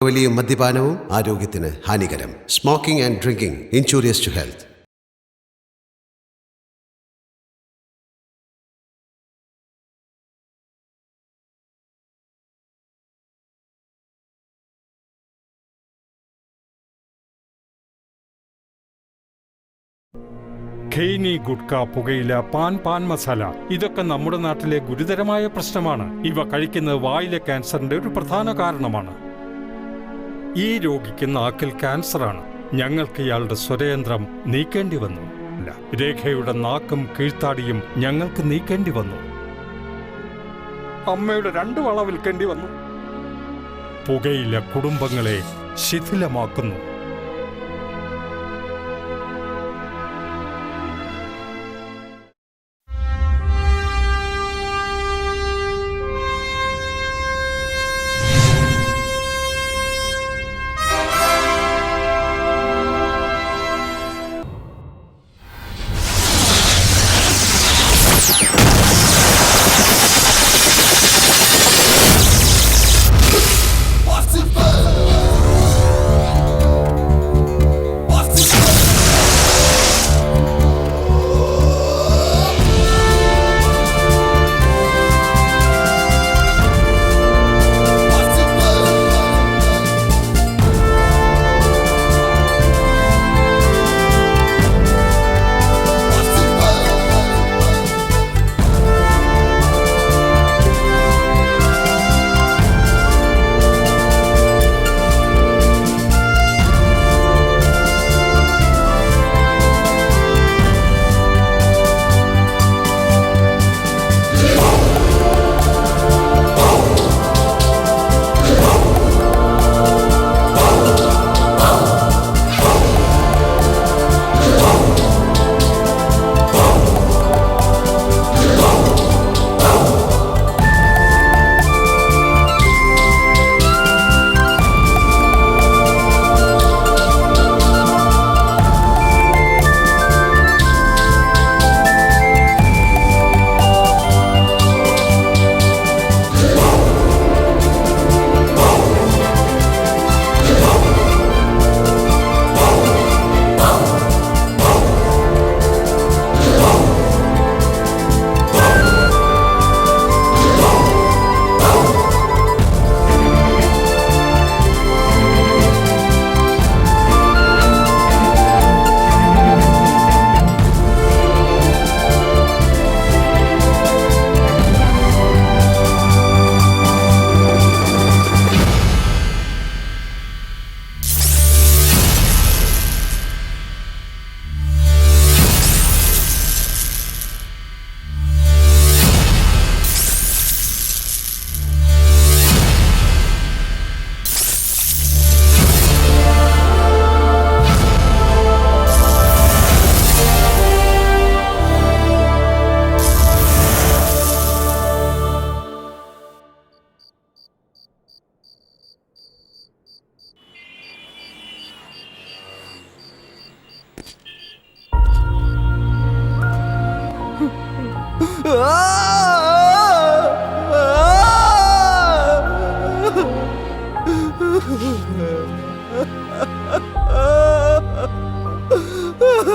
വലിയ മദ്യപാനവും ആരോഗ്യത്തിന് ഹാനികരം. Smoking and drinking injurious to health. Khaini, gutka, പുകയില, പാൻ മസാല ഇതൊക്കെ നമ്മുടെ നാട്ടിലെ ഗുരുതരമായ പ്രശ്നമാണ്. ഇവ കഴിക്കുന്നത് വായിലെ ക്യാൻസറിന്റെ ഒരു പ്രധാന കാരണമാണ്. ഈ രോഗിക്ക് നാക്കിൽ ക്യാൻസറാണ്. ഞങ്ങൾക്ക് ഇയാളുടെ സ്വരയന്ത്രം നീക്കേണ്ടി വന്നു. രേഖയുടെ നാക്കും കീഴ്ത്താടിയും ഞങ്ങൾക്ക് നീക്കേണ്ടി വന്നു. അമ്മയുടെ 2 വള വിൽക്കേണ്ടി വന്നു. പുകയില കുടുംബങ്ങളെ ശിഥിലമാക്കുന്നു.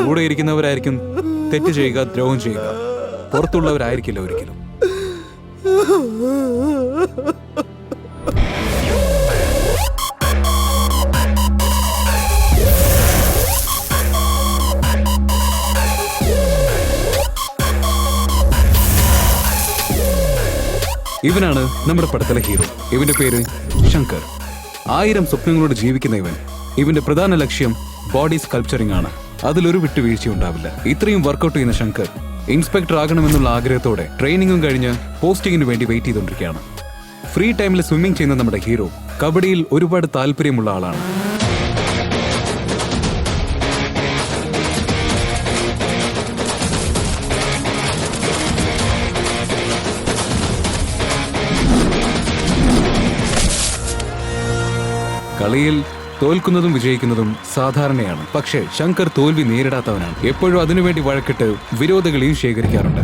കൂടെ ഇരിക്കുന്നവരായിരിക്കും തെറ്റ് ചെയ്യുക, ദ്രോഹം ചെയ്യുക. പുറത്തുള്ളവരായിരിക്കില്ല ഒരിക്കലും. ഇവനാണ് നമ്മുടെ പടത്തിലെ ഹീറോ. ഇവന്റെ പേര് ശങ്കർ. 1000 സ്വപ്നങ്ങളോട് ജീവിക്കുന്ന ഇവൻ. ഇവന്റെ പ്രധാന ലക്ഷ്യം ബോഡി സ്കൾപ്ചറിംഗ് ആണ്. അതിലൊരു വിട്ടുവീഴ്ച ഉണ്ടാവില്ല. ഇത്രയും വർക്കൗട്ട് ചെയ്യുന്ന ശങ്കർ ഇൻസ്പെക്ടർ ആകണമെന്നുള്ള ആഗ്രഹത്തോടെ ട്രെയിനിങ്ങും കഴിഞ്ഞ് പോസ്റ്റിങ്ങിന് വേണ്ടി വെയിറ്റ് ചെയ്തുകൊണ്ടിരിക്കുകയാണ്. ഫ്രീ ടൈമിൽ സ്വിമ്മിംഗ് ചെയ്യുന്ന നമ്മുടെ ഹീറോ കബഡിയിൽ ഒരുപാട് താല്പര്യമുള്ള ആളാണ്. കളിയിൽ തോൽക്കുന്നതും വിജയിക്കുന്നതും സാധാരണയാണ്. പക്ഷേ ശങ്കർ തോൽവി നേരിടാത്തവനാണ്. എപ്പോഴും അതിനുവേണ്ടി വഴക്കിട്ട് വിരോധികളെയും ശേഖരിക്കാറുണ്ട്.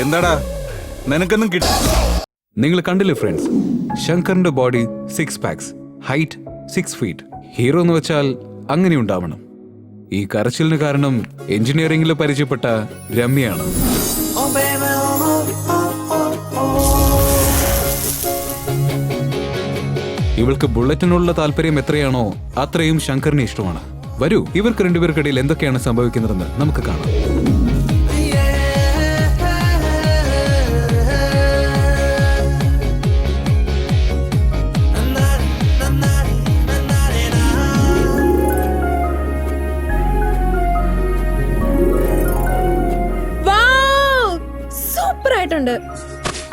എന്താടാ നിനക്കൊന്നും കിട്ടി? നിങ്ങൾ കണ്ടില്ലേ ഫ്രണ്ട്സ്, ശങ്കറിന്റെ body 6 packs, height 6 feet. Hero എന്ന് വെച്ചാൽ അങ്ങനെ ഉണ്ടാവണം. ഈ കരച്ചിലിന് കാരണം എഞ്ചിനീയറിംഗിൽ പരിചയപ്പെട്ട രമ്യയാണ്. ഇവൾക്ക് ബുള്ളറ്റിനുള്ള താല്പര്യം എത്രയാണോ അത്രയും ശങ്കറിന് ഇഷ്ടമാണ്. വരൂ, ഇവർക്ക് രണ്ടുപേർക്കിടയിൽ എന്തൊക്കെയാണ് സംഭവിക്കുന്നതെന്ന് നമുക്ക് കാണാം.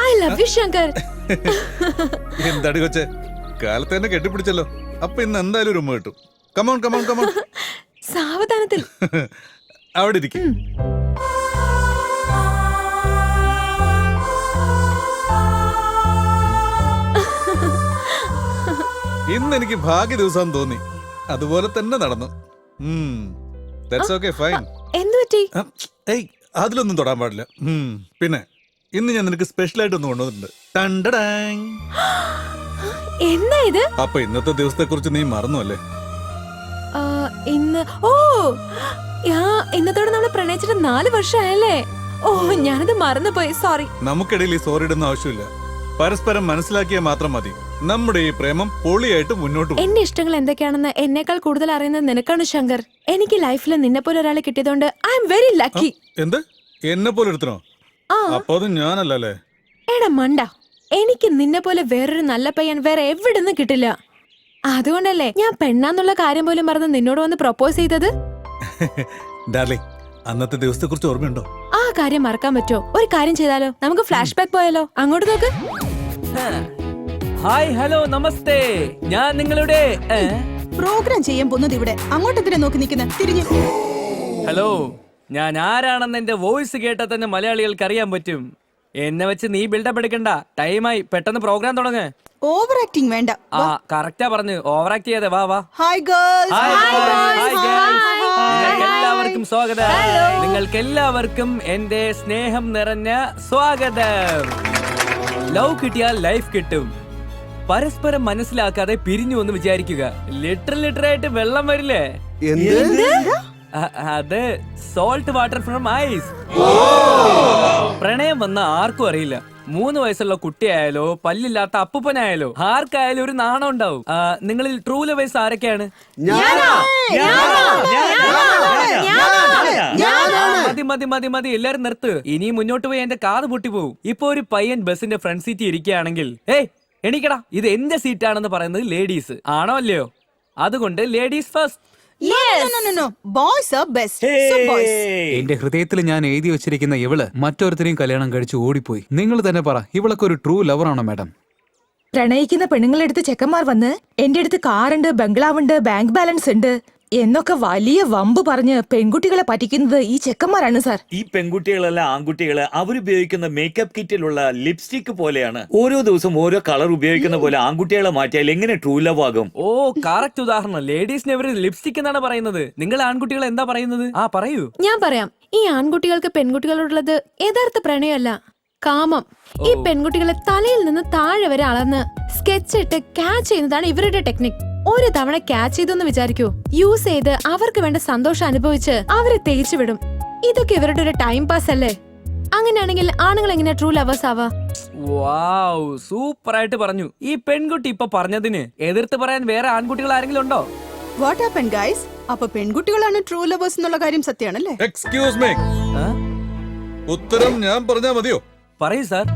I love you, Shankar. എന്താടി കൊച്ചെ, കാലത്ത് തന്നെ കെട്ടിപ്പിടിച്ചല്ലോ. അപ്പൊ ഇന്ന് എന്തായാലും ഒരു ഉമ്മ കിട്ടും. Come on come on come on. സാവധാനത്തിൽ. അവിടെ ഇരിക്കും. ഇന്ന് എനിക്ക് ഭാഗ്യ ദിവസം തോന്നി, അതുപോലെ തന്നെ നടന്നു. That's okay, fine. എന്തുപറ്റി? ഏയ്, അതിലൊന്നും തൊടാൻ പാടില്ല. പിന്നെ ഇന്ന് ഞാൻ നിനക്ക് സ്പെഷ്യൽ ആയിട്ട് ഒന്ന് കൊണ്ടുവന്നിട്ടുണ്ട്. എന്നാ ഇത്? അപ്പൊ ഇന്നത്തെ ദിവസത്തെ കുറിച്ച് നീ മറന്നു അല്ലേ? ഇന്ന് ഇന്നത്തോടെ നമ്മള് പ്രണയിച്ചിട്ട് 4 വർഷമായല്ലേ? ഓ, ഞാനത് മറന്നുപോയി, സോറി. നമുക്കിടയിൽ ഈ സോറി ഇടുന്ന ആവശ്യമില്ല. പരസ്പരം മനസ്സിലാക്കിയാൽ മാത്രം മതി. നമ്മുടെ ഈ പ്രേമം പൊളിയായിട്ട് മുന്നോട്ട് പോകും. എന്റെ ഇഷ്ടങ്ങൾ എന്തൊക്കെയാണെന്ന് എന്നേക്കാൾ കൂടുതൽ അറിയുന്നത് നിനക്കാണ് ശങ്കർ. എനിക്ക് ലൈഫിൽ നിന്നെ പോലെ ഒരാളെ കിട്ടിയതുകൊണ്ട് ഐ എം വെരി ലക്കി. എന്ത്, എന്നെ പോലെ എടുത്തണോ? അപ്പൊ അത് ഞാനല്ലേ? എടാ മണ്ട, എനിക്ക് നിന്നെ പോലെ വേറൊരു നല്ല പയ്യൻ വേറെ എവിടുന്ന് കിട്ടില്ല. അതുകൊണ്ടല്ലേ ഞാൻ പെണ്ണാന്നുള്ള കാര്യം പോലും മറന്ന് നിന്നോട് വന്ന് പ്രൊപ്പോസ് ചെയ്തത്. ഡാർലിംഗ്, അന്നത്തെ ദിവസത്തെ കുറിച്ച് ഓർമ്മയുണ്ടോ? ആ കാര്യം മറക്കാൻ പറ്റുമോ? ഒരു കാര്യം ചെയ്താലോ, നമുക്ക് ഫ്ലാഷ് ബാക്ക് പോയാലോ? അങ്ങോട്ട് നോക്ക്. ഹായ്, ഹലോ, നമസ്തേ. ഞാൻ നിങ്ങളുടെ പ്രോഗ്രാം ചെയ്യാൻ പോകുന്നത് ഇവിടെ. അങ്ങോട്ടെന്തിനാ നോക്കി നിൽക്കുന്ന? തിരിഞ്ഞു. ഹലോ, ഞാൻ ആരാണെന്ന് എന്റെ വോയിസ് കേട്ടാൽ തന്നെ മലയാളികൾക്ക് അറിയാൻ പറ്റും. എന്നെ വെച്ച് നീ ബിൽഡപ്പ് എടുക്കണ്ട. ടൈമായി, പെട്ടെന്ന് പ്രോഗ്രാം തുടങ്ങ്. ഓവർ ആക്ടിങ് വേണ്ട. ആ, കറക്റ്റാ പറഞ്ഞു, ഓവർ ആക്ട് ചെയ്യാതെ. വാ വാ. Hi girls. എല്ലാവർക്കും സ്വാഗതം. നിങ്ങൾക്ക് എല്ലാവർക്കും എന്റെ സ്നേഹം നിറഞ്ഞ സ്വാഗതം. ലവ് കിട്ടിയാൽ ലൈഫ് കിട്ടും. പരസ്പരം മനസ്സിലാക്കാതെ പിരിഞ്ഞു എന്ന് വിചാരിക്കുക. ലിറ്ററായിട്ട് വെള്ളം വരില്ലേ? അത് സോൾട്ട് വാട്ടർ ഫ്രം ഐസ്. പ്രണയം വന്ന ആർക്കും അറിയില്ല. 3 വയസ്സുള്ള കുട്ടിയായാലോ പല്ലില്ലാത്ത അപ്പൂപ്പനായാലോ ആർക്കായാലും ഒരു നാണം ഉണ്ടാവും. നിങ്ങളിൽ ട്രൂ ലവേഴ്സ് ആരൊക്കെയാണ്? മതി മതി മതി മതി, എല്ലാരും നിർത്ത്. ഇനി മുന്നോട്ട് പോയി എന്റെ കാത് പൊട്ടിപ്പോവും. ഇപ്പൊ ഒരു പയ്യൻ ബസിന്റെ ഫ്രണ്ട് സീറ്റ് ഇരിക്കുകയാണെങ്കിൽ, ഏയ് എണീക്കടാ, ഇത് എന്റെ സീറ്റാണെന്ന് പറയുന്നത് ലേഡീസ് ആണോ അല്ലയോ? അതുകൊണ്ട് ലേഡീസ് ഫസ്റ്റ്. എന്റെ ഹൃദയത്തിൽ ഞാൻ എഴുതി വെച്ചിരിക്കുന്ന ഇവള് മറ്റൊരുത്തരെയും കല്യാണം കഴിച്ച് ഓടിപ്പോയി. നിങ്ങൾ തന്നെ പറ, ഇവളൊക്കെ ഒരു ട്രൂ ലവർ ആണോ മാഡം? പ്രണയിക്കുന്ന പെണ്ണുങ്ങളെടുത്ത് ചെക്കന്മാർ വന്ന് എന്റെ അടുത്ത് കാറുണ്ട്, ബംഗ്ലാവുണ്ട്, ബാങ്ക് ബാലൻസ് ഉണ്ട് എന്നൊക്കെ വലിയ വമ്പ് പറഞ്ഞ് പെൺകുട്ടികളെ പറ്റിക്കുന്നത് ഈ ചെക്കന്മാരാണ് സാർ. ഈ പെൺകുട്ടികളല്ല ആൺകുട്ടികള് അവരുപയോഗിക്കുന്ന മേക്കപ്പ് കിറ്റിലുള്ള ലിപ്സ്റ്റിക് പോലെയാണ്. ഓരോ ദിവസം ഓരോ കളർ ഉപയോഗിക്കുന്ന പോലെ ആൺകുട്ടികളെ മാറ്റിയാൽ എങ്ങനെ ട്രൂ ലവ് ആകും? ഓ, കറക്റ്റ് ഉദാഹരണം. ലേഡീസിന് ഇവര് ലിപ്സ്റ്റിക് എന്നാണ് പറയുന്നത്. നിങ്ങൾ ആൺകുട്ടികൾ എന്താ പറയുന്നത്? ആ, പറയൂ. ഞാൻ പറയാം. ഈ ആൺകുട്ടികൾക്ക് പെൺകുട്ടികളോടുള്ളത് യഥാർത്ഥ പ്രണയമല്ല, കാമം. ഈ പെൺകുട്ടികളെ തലയിൽ നിന്ന് താഴെ വരെ അളന്ന് സ്കെച്ച് ഇട്ട് ക്യാച്ച് ചെയ്യുന്നതാണ് ഇവരുടെ ടെക്നിക്. ഒരു തവണ ക്യാച്ച് ചെയ്തെന്ന് വിചാരിക്കൂ, യൂസ് ചെയ്ത് അവർക്ക് വേണ്ട സന്തോഷം അനുഭവിച്ച് അവരെ തേച്ചു വിടും. ഇതൊക്കെ ഇവരുടെ ഒരു ടൈം പാസ് അല്ലേ? അങ്ങനെയാണെങ്കിൽ ആണുങ്ങൾ എങ്ങനെ ട്രൂ ലവേഴ്സ് ആവാ? വാവ്, സൂപ്പർ ആയിട്ട് പറഞ്ഞു. ഈ പെൺകുട്ടി ഇപ്പൊ പറഞ്ഞതിന് എതിർത്ത് പറയാൻ വേറെ ആൺകുട്ടികൾ ആരെങ്കിലും ഉണ്ടോ? What happen guys? അപ്പൊ പെൺകുട്ടികളാണ് ട്രൂ ലവേഴ്സ് എന്നുള്ള കാര്യം സത്യമാണല്ലേ? എക്സ്ക്യൂസ് മീ, ഉത്തരം ഞാൻ പറഞ്ഞാ മതിയോ? പറയൂ സാർ.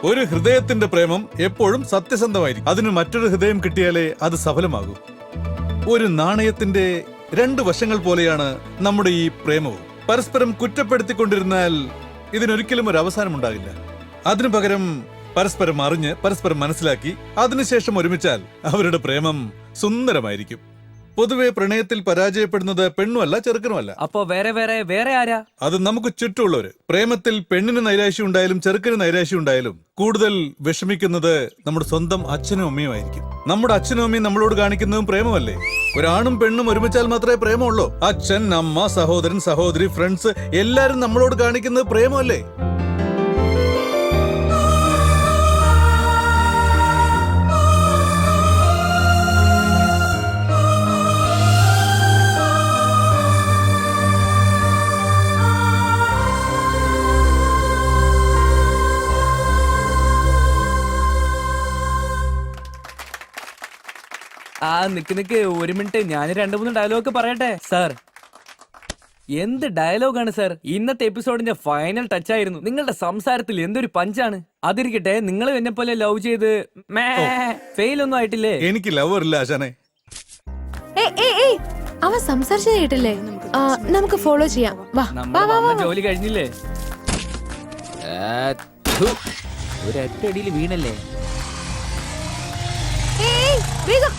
ഒരു ഹൃദയത്തിന്റെ പ്രേമം എപ്പോഴും സത്യസന്ധമായിരിക്കും. അതിന് മറ്റൊരു ഹൃദയം കിട്ടിയാലേ അത് സഫലമാകൂ. ഒരു നാണയത്തിന്റെ 2 വശങ്ങൾ പോലെയാണ് നമ്മുടെ ഈ പ്രേമവും. പരസ്പരം കുറ്റപ്പെടുത്തിക്കൊണ്ടിരുന്നാൽ ഇതിനൊരിക്കലും ഒരു അവസാനം ഉണ്ടാകില്ല. അതിനു പകരം പരസ്പരം അറിഞ്ഞ് പരസ്പരം മനസ്സിലാക്കി അതിനുശേഷം ഒരുമിച്ചാൽ അവരുടെ പ്രേമം സുന്ദരമായിരിക്കും. പൊതുവെ പ്രണയത്തിൽ പരാജയപ്പെടുന്നത് പെണ്ണുമല്ല ചെറുക്കനുമല്ല. അപ്പോ വേറെ ആരാ? അത് നമുക്ക് ചുറ്റുമുള്ളവര്. പ്രേമത്തിൽ പെണ്ണിന് നൈരാശ്യം ഉണ്ടായാലും ചെറുക്കന് നൈരാശ്യം ഉണ്ടായാലും കൂടുതൽ വിഷമിക്കുന്നത് നമ്മുടെ സ്വന്തം അച്ഛനും അമ്മയുമായിരിക്കും. നമ്മുടെ അച്ഛനും അമ്മയും നമ്മളോട് കാണിക്കുന്നതും പ്രേമമല്ലേ? ഒരാണും പെണ്ണും ഒരുമിച്ചാൽ മാത്രമേ പ്രേമമുള്ളൂ. അച്ഛൻ, അമ്മ, സഹോദരൻ, സഹോദരി, ഫ്രണ്ട്സ് എല്ലാരും നമ്മളോട് കാണിക്കുന്നത് പ്രേമമല്ലേ? നിക്ക് ഒരു മിനിറ്റ്, ഞാൻ 2-3 ഡയലോഗ് പറയട്ടെ സാർ. എന്ത് ഡയലോഗാണ് സാർ, ഇന്നത്തെ എപ്പിസോഡിന്റെ ഫൈനൽ ടച്ച് ആയിരുന്നു. നിങ്ങളുടെ സംസാരത്തിൽ എന്തൊരു പഞ്ചാണ്. അതിരിക്കട്ടെ, നിങ്ങൾ എന്നെ പോലെ ലവ് ചെയ്ത് ഫെയിൽ ഒന്നും ആയിട്ടില്ലേ? എനിക്ക് ലവർ ഇല്ല ആശാനെ. അവൻ സംസാരിച്ചത് കേട്ടില്ലേ? നമുക്ക് ഫോളോ ചെയ്യാം. വാ വാ വാ വാ. ജോലി കഴിഞ്ഞില്ലേ? ഒരൊറ്റടിയിൽ വീണല്ലേ. വേഗം.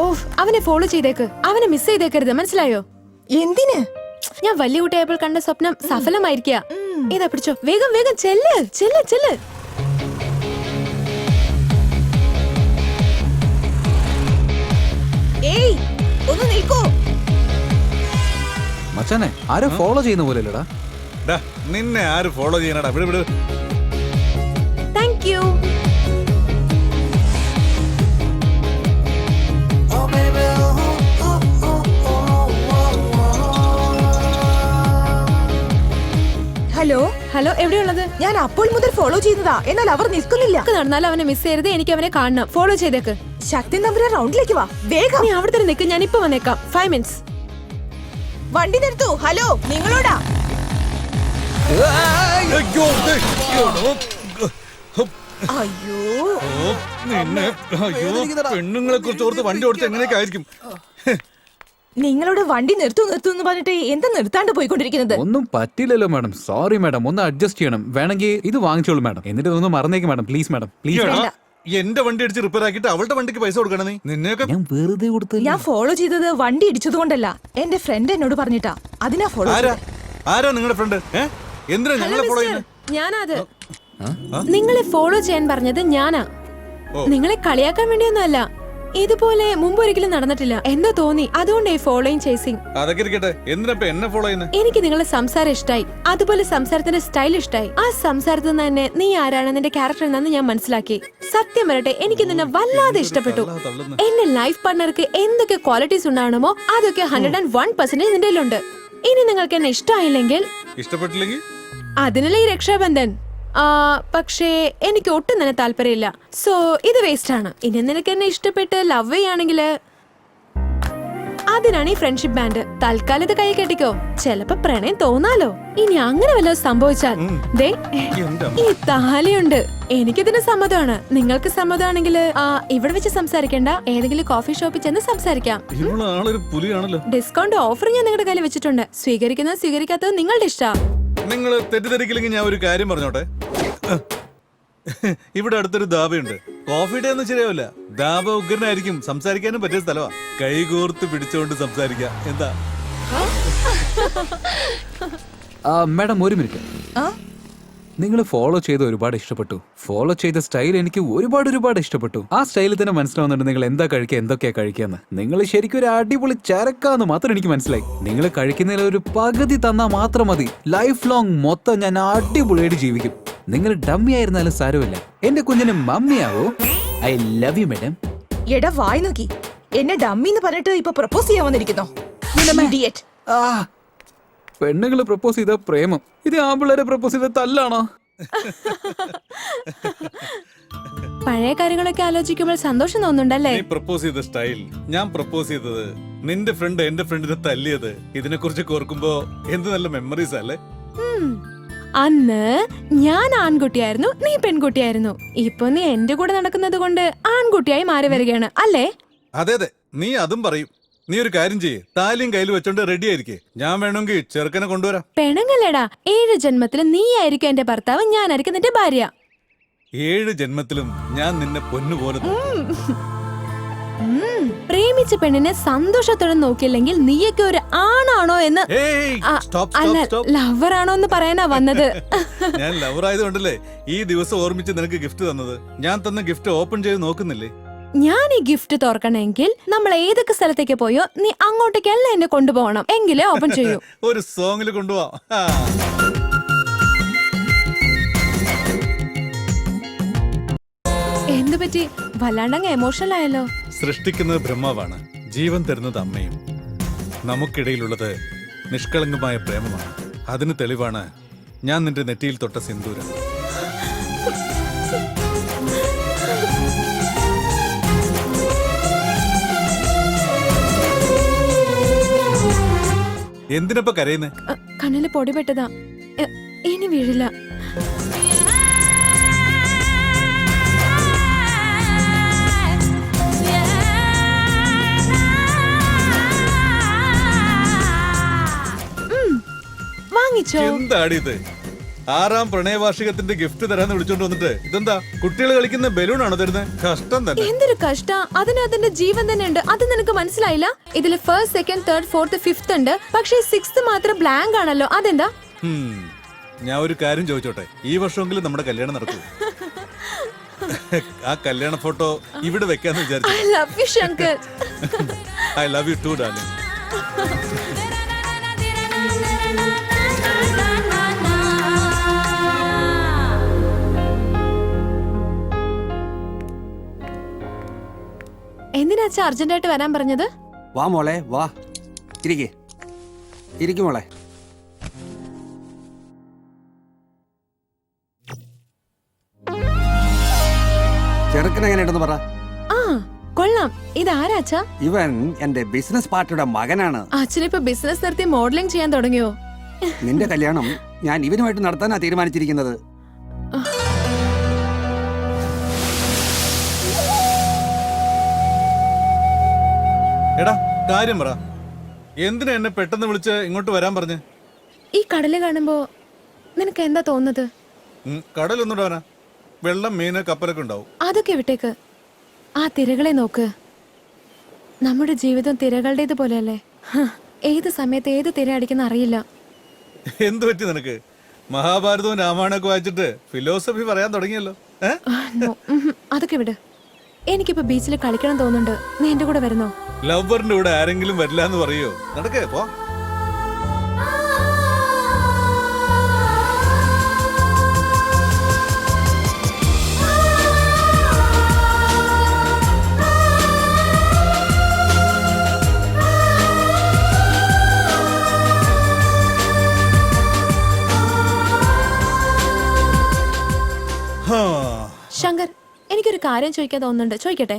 ഓഫ്, അവനെ ഫോളോ ചെയ്തേക്ക്. അവനെ മിസ് ചെയ്തേക്കരുത്, മനസ്സിലായോ? എന്തിന്? ഞാൻ വലിയ കുട്ടിയായപ്പോൾ കണ്ട സ്വപ്നം സഫലമായിരിക്കുക. ഇതാ പിടിച്ചോ, വേഗം വേഗം ചെല്ല് ചെല്ല് ചെല്ല്. ഏയ്, ഒന്ന് നിൽക്കൂ. മച്ചാനെ, ആരും ഫോളോ ചെയ്യുന്ന പോലെ അല്ലടാ. ഡാ, നിന്നെ ആര് ഫോളോ ചെയ്യാനടാ? വിട് വിട്. Thank you. ഹലോ ഹലോ, എവിടെയുള്ളത്? ഞാൻ അപ്പോൾ മുതൽ ഫോളോ ചെയ്യുന്നതാ, എന്നാൽ അവർ നിൽക്കുന്നില്ല. നടന്നാലും അവനെ മിസ് ചെയ്യരുത്. എനിക്ക് അവനെ കാണണം. ഫോളോ ചെയ്തേക്ക്. ശക്തി നമ്പുരാൻ റൗണ്ടിലേക്ക് വാ, വേഗം. നീ അവിടെ തന്നെ നിൽക്ക്, ഞാൻ ഇപ്പൊ വന്നേക്കാം. 5 minutes. വണ്ടി നിർത്തൂ. ഹലോ, നിങ്ങളോടാ. അയ്യോ, അയ്യോ, നിന്നെ പെണ്ണുങ്ങളെ കുറിച്ച് ഓർത്ത് വണ്ടി ഓടിച്ച് എങ്ങനെയൊക്കെ ആയിരിക്കും. നിങ്ങളോട് വണ്ടി നിർത്തൂ നിർത്തൂ എന്ന് പറഞ്ഞിട്ട് എന്താ നിർത്താണ്ട് പോയിക്കൊണ്ടിരിക്കുന്നത്? ഒന്നും പറ്റില്ലല്ലോ മാഡം. സോറി മാഡം, ഒന്ന് അഡ്ജസ്റ്റ് ചെയ്യണം. വേണമെങ്കിൽ ഇത് വാങ്ങിച്ചോളൂ മാഡം. എന്നിട്ട് ഒന്ന് മറന്നേക്ക് മാഡം. Please madam, please. എന്റെ വണ്ടി അടിച്ച് റിപ്പയർ ആക്കിയിട്ട് അവളുടെ വണ്ടിക്ക് പൈസ കൊടുക്കണം. നീ നിന്നെയൊക്കെ ഞാൻ വെറുതെ കൊടുത്തു. ഞാൻ ഫോളോ ചെയ്തത് വണ്ടി ഇടിച്ചത് കൊണ്ടല്ല, എന്റെ ഫ്രണ്ട് എന്നോട് പറഞ്ഞിട്ടാ. അതിനാ ഫോളോ ആരാ നിങ്ങളുടെ ഫ്രണ്ട്? എന്തിനാ ഞങ്ങളെ ഫോളോ ചെയ്യുന്നത്? ഞാനത് നിങ്ങളെ ഫോളോ ചെയ്യാൻ പറഞ്ഞത് ഞാനാ. നിങ്ങളെ കളിയാക്കാൻ വേണ്ടിയൊന്നുമല്ല. ഇതുപോലെ മുമ്പ് ഒരിക്കലും നടന്നിട്ടില്ല. എന്തോ തോന്നി, അതുകൊണ്ട് ഈ ഫോളോയിങ് ചേസിങ്. അതൊക്കെ ഇരിക്കട്ടെ, എന്തിനാ എന്നെ ഫോളോ ചെയ്യുന്നത്? എനിക്ക് നിങ്ങളുടെ സംസാരം ഇഷ്ടായി, അതുപോലെ സംസാരത്തിന്റെ സ്റ്റൈൽ ഇഷ്ടായി. ആ സംസാരത്തിൽ നിന്ന് തന്നെ നീ ആരാണ്, നിന്റെ ക്യാരക്ടർ എന്താണെന്ന് ഞാൻ മനസ്സിലാക്കി. സത്യം വരട്ടെ, എനിക്ക് നിന്നെ വല്ലാതെ ഇഷ്ടപ്പെട്ടു. എന്റെ ലൈഫ് പാർട്ണർക്ക് എന്തൊക്കെ ക്വാളിറ്റീസ് ഉണ്ടാവണമോ അതൊക്കെ 101% നിന്റെ ഉണ്ട്. ഇനി നിങ്ങൾക്ക് എന്നെ ഇഷ്ടമായില്ലെങ്കിൽ, ഇഷ്ടപ്പെട്ടില്ലെങ്കിൽ അതിനല്ലേ ഈ രക്ഷാബന്ധൻ. പക്ഷേ എനിക്ക് ഒട്ടും തന്നെ താല്പര്യമില്ല. സോ ഇത് വേസ്റ്റ് ആണ്. ഇനി നിനക്ക് എന്നെ ഇഷ്ടപ്പെട്ട് ലവ് ചെയ്യുകയാണെങ്കിൽ അതിനാണ് ഈ ഫ്രണ്ട്ഷിപ്പ് ബാൻഡ്. തൽക്കാലം ഇത് കൈ കെട്ടിക്കോ, ചെലപ്പോ പ്രണയം തോന്നാലോ. ഇനി അങ്ങനെ വല്ലതും സംഭവിച്ചാൽ ദേ ഈ താലിയുണ്ട്. എനിക്കിതിന് സമ്മതമാണ്. നിങ്ങൾക്ക് സമ്മതമാണെങ്കിൽ ഇവിടെ വെച്ച് സംസാരിക്കണ്ട, ഏതെങ്കിലും കോഫി ഷോപ്പിൽ ചെന്ന് സംസാരിക്കാം. ഡിസ്കൗണ്ട് ഓഫർ ഞാൻ നിങ്ങളുടെ കയ്യിൽ വെച്ചിട്ടുണ്ട്. സ്വീകരിക്കുന്നത് സ്വീകരിക്കാത്തത് നിങ്ങളുടെ ഇഷ്ടം. നിങ്ങൾ തെറ്റിദ്ധരിക്കില്ലെങ്കിൽ ഞാൻ ഒരു കാര്യം പറഞ്ഞോട്ടെ. ഇവിടെ അടുത്തൊരു ധാബയുണ്ട്. കോഫി ഡേ ഒന്നും ശരിയാവില്ല. ധാബ ഉഗ്രനായിരിക്കും, സംസാരിക്കാനും പറ്റിയ സ്ഥലമാ. കൈകോർത്ത് പിടിച്ചോണ്ട് സംസാരിക്കാം. എന്താ മാഡം, ഒരു മിനിറ്റ്. നിങ്ങൾ ഫോളോ ചെയ്ത് ഒരുപാട് ഇഷ്ടപ്പെട്ടു. ഫോളോ ചെയ്ത സ്റ്റൈൽ എനിക്ക് ഒരുപാട് ഇഷ്ടപ്പെട്ടു. ആ സ്റ്റൈലിൽ തന്നെ മനസ്സിലാവുന്നുണ്ട് നിങ്ങൾ എന്താ കഴിക്കുക, എന്തൊക്കെയാ കഴിക്കാന്ന്. നിങ്ങൾ ശരിക്കും ഒരു അടിപൊളി ചരക്കാന്ന് മാത്രം എനിക്ക് മനസ്സിലായി. നിങ്ങൾ കഴിക്കുന്നതിൽ ഒരു പകുതി തന്നാ മാത്രം മതി. ലൈഫ് ലോങ് മൊത്തം ഞാൻ അടിപൊളിയായിട്ട് ജീവിക്കും. നിങ്ങൾ ഡമ്മി ആയിരുന്നാലും സാരമില്ല, എന്റെ കുഞ്ഞിന് മമ്മിയാവോ. I love you madam. എടാ, വായി നോക്കി. എന്നെ ഡമ്മി എന്ന് പറഞ്ഞിട്ട് ഇപ്പൊ പ്രപ്പോസ് ചെയ്യാൻ വന്നിരിക്കുന്നോ? പെണ്ണുങ്ങള് പ്രപ്പോസ് ചെയ്ത പ്രേമം, ഇത് ആമ്പിള്ളേരെ പ്രപ്പോസ് ചെയ്ത തല്ലാണോ? പഴയ കാര്യങ്ങളൊക്കെ ആലോചിക്കുമ്പോൾ സന്തോഷം തോന്നുന്നുണ്ടല്ലേ? നീ പ്രപ്പോസ് ചെയ്ത സ്റ്റൈൽ, ഞാൻ പ്രപ്പോസ് ചെയ്തത്, നിന്റെ ഫ്രണ്ട് എന്റെ ഫ്രണ്ടിനെ തല്ലിയത്, ഇതിനെ കുറിച്ച് ഓർക്കുമ്പോ എന്ത് നല്ല മെമ്മറീസ് അല്ലേ? അന്ന് ഞാൻ ആൺകുട്ടിയായിരുന്നു, നീ പെൺകുട്ടിയായിരുന്നു. ഇപ്പൊ നീ എന്റെ കൂടെ നടക്കുന്നത് കൊണ്ട് ആൺകുട്ടിയായി മാറി വരികയാണ് അല്ലേ? അതെ അതെ, നീ അതും പറയും. നീ ഒരു കാര്യം ചെയ്യേ, താലിയും കയ്യിൽ വെച്ചോണ്ട് റെഡി ആയിരിക്കേ. ഞാൻ വേണമെങ്കിൽ ചെറുക്കനെ കൊണ്ടുവരാം. പെണങ്ങല്ലേടാ, 7 ജന്മത്തില് നീ ആയിരിക്കും എന്റെ ഭർത്താവ്, ഞാനായിരിക്കും നിന്റെ ഭാര്യ. 7 ജന്മത്തിലും ഞാൻ നിന്നെ പൊന്നുപോലെ പ്രേമിച്ച പെണ്ണിനെ സന്തോഷത്തോടെ നോക്കിയില്ലെങ്കിൽ നീയൊക്കെ ഒരു ആണാണോ എന്ന്, അല്ല ലവറാണോ എന്ന് പറയാനാ വന്നത്. ഞാൻ ലവർ ആയതുകൊണ്ടല്ലേ ഈ ദിവസം ഓർമ്മിച്ച് നിനക്ക് ഗിഫ്റ്റ് തന്നത്. ഞാൻ തന്ന ഗിഫ്റ്റ് ഓപ്പൺ ചെയ്ത് നോക്കുന്നില്ലേ? ഞാൻ ഈ ഗിഫ്റ്റ് തുറക്കണമെങ്കിൽ നമ്മൾ ഏതൊക്കെ സ്ഥലത്തേക്ക് പോയോ നീ അങ്ങോട്ടേക്കല്ല എന്നെ കൊണ്ടുപോകണം, എങ്കിലേ ഓപ്പൺ ചെയ്യൂ. ഒരു സോങ്ങിൽ കൊണ്ടുപോവാം. എന്തു പറ്റി, വല്ലാണ്ടങ്ങ് എമോഷണൽ ആയല്ലോ? സൃഷ്ടിക്കുന്നത് ബ്രഹ്മാവാണ്, ജീവൻ തരുന്നത് അമ്മയും. നമുക്കിടയിലുള്ളത് നിഷ്കളങ്കമായ പ്രേമമാണ്. അതിന് തെളിവാണ് ഞാൻ നിന്റെ നെറ്റിയിൽ തൊട്ട സിന്ദൂരം. എന്തിനപ്പ കരയുന്നേ? കണ്ണില് പൊടി പെട്ടതാ. ഇനി വീഴില്ല. വാങ്ങിച്ചോ. എന്താടി ഇത്? 6ാം പ്രണയവാർഷികത്തിന്റെ ഗിഫ്റ്റ് തരാന്ന് വിളിച്ചോണ്ട് വന്നിട്ട് ഇതെന്താ കുട്ടികൾ കളിക്കുന്ന ബലൂൺ ആണോ തരുന്നത്? കഷ്ടം തന്നെ. എന്തൊരു കഷ്ട. അതിന് അതിന്റെ ജീവൻ തന്നെ ഉണ്ട്. അത് നിനക്ക് മനസ്സിലായില്ല? ഇതില് 1st, 2nd, 3rd, 4th, 5th ഉണ്ട്. പക്ഷേ 6th മാത്രം ബ്ലാങ്ക് ആണല്ലോ. അതെന്താ? ഞാൻ ഒരു കാര്യം ചോദിച്ചോട്ടെ, ഈ വർഷമെങ്കിലും നമ്മുടെ കല്യാണം നടക്കൂ. ആ കല്യാണ ഫോട്ടോ ഇവിടെ വെക്കാന്ന് വിചാരിച്ചു. I love you, Shankar. I love you too, darling. എന്തിനാ അച്ഛാ അർജന്റായിട്ട് വരാൻ പറഞ്ഞത്? വാ മോളെ വാ, ഇരിക്കും മോളെ. ചെറുക്കനെങ്ങനെയുണ്ടെന്ന് പറ. ആ കൊള്ളാം. ഇതാരാ അച്ഛാ? ഇവൻ എന്റെ ബിസിനസ് പാർട്ടിയുടെ മകനാണ്. അച്ഛനിപ്പോ ബിസിനസ് നിർത്തി മോഡലിംഗ് ചെയ്യാൻ തുടങ്ങിയോ? നിന്റെ കല്യാണം ഞാൻ ഇവനുമായിട്ട് നടത്താനാ തീരുമാനിച്ചിരിക്കുന്നത്. എടാ കാര്യം പറ, എന്തിനാ എന്നെ പെട്ടെന്ന് വിളിച്ച് ഇങ്ങോട്ട് വരാൻ പറഞ്ഞ്? ഈ കടല് കാണുമ്പോ നിനക്ക് എന്താ തോന്നുന്നത്? കടലൊന്നുണ്ടാവാനാ, വെള്ളം, മീന്, കപ്പലൊക്കെ ഉണ്ടാവും. അതൊക്കെ വിട്ടേക്ക്. ആ തിരകളെ നോക്ക്. നമ്മുടെ ജീവിതം തിരകളുടേത് പോലെയല്ലേ. ഏത് സമയത്ത് ഏത് തിര അടിക്കുന്ന അറിയില്ല. എന്തു പറ്റി നിനക്ക്? മഹാഭാരതവും രാമായണമൊക്കെ വായിച്ചിട്ട് ഫിലോസഫി പറയാൻ തുടങ്ങിയല്ലോ. അതൊക്കെ വിട്. എനിക്കിപ്പോ ബീച്ചിൽ കളിക്കണം തോന്നുന്നുണ്ട്. നീ എന്റെ കൂടെ വരുന്നോ? ലവറിന്റെ കൂടെ ആരെങ്കിലും വരില്ല എന്ന് പറയോ? നടക്കേ പോ. ശങ്കർ, എനിക്കൊരു കാര്യം ചോദിക്കാൻ തോന്നുന്നുണ്ട്. ചോദിക്കട്ടെ?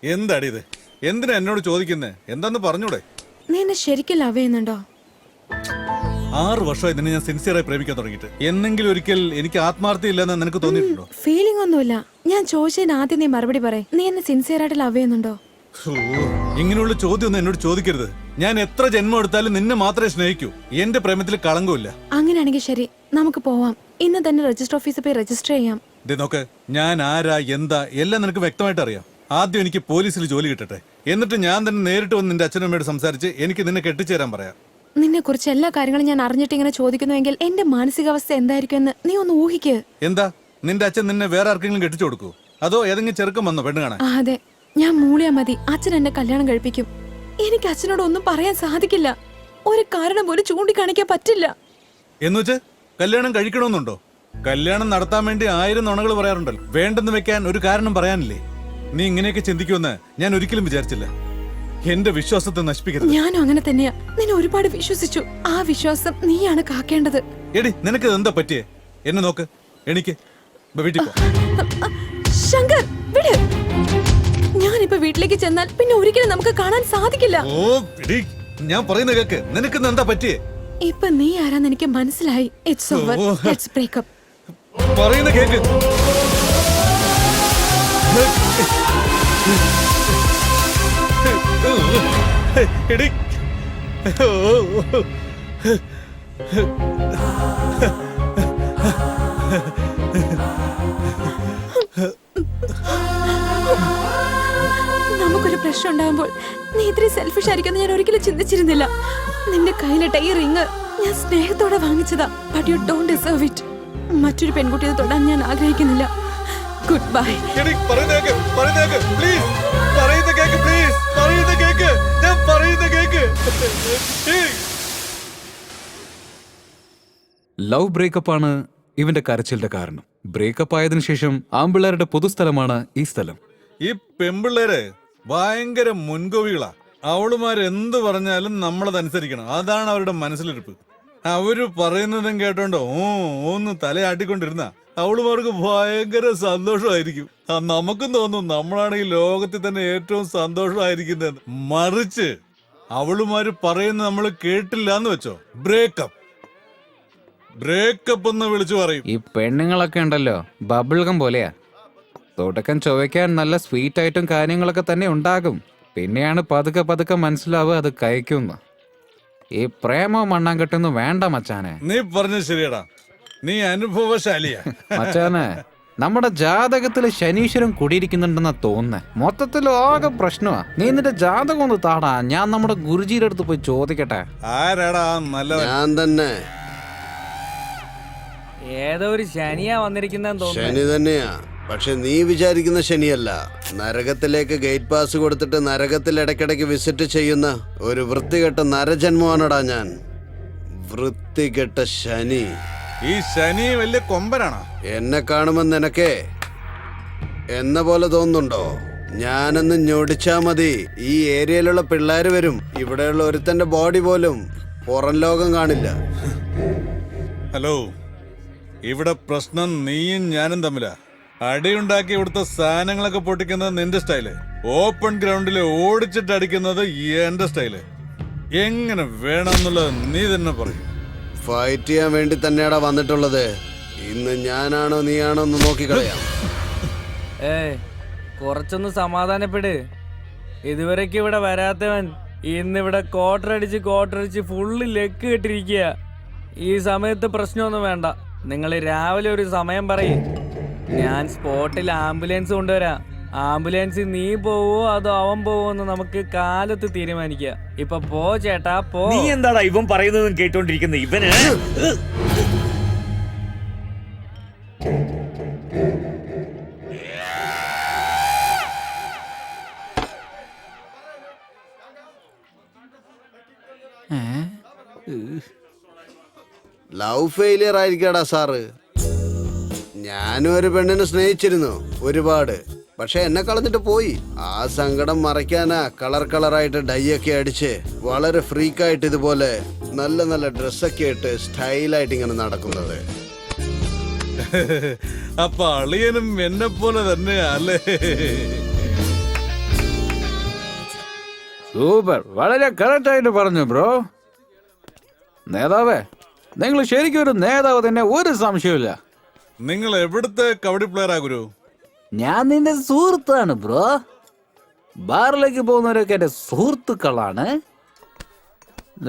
എന്താടി ഇത്? എന്തിനാ എന്നോട് ചോദിക്കുന്നേ? എന്താന്ന് പറഞ്ഞൂടെ? നീ എന്നെ ശരിക്കും ലവ് ചെയ്യുന്നുണ്ടോ? 6 വർഷമായി നിന്നെ ഞാൻ സിൻസിയറായി പ്രേമിക്കാൻ തുടങ്ങിയിട്ട്. എന്നെങ്കിലും ഒരിക്കൽ എനിക്ക് ആത്മാർത്ഥയില്ലെന്ന് നിനക്ക് തോന്നിയിട്ടുണ്ടോ? ഫീലിംഗ് ഒന്നുമില്ല. ഞാൻ ചോദിച്ചതിന് ആദ്യം നീ മറുപടി പറയ്. നീ എന്നെ സിൻസിയറായിട്ട് ലവ് ചെയ്യുന്നുണ്ടോ? ഇങ്ങനെയുള്ള ചോദ്യം ഒന്നും എന്നോട് ചോദിക്കരുത്. ഞാൻ എത്ര ജന്മം എടുത്താലും നിന്നെ മാത്രമേ സ്നേഹിക്കൂ. എന്റെ പ്രേമത്തിൽ കളങ്കമില്ല. അങ്ങനെയാണെങ്കിൽ ശരി, നമുക്ക് പോവാം. ഇന്ന് തന്നെ രജിസ്റ്റർ ഓഫീസിൽ പോയി രജിസ്റ്റർ ചെയ്യാം. നോക്ക്, ഞാൻ ആരാ എന്താ എല്ലാം നിനക്ക് വ്യക്തമായിട്ട് അറിയാം. ആദ്യം എനിക്ക് പോലീസിൽ ജോലി കിട്ടട്ടെ, എന്നിട്ട് ഞാൻ തന്നെ നേരിട്ട് വന്ന് നിന്റെ അച്ഛനമ്മയോട് സംസാരിച്ച് എനിക്ക് നിന്നെ കെട്ടിച്ചേരാൻ പറയാം. നിന്നെ കുറിച്ച് എല്ലാ കാര്യങ്ങളും ഞാൻ അറിഞ്ഞിട്ട് ഇങ്ങനെ ചോദിക്കുന്നുവെങ്കിൽ എന്റെ മാനസികാവസ്ഥ എന്തായിരിക്കും എന്ന് നീ ഒന്ന് ഊഹിക്ക്. എന്താ, നിന്റെ അച്ഛൻ നിന്നെ വേറെ ആർക്കെങ്കിലും കെട്ടിച്ചു കൊടുക്കൂ? അതോ ഏതെങ്കിലും ചെറുക്കം വന്നോ പെണ്ണ് കാണാൻ? അതെ, ഞാൻ മൂളിയാ മതി, അച്ഛൻ എന്നെ കല്യാണം കഴിപ്പിക്കും. എനിക്ക് അച്ഛനോട് ഒന്നും പറയാൻ സാധിക്കില്ല. ഒരു കാരണം പോലും ചൂണ്ടിക്കാണിക്കാൻ പറ്റില്ല. എന്നുവെച്ച് കല്യാണം കഴിക്കണമെന്നുണ്ടോ? കല്യാണം നടത്താൻ വേണ്ടി 1000 നുണകൾ പറയാറുണ്ടല്ലോ. വേണ്ടെന്ന് വെക്കാൻ ഒരു കാരണം പറയാനില്ലേ? നീ ഇങ്ങനെയൊക്കെ ചിന്തിക്കുമെന്ന് ഞാൻ ഒരിക്കലും വിചാരിച്ചില്ല. എന്റെ വിശ്വാസത്തെ നശിപ്പിക്കരുത്. ഞാനും അങ്ങനെ തന്നെയാ. നിന്നെ ഒരുപാട് വിശ്വസിച്ചു. ആ വിശ്വാസം നീയാണ് കാക്കേണ്ടത്. എടി, നിനക്ക് എന്താ പറ്റിയേ? എന്നെ നോക്ക്, എനിക്ക് വീട്ടിൽ പോ. ശങ്കർ, വിട്. ഞാനിപ്പോ വീട്ടിലേക്ക് ചെന്നാൽ പിന്നെ ഒരിക്കലും നമുക്ക് കാണാൻ സാധിക്കില്ല. ഓ എടി, ഞാൻ പറയുന്ന കേക്ക്. നിനക്ക് എന്താ പറ്റിയേ? ഇപ്പൊ നീ ആരാന്ന് എനിക്ക് മനസ്സിലായി. It's over. Let's break up. പറയുന്ന കേക്ക്. എടി, നമുക്കൊരു പ്രശ്നം ഉണ്ടാകുമ്പോൾ നീ ഇത്രയും സെൽഫിഷ് ആയിരിക്കും ഞാൻ ഒരിക്കലും ചിന്തിച്ചിരുന്നില്ല. നിന്റെ കയ്യിലിട്ട ഈ റിങ് ഞാൻ സ്നേഹത്തോടെ വാങ്ങിച്ചതാ. But you don't deserve it. മറ്റൊരു പെൺകുട്ടിയെ തൊടാൻ ഞാൻ ആഗ്രഹിക്കുന്നില്ല. Good bye. ലവ് ബ്രേക്കപ്പ് ആണ് ഇവന്റെ കരച്ചിലിന്റെ കാരണം. ബ്രേക്കപ്പ് ആയതിനു ശേഷം ആമ്പിള്ളേരുടെ പൊതുസ്ഥലമാണ് ഈ സ്ഥലം. ഈ പെമ്പിള്ളേര് ഭയങ്കര മുൻകോപികളാ. അവളുമാരെന്ത് പറഞ്ഞാലും നമ്മളതനുസരിക്കണം. അതാണ് അവരുടെ മനസ്സിലിരിപ്പ്. അവര് പറയുന്നതും കേട്ടോണ്ടോ ഒന്ന് തലയാട്ടിക്കൊണ്ടിരുന്ന അവളുമാർക്ക് ഭയങ്കര സന്തോഷമായിരിക്കും. നമുക്കും തോന്നും നമ്മളാണ് ഈ ലോകത്തിൽ തന്നെ ഏറ്റവും സന്തോഷമായിരിക്കുന്നത്. മറിച്ച് അവളുമാര് പറയുന്നത് നമ്മൾ കേട്ടില്ല എന്ന് വെച്ചോ, ബ്രേക്കപ്പ് ബ്രേക്കപ്പ് എന്ന് വിളിച്ചു പറയും. ഈ പെണ്ണുങ്ങളൊക്കെ ഉണ്ടല്ലോ ബബിൾഗം പോലെയാ. തുടക്കം ചൊവയ്ക്കാൻ നല്ല സ്വീറ്റ് ആയിട്ടും കാര്യങ്ങളൊക്കെ തന്നെ ഉണ്ടാകും. പിന്നെയാണ് പതുക്കെ പതുക്കെ മനസ്സിലാവുക അത് കഴിക്കുന്നു. ഈ പ്രേമോ മണ്ണാങ്കട്ടൊന്നും വേണ്ട മച്ചാനെ. നീ പറഞ്ഞത് ശരിയടാ, നീ അനുഭവശാലിയാ. മച്ചാനെ, നമ്മുടെ ജാതകത്തില് ശനീശ്വരൻ കുടിയിരിക്കുന്നുണ്ടെന്നാ തോന്നുന്നേ. മൊത്തത്തിൽ ആകെ പ്രശ്നമാ. നീ നിന്റെ ജാതകം ഒന്ന് താടാ, ഞാൻ നമ്മുടെ ഗുരുജിയുടെ അടുത്ത് പോയി ചോദിക്കട്ടെ. ആരാടാ നല്ലവൻ? ഞാൻ തന്നെ. ഏതോ ഒരു ശനിയാ വന്നിരിക്കുന്നെന്ന് തോന്നുന്നു. ശനി തന്നെയാ, പക്ഷെ നീ വിചാരിക്കുന്ന ശനിയല്ല. നരകത്തിലേക്ക് ഗേറ്റ് പാസ് കൊടുത്തിട്ട് നരകത്തിൽ ഇടയ്ക്കിടയ്ക്ക് വിസിറ്റ് ചെയ്യുന്ന ഒരു വൃത്തികെട്ട നരജന്മമാണടാ ഞാൻ. വൃത്തികെട്ട ശനി. ഈ ശനി വലിയ കൊമ്പനാണോ? എന്നെ കാണുമ്പോൾ നിനക്കേ എന്ന പോലെ തോന്നുന്നുണ്ടോ? ഞാനൊന്ന് ഞൊടിച്ചാ മതി, ഈ ഏരിയയിലുള്ള പിള്ളേര് വരും. ഇവിടെയുള്ള ഒരുത്തന്റെ ബോഡി പോലും പുറം ലോകം കാണില്ല. ഹലോ, ഇവിടെ പ്രശ്നം നീയും ഞാനും തമ്മിലാ. അടിയുണ്ടാക്കി ഇവിടുത്തെ സാധനങ്ങളൊക്കെ പൊട്ടിക്കുന്നത് നിന്റെ സ്റ്റൈല്, ഓപ്പൺ ഗ്രൗണ്ടിൽ ഓടിച്ചിട്ട് അടിക്കുന്നത് എന്റെ സ്റ്റൈല്. എങ്ങനെ വേണമെന്നുള്ളത് നീ തന്നെ പറയും. ഫൈറ്റ് ചെയ്യാൻ വേണ്ടി തന്നെയാടാ വന്നിട്ടുള്ളത്. ഇന്ന് ഞാനാണോ നീയാണോ എന്ന് നോക്കിക്കളയാം. കുറച്ചൊന്ന് സമാധാനപ്പെട്. ഇതുവരേക്കും ഇവിടെ വരാത്തവൻ ഇന്നിവിടെ കോട്ടറടിച്ച് ഫുള്ള് ലെക്ക് കെട്ടിരിക്കുക. ഈ സമയത്ത് പ്രശ്നമൊന്നും വേണ്ട. നിങ്ങൾ രാവിലെ ഒരു സമയം പറയും, ഞാൻ സ്പോട്ടിൽ ആംബുലൻസ് കൊണ്ടുവരാം. ആംബുലൻസിൽ നീ പോവോ അതോ അവൻ പോവോ എന്ന് നമുക്ക് കാലത്ത് തീരുമാനിക്കാം. ഇപ്പൊ പോ ചേട്ടാ പോ. നീ എന്താടാ ഇവൻ പറയുന്നതും കേട്ടോണ്ടിരിക്കുന്നത്? ഇവന് ലവ് ഫെയിലിയർ ആയിരിക്കടാ സാറ്. ഞാനും ഒരു പെണ്ണിനെ സ്നേഹിച്ചിരുന്നു ഒരുപാട്. പക്ഷെ എന്നെ കളഞ്ഞിട്ട് പോയി. ആ സങ്കടം മറയ്ക്കാനാ കളറായിട്ട് ഡൈ ഒക്കെ അടിച്ച് വളരെ ഫ്രീക്കായിട്ട് ഇതുപോലെ നല്ല നല്ല ഡ്രസ്സൊക്കെ ഇട്ട് സ്റ്റൈലായിട്ട് ഇങ്ങനെ നടക്കുന്നത്. അപ്പൊ അളിയനും എന്നെ പോലെ തന്നെയാ അല്ലേ? സൂപ്പർ, വളരെ കറക്റ്റ് ആയിട്ട് പറഞ്ഞു ബ്രോ. നേതാവേ, നിങ്ങൾ ശരിക്കും ഒരു നേതാവ് തന്നെ, ഒരു സംശയമില്ല. നിങ്ങൾ എവിടുത്തെ കബഡി പ്ലെയറാ ഗുരു? ഞാൻ നിന്റെ സുഹൃത്താണ് ബ്രോ. ബാറിലേക്ക് പോകുന്നവരൊക്കെ എന്റെ സുഹൃത്തുക്കളാണ്.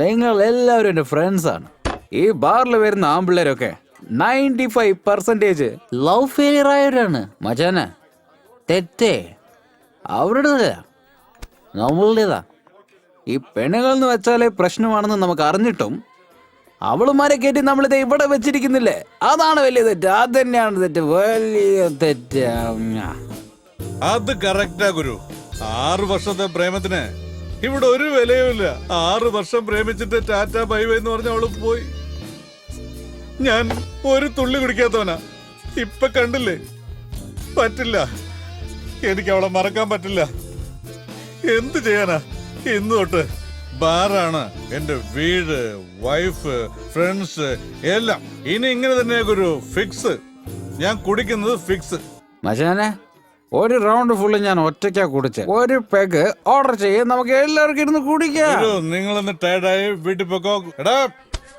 നിങ്ങൾ എല്ലാവരും എന്റെ ഫ്രണ്ട്സ് ആണ്. ഈ ബാറിൽ വരുന്ന ആമ്പിള്ളേരൊക്കെ 95% ലവ് ഫെയിലിയർ ആയവരാണ് മച്ചാനെ. തെറ്റേ അവരുടേതാ, നമ്മളുടേതാ. ഈ പെണ്ണുങ്ങൾ എന്ന് വെച്ചാലേ പ്രശ്നമാണെന്ന് നമുക്ക് അറിഞ്ഞിട്ടും അവളുമാരെ കയറ്റി നമ്മളിത് ഇവിടെ വെച്ചിരിക്കുന്നില്ലേ, അതാണ് വലിയ തെറ്റ്. അത് തന്നെയാണ് തെറ്റ്, വലിയ തെറ്റ്. അത് കറക്റ്റാ ഗുരു. 6 വർഷത്തെ പ്രേമത്തിന് ഇവിടെ ഒരു വിലയുമില്ല. 6 വർഷം പ്രേമിച്ചിട്ട് ടാറ്റ ബൈ ബൈ എന്ന് പറഞ്ഞ അവള് പോയി. ഞാൻ ഒരു തുള്ളി കുടിക്കാത്തവനാ. ഇപ്പൊ കണ്ടില്ലേ, പറ്റില്ല. എനിക്ക് അവളെ മറക്കാൻ പറ്റില്ല. എന്ത് ചെയ്യാനാ? ഇന്ന് തൊട്ട് ബാറാണ് എന്റെ വീട്, വൈഫ്, ഫ്രണ്ട്സ് എല്ലാം. ഇനി ഇങ്ങനെ തന്നെ ഗുരു, ഫിക്സ്. ഞാൻ കുടിക്കുന്നത് ഫിക്സ്. മച്ചാനെ, ഒരു റൗണ്ട് ഫുള്ള് ഞാൻ ഒറ്റയ്ക്കാ കുടിച്ചത്. ഒരു പെഗ് ഓർഡർ ചെയ്യും, നമുക്ക് എല്ലാവർക്കും ഇരുന്ന് കുടിക്കാം. ഗുരു, നിങ്ങളൊന്ന് ടയർഡായി വീട്ടിൽ പോക്കോ. എടാ,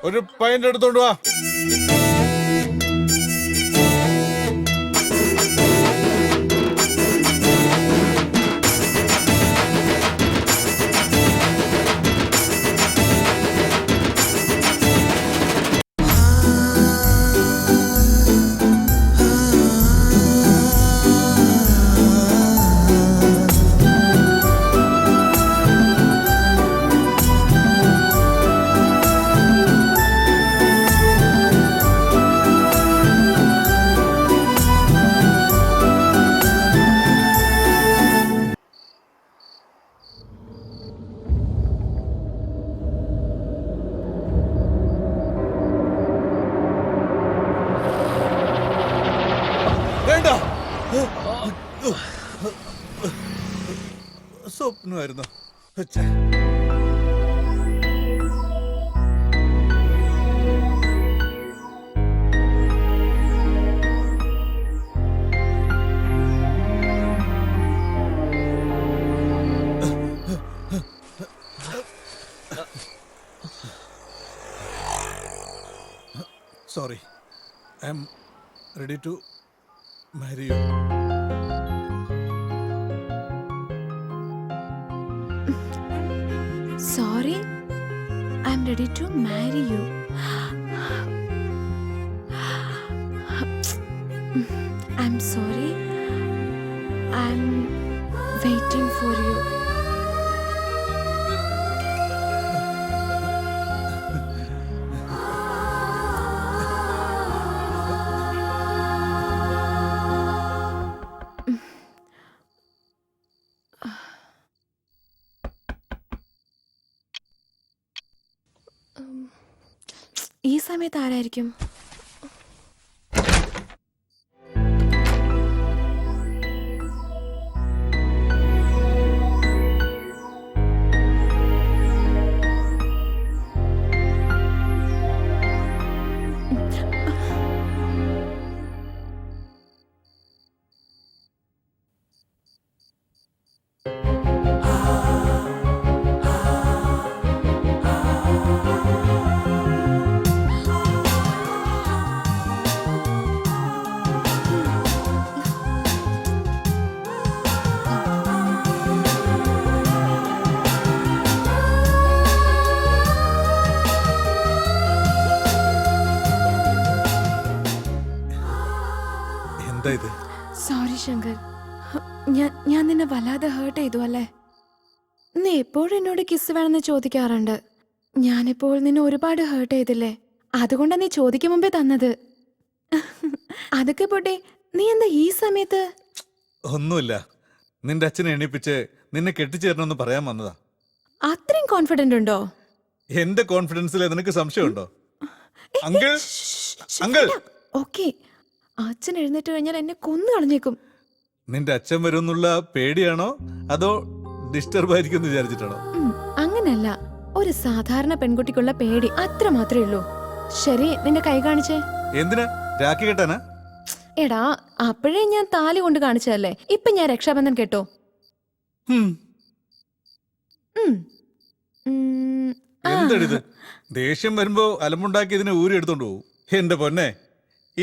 ഒരു പൈൻ്റ് എടുത്തോണ്ട് വാ. സ്വപ്നമായിരുന്നു. Sorry, I'm ready to marry you. Sorry, I'm ready to marry you. I'm sorry. I'm waiting for you. ഈ സമയത്ത് ആരായിരിക്കും? എന്താ ഇത്? സോറി ശങ്കർ, ഞാൻ നിന്നെ വല്ലാതെ ഹേർട്ട് ചെയ്തു അല്ലേ? നീ എപ്പോഴും എന്നോട് കിസ് വേണമെന്ന് ചോദിക്കാറുണ്ട്. ഞാനിപ്പോൾ നിന്നെ ഒരുപാട് ഹേർട്ട് ചെയ്തില്ലേ? അതുകൊണ്ടാ നീ ചോദിക്കും മുമ്പേ തന്നത്. അതൊക്കെ പോട്ടെ, നീ എന്താ ഈ സമയത്ത്? ഒന്നുമില്ല, നിന്റെ അച്ഛനെ എണീപ്പിച്ച് നിന്നെ കെട്ടിച്ചേരണമെന്ന് പറയാൻ വന്നതാ. അത്രയും കോൺഫിഡന്റ് ഉണ്ടോ? എന്റെ കോൺഫിഡൻസിൽ നിനക്ക് സംശയമുണ്ടോ? Uncle, uncle. ഓക്കെ, അച്ഛൻ എഴുന്നേറ്റ് കഴിഞ്ഞാൽ എന്നെ കൊന്നു കളഞ്ഞേക്കും. നിന്റെ അച്ഛൻ വരുമെന്നുള്ള പേടിയാണോ അതോ ഡിസ്റ്റർബ് ആയിരിക്കും എന്ന് വിചാരിച്ചിട്ടാണോ? അങ്ങനല്ല, ഒരു സാധാരണ പെൺകുട്ടിക്കുള്ള പേടി, അത്ര മാത്രമേ ഉള്ളൂ. ശരി, നിന്റെ കൈ കാണിച്ചേ. എന്തിനാ? രാഖി കെട്ടാനാ? എടാ, അപ്പോഴേ ഞാൻ താലി കൊണ്ട് കാണിച്ചതല്ലേ. ഇപ്പൊ ഞാൻ രക്ഷാബന്ധൻ കേട്ടോ. എന്താണിത്? ദേഷ്യം വരുമ്പോ അലമ്പുണ്ടാക്കി ഇതിനെ ഊരി എടുത്തോണ്ട് പോകും. എന്റെ പൊന്നെ,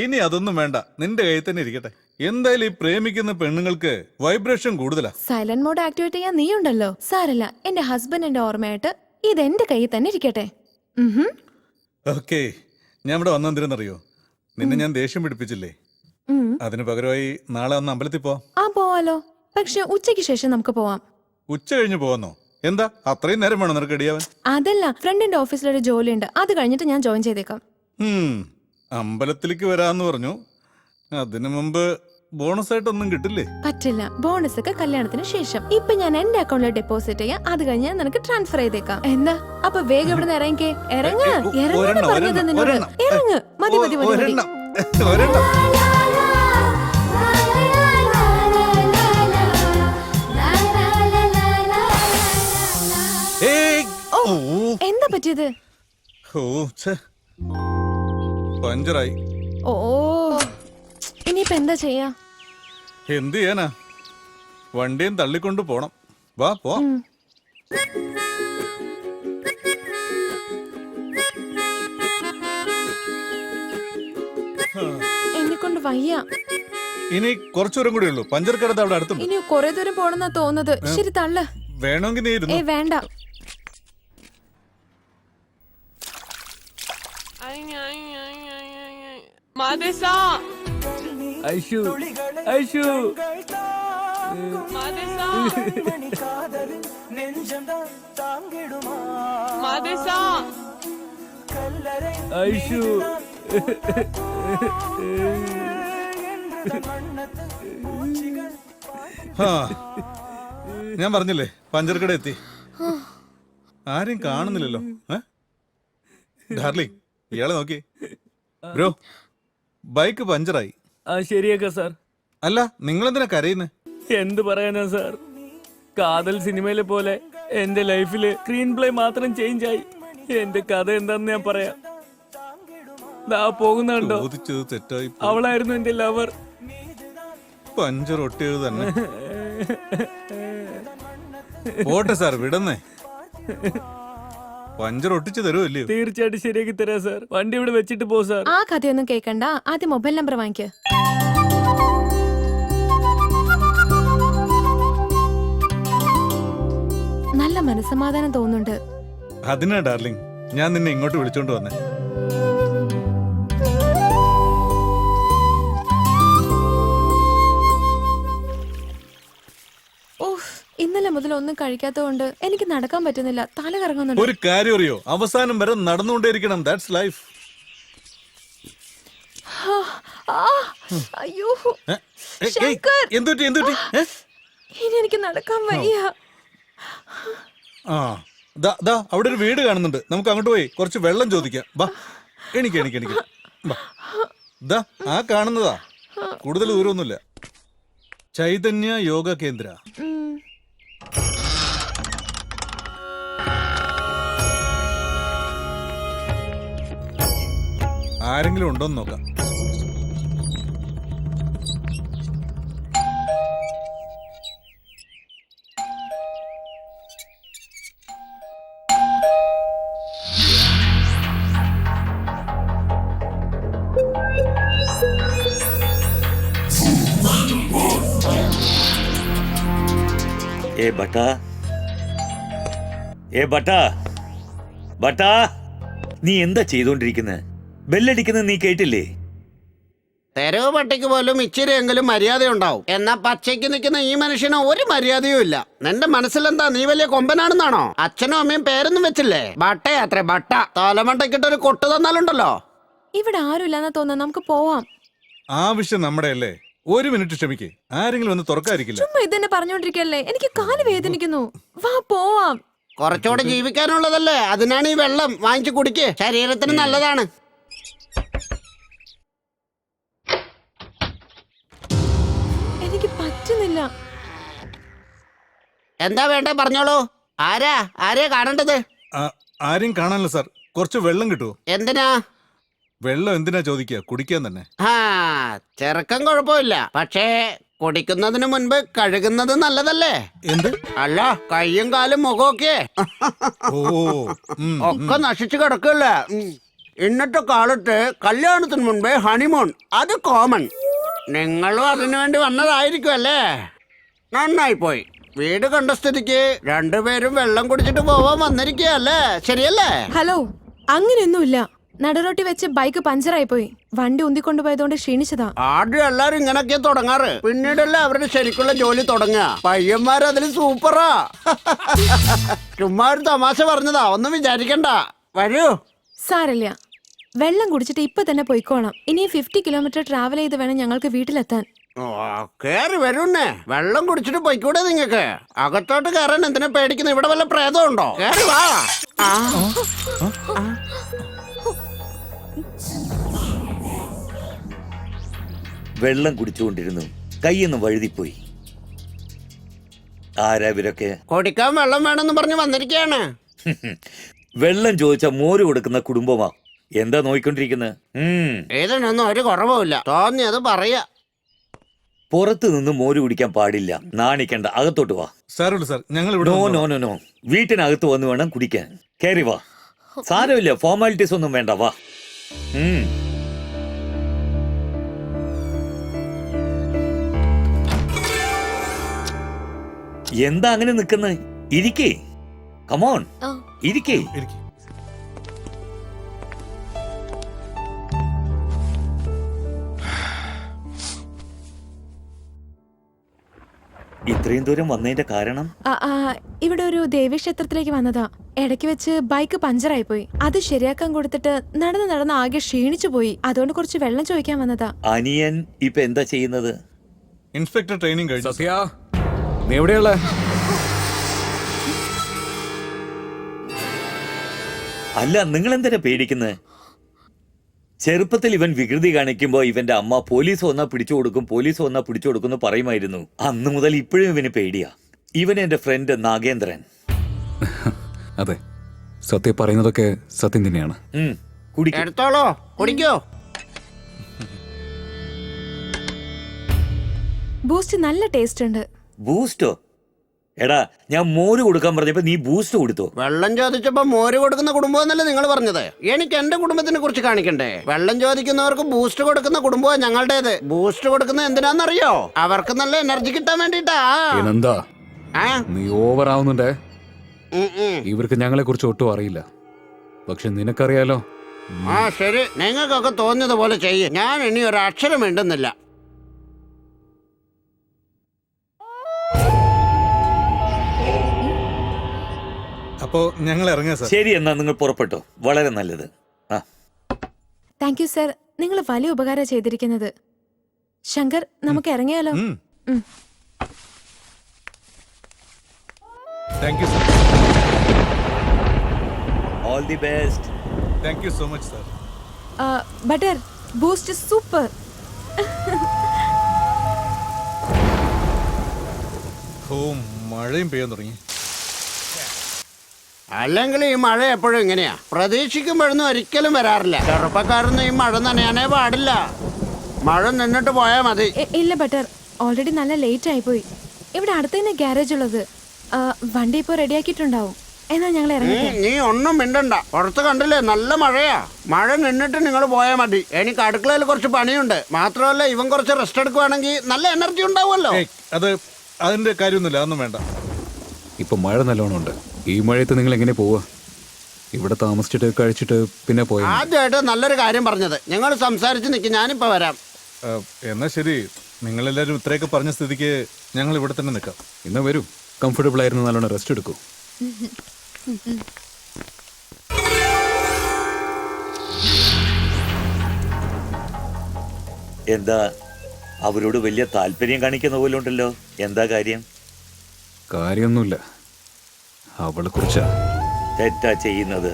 ഇനി അതൊന്നും വേണ്ട, നിന്റെ കയ്യിൽ തന്നെ ഇരിക്കട്ടെ. എന്തായാലും ഈ പ്രേമിക്കുന്ന പെണ്ണുങ്ങൾക്ക് വൈബ്രേഷൻ കൂടുതലാ. സൈലന്റ് മോഡ് ആക്ടിവേറ്റ് ചെയ്യാൻ നീ ഉണ്ടല്ലോ. സാരല്ല, എന്റെ ഹസ്ബൻഡിന്റെ ഓർമ്മയായിട്ട് ഇത് എന്റെ കയ്യിൽ തന്നെ ഇരിക്കട്ടെ. ഓക്കെ, ഞാൻ ഇവിടെ വന്നെന്തിനെന്നറിയോ? നിന്നെ ഞാൻ ദേഷ്യം പിടിപ്പിച്ചില്ലേ? അതിന് പകരമായി നാളെ ഒന്ന് അമ്പലത്തിൽ പോവാം. ആ പോവാലോ, പക്ഷെ ഉച്ചയ്ക്ക് ശേഷം നമുക്ക് പോവാം. ഉച്ച കഴിഞ്ഞ് പോവാന്നോ? എന്താ അത്രയും നേരം വേണോ നിനക്ക് റെഡിയാവാൻ? അതല്ല, ഫ്രണ്ടിന്റെ ഓഫീസിലൊരു ജോലിയുണ്ട്, അത് കഴിഞ്ഞിട്ട് ഞാൻ ജോയിൻ ചെയ്തേക്കാം. അമ്പലത്തിലേക്ക് വരാന്ന് പറഞ്ഞു. അതിനു മുമ്പ് ബോണസ് ആയിട്ടൊന്നും കിട്ടില്ലേ? പറ്റില്ല, ബോണസ് ഒക്കെ കല്യാണത്തിന് ശേഷം. ഇപ്പൊ ഞാൻ എന്റെ അക്കൗണ്ടിൽ ഡെപ്പോസിറ്റ് ചെയ്യാം, അത് കഴിഞ്ഞ് നിനക്ക് ട്രാൻസ്ഫർ ചെയ്തേക്കാം. എന്താ അപ്പൊ വേഗം ഇവിടെ നിന്ന് ഇറങ്ങിക്കേ. ഇറങ്ങ്, ഇറങ്ങാൻ പറഞ്ഞത് നിന്നോട്. ഇറങ്ങ്, മതി മതി മതി മതി. എന്താ പറ്റിയത്? പഞ്ചറായി. ഓ, ഇനിയിപ്പോ എന്താ ചെയ്യാ? എന്ത് ചെയ്യാനാ, വണ്ടിയും തള്ളിക്കൊണ്ട് പോണം. വാ പോ. എന്നെ കൊണ്ട് വയ്യ. ഇനി കുറച്ചു ദൂരം കൂടി ഉള്ളൂ, പഞ്ചർ കടത്ത് അവിടെ അടുത്തുണ്ട്. ഇനി കൊറേ ദൂരം പോണെന്നാ തോന്നുന്നത്. ശരി, തള്ളു. വേണമെങ്കിൽ നീ ഇരുന്നു. വേണ്ട. ഐഷു, ഐഷു. ഐഷു. ഞാൻ പറഞ്ഞില്ലേ പഞ്ചർ കട എത്തി. ആരെയും കാണുന്നില്ലല്ലോ. ഡാർലിംഗ്, ഇയാളെ നോക്കി. ബ്രോ, ബൈക്ക് പഞ്ചറായി. ശരിയാക്ക സാർ. അല്ല, നിങ്ങളെന്തിനാ കരയുന്നേ? എന്ത് പറയാനാ സാർ, കാതൽ സിനിമയിലെ പോലെ എന്റെ ലൈഫില് സ്ക്രീൻ പ്ലേ മാത്രം ചേഞ്ച് ആയി. എന്റെ കഥ എന്താന്ന് ഞാൻ പറയാം. പോകുന്നുണ്ടോ? തെറ്റായി. അവളായിരുന്നു എന്റെ ലവർ. പഞ്ചർ ഒട്ടിയത് തന്നെ. പോട്ടെ സാർ, വിടന്നേ. പഞ്ചർ ഒട്ടിച്ച് തരുമല്ലയോ? തീർച്ചയായിട്ടും ശരിയാക്കി തരാം സാർ. വണ്ടി ഇവിടെ വെച്ചിട്ട് പോ സാർ. ആ കഥയൊന്നും കേൾക്കണ്ട, ആദ്യം മൊബൈൽ നമ്പർ വാങ്ങിക്ക്. നല്ല മനസ്സമാധാനം തോന്നുന്നുണ്ട്. അതിനാ ഡാർലിംഗ് ഞാൻ നിന്നെ ഇങ്ങോട്ട് വിളിച്ചോണ്ട് വന്നേ. ഓഹ്, ഇന്നലെ മുതൽ ഒന്നും കഴിക്കാത്തതുകൊണ്ട് എനിക്ക് നടക്കാൻ പറ്റുന്നില്ല, തല കറങ്ങുന്നുണ്ട്. ഒരു കാര്യം അറിയോ, അവസാനം വരെ നടന്നുകൊണ്ടേയിരിക്കണം. That's life. അയ്യോ എന്തുറ്റി? ഇനി എനിക്ക് നടക്കാൻ വയ്യ. ആ ദാ അവിടെ ഒരു വീട് കാണുന്നുണ്ട്. നമുക്ക് അങ്ങോട്ട് പോയി കുറച്ച് വെള്ളം ചോദിക്കാം. ബാ, എനിക്ക് ബാ. ദാ ആ കാണുന്നതാ, കൂടുതൽ ദൂരമൊന്നുമില്ല. ചൈതന്യ യോഗ കേന്ദ്ര. ആരെങ്കിലും ഉണ്ടോന്ന് നോക്കാം. ഏ ബട്ടാ, ബട്ടാ, നീ എന്താ ചെയ്തോണ്ടിരിക്കുന്നത്? ബെല്ലടിക്കുന്നത് നീ കേട്ടില്ലേ? തെരുവ് പട്ടിക്ക് പോലും ഇച്ചിരിയെങ്കിലും മര്യാദ ഉണ്ടാവും. എന്നാ പച്ചയ്ക്ക് നിൽക്കുന്ന ഈ മനുഷ്യന് ഒരു മര്യാദയും ഇല്ല. നിന്റെ മനസ്സിലെന്താ, നീ വലിയ കൊമ്പനാണെന്നാണോ? അച്ഛനും അമ്മയും പേരൊന്നും വെച്ചില്ലേ? ബട്ടയാത്രേ ബട്ട. തലമണ്ടക്കിട്ട് ഒരു കൊട്ട് തന്നാലുണ്ടല്ലോ. ഇവിടെ ആരുമില്ലെന്നാ തോന്നുന്നു, നമുക്ക് പോവാം. ആവശ്യം നമ്മുടെ അല്ലേ? ഒരു മിനിറ്റ് ക്ഷമിക്കേ, ആരെങ്കിലും ഒന്ന് തുറക്കാതിരിക്കില്ല. ചുമ്മാ ഇതന്നെ പറഞ്ഞോണ്ടിരിക്കല്ലേ, എനിക്ക് കാല് വേദനിക്കുന്നു. വാ പോവാം. കുറച്ചുകൂടെ ജീവിക്കാനുള്ളതല്ലേ, അതിനാണ് ഈ വെള്ളം. വാങ്ങിച്ചു കുടിക്ക്, ശരീരത്തിന് നല്ലതാണ്. എനിക്ക് പറ്റുന്നില്ല. എന്താ വേണ്ടേ പറഞ്ഞോളൂ. ആരെയാ കാണേണ്ടത്? ആരെയും കാണാനല്ല സാർ, കുറച്ച് വെള്ളം കിട്ടുമോ? എന്തിനാ? വെള്ളം എന്തിനാ ചോദിക്കുക, കുടിക്കാൻ തന്നെ. ആ ചെറുക്കം കുഴപ്പമില്ല, പക്ഷേ കുടിക്കുന്നതിന് മുൻപ് കഴുകുന്നത് നല്ലതല്ലേ? എന്ത്? അല്ല, കയ്യും കാലും മുഖമൊക്കെ ഓ ഒക്കെ നശിച്ചു കിടക്കല്ലേ. ഇന്നത്തെ കാലത്ത് കല്യാണത്തിന് മുൻപേ ഹണിമൂൺ, അത് കോമൺ. നിങ്ങളും അതിനു വേണ്ടി വന്നതായിരിക്കും അല്ലേ? നന്നായി പോയി. വീട് കണ്ട സ്ഥിതിക്ക് രണ്ടുപേരും വെള്ളം കുടിച്ചിട്ട് പോവാൻ വന്നിരിക്കുകയല്ലേ, ശരിയല്ലേ? ഹലോ, അങ്ങനെയൊന്നുമില്ല. നടുറോട്ടി വെച്ച് ബൈക്ക് പഞ്ചറായി പോയി. വണ്ടി ഉന്തിക്കൊണ്ടുപോയതുകൊണ്ട് ക്ഷീണിച്ചതാ. ആദ്യം എല്ലാരും ഇങ്ങനൊക്കെ തുടങ്ങാറ്, പിന്നീടല്ലേ അവരുടെ ശരിക്കുള്ള ജോലി തുടങ്ങുക. പയ്യന്മാരതിൽ സൂപ്പറാ. ചുമ്മാ ഒരു തമാശ പറഞ്ഞതാ, ഒന്നും വിചാരിക്കണ്ട. വരൂ. സാരല്ല, വെള്ളം കുടിച്ചിട്ട് ഇപ്പൊ തന്നെ പോയിക്കോണം. ഇനി 50 കിലോമീറ്റർ ട്രാവൽ ചെയ്ത് വേണം ഞങ്ങൾക്ക് വീട്ടിലെത്താൻ. കേറി വരൂന്നേ. വെള്ളം കുടിച്ചിട്ട് പോയിക്കൂടെ നിങ്ങക്ക്? അകത്തോട്ട് കയറാൻ എന്തിനാ പേടിക്കുന്നത്? ഇവിടെ വല്ല പ്രേതം ഉണ്ടോ? കേറി വാ. വെള്ളം കുടിച്ചുകൊണ്ടിരുന്നു, കൈയൊന്ന് വഴുതിപ്പോയി. ആരാ ഇവരൊക്കെ? കുടിക്കാൻ വെള്ളം വേണമെന്ന് പറഞ്ഞ് വന്നിരിക്കയാണ്. വെള്ളം ചോദിച്ച മോര് കൊടുക്കുന്ന കുടുംബമാ. എന്താ നോയിക്കൊണ്ടിരിക്കുന്നത്? ഇതിനൊന്നും ഒരു കുറവുമില്ല, തോന്നിയത് പറയാ. പുറത്തു നിന്ന് മോര് കുടിക്കാൻ പാടില്ല. നാണിക്കണ്ട, അകത്തോട്ട് വാ. സാരമില്ല സാർ, ഞങ്ങൾ നോ നോ നോ നോ, വീട്ടിനകത്ത് വന്ന് വേണം കുടിക്കാൻ. കയറി വാ. സാരമില്ല, ഫോർമാലിറ്റീസ് ഒന്നും വേണ്ട, വാ. എന്താ അങ്ങനെ നിൽക്കുന്നത്? ഇരിക്കേ, കമോൺ ഇരിക്കേ. ഇത്രയും ദൂരം വന്നതിന്റെ കാരണം? ഇവിടെ ഒരു ദേവീക്ഷേത്രത്തിലേക്ക് വന്നതാ. ഇടയ്ക്ക് വെച്ച് ബൈക്ക് പഞ്ചറായി പോയി. അത് ശരിയാക്കാൻ കൊടുത്തിട്ട് നടന്ന് ആകെ ക്ഷീണിച്ചു പോയി. അതുകൊണ്ട് കുറച്ച് വെള്ളം ചോദിക്കാൻ വന്നതാ. അനിയൻ ഇപ്പൊ എന്താ ചെയ്യുന്നത്? ഇൻസ്പെക്ടർ ട്രെയിനിങ് കഴിഞ്ഞു. സത്യ, നീ എവിടെയുള്ള? അല്ല, നിങ്ങൾ എന്തിനാ പേടിക്കുന്നത്? ചെറുപ്പത്തിൽ ഇവൻ വികൃതി കാണിക്കുമ്പോ ഇവന്റെ അമ്മ പോലീസ് വന്നാ പിടിച്ചു കൊടുക്കും പറയുമായിരുന്നു. അന്ന് മുതൽ ഇപ്പോഴും ഇവന് പേടിയാ. ഇവൻ എന്റെ ഫ്രണ്ട് നാഗേന്ദ്രൻ. അതെ, സത്യ പറയുന്നതൊക്കെ സത്യം തന്നെയാണ്. എടുത്തോളോ, കുടിക്കോ. ബൂസ്റ്റ് നല്ല ടേസ്റ്റ് ഉണ്ട്. ബൂസ്റ്റോ? 50 കിലോമീറ്റർ ട്രാവൽ ചെയ്ത് വേണം ഞങ്ങൾക്ക് വീട്ടിലെത്താൻ. അന്ന് മുതൽ ഇപ്പോഴും ഇവന് പേടിയാ. ഇവൻ എന്റെ ഫ്രണ്ട് നാഗേന്ദ്രൻ. കുടിക്കേ. അതെ, സത്യ പറയുന്നതൊക്കെ സത്യം തന്നെയാണ്. കുടിക്കേ. എടാ ഞാൻ മോര് കൊടുക്കാൻ പറഞ്ഞപ്പോ നീ ബൂസ്റ്റ് കൊടുത്തോ? വെള്ളം ചോദിച്ചപ്പോ മോര് കൊടുക്കുന്ന കുടുംബം എന്നല്ലേ നിങ്ങൾ പറഞ്ഞത്? എനിക്ക് എന്റെ കുടുംബത്തിനെ കുറിച്ച് കാണിക്കണ്ടേ? വെള്ളം ചോദിക്കുന്നവർക്ക് ബൂസ്റ്റ് കൊടുക്കുന്ന കുടുംബമാണ് ഞങ്ങളുടേത്. ബൂസ്റ്റ് കൊടുക്കുന്നത് എന്തിനാന്നറിയോ? അവർക്ക് നല്ല എനർജി കിട്ടാൻ വേണ്ടിട്ടാ. എന്താ ആ? നീ ഓവർ ആവുന്നുണ്ടേ. ഉം, ഉം. ഇവർക്ക് ഞങ്ങളെ കുറിച്ച് ഒട്ടും അറിയില്ല. പക്ഷെ നിനക്കറിയാലോ. ആ ശരി, നിങ്ങൾക്കൊക്കെ തോന്നിയതുപോലെ ചെയ്യ്. ഞാൻ ഇനി ഒരു അക്ഷരം വേണ്ടുന്നില്ല. അപ്പോ ഞങ്ങൾ ഇറങ്ങാം സാർ. ശരി, എന്നാ നിങ്ങൾ പുറപ്പെട്ടോ. വളരെ നല്ലത്. ആ താങ്ക് യു സർ, നിങ്ങൾ വലിയ ഉപകാരം ചെയ്തിരിക്കുന്നത്. ശങ്കർ, നമുക്ക് ഇറങ്ങിയാലോ? Thank you sir. All the best. Thank you so much sir. Butter boost super. ഓ, മഴയും പെയ്യാൻ തുടങ്ങി. അല്ലെങ്കിൽ ഈ മഴ എപ്പോഴും ഇങ്ങനെയാ, പ്രതീക്ഷിക്കുമ്പോഴൊന്നും ഒരിക്കലും വരാറില്ല. ചെറുപ്പക്കാരൊന്നും ഈ മഴ നനയാനേ പാടില്ല. മഴ നിന്നിട്ട് പോയാ മതി. ഇല്ല ബട്ടർ, ഓൾറെഡി നല്ല ലേറ്റ് ആയിപ്പോയി. ഇവിടെ അടുത്ത് തന്നെ ഗ്യാരേജ് ഉള്ളത്. വണ്ടി ഇപ്പോൾ റെഡിയാക്കിയിട്ടുണ്ടാവും. എന്നാ ഞങ്ങൾ ഇറങ്ങട്ടെ. നീ ഒന്നും മിണ്ടണ്ട. പുറത്ത് കണ്ടില്ലേ, നല്ല മഴയാ. മഴ നിന്നിട്ട് നിങ്ങൾ പോയാൽ മതി. എനിക്ക് അടുക്കളയിൽ കുറച്ച് പണിയുണ്ട്. മാത്രമല്ല, ഇവൻ കുറച്ച് റെസ്റ്റ് എടുക്കുവാണെങ്കിൽ നല്ല എനർജി ഉണ്ടാവുമല്ലോ. അതിന്റെ കാര്യമൊന്നുമില്ല, അതൊന്നും വേണ്ട. ഇപ്പൊ മഴ നല്ലോണം ഉണ്ട്. ഈ മഴയത്ത് നിങ്ങൾ എങ്ങനെ പോവാ? ഇവിടെ താമസിച്ചിട്ട് കഴിച്ചിട്ട് പിന്നെ പോയാ മതി. ആദ്യമായിട്ട് നല്ലൊരു കാര്യം പറഞ്ഞത്. ഞങ്ങൾ സംസാരിച്ച് നിൽക്കും. ഞാനിപ്പോ വരാം. എന്നാ ശരി, നിങ്ങളെല്ലാരും ഇത്രയൊക്കെ പറഞ്ഞ സ്ഥിതിക്ക് ഞങ്ങൾ ഇവിടെ തന്നെ നിൽക്കാം. എന്നാ വരൂ, കംഫർട്ടബിൾ ആയിരുന്നു, നല്ലോണം റെസ്റ്റ് എടുക്കൂ. എന്താ അവരോട് വലിയ താല്പര്യം കാണിക്കുന്ന പോലെ ഉണ്ടല്ലോ? എന്താ കാര്യം? കാര്യമൊന്നുമില്ല, അവളെ കുറിച്ചാ. തെറ്റാ ചെയ്യുന്നത്?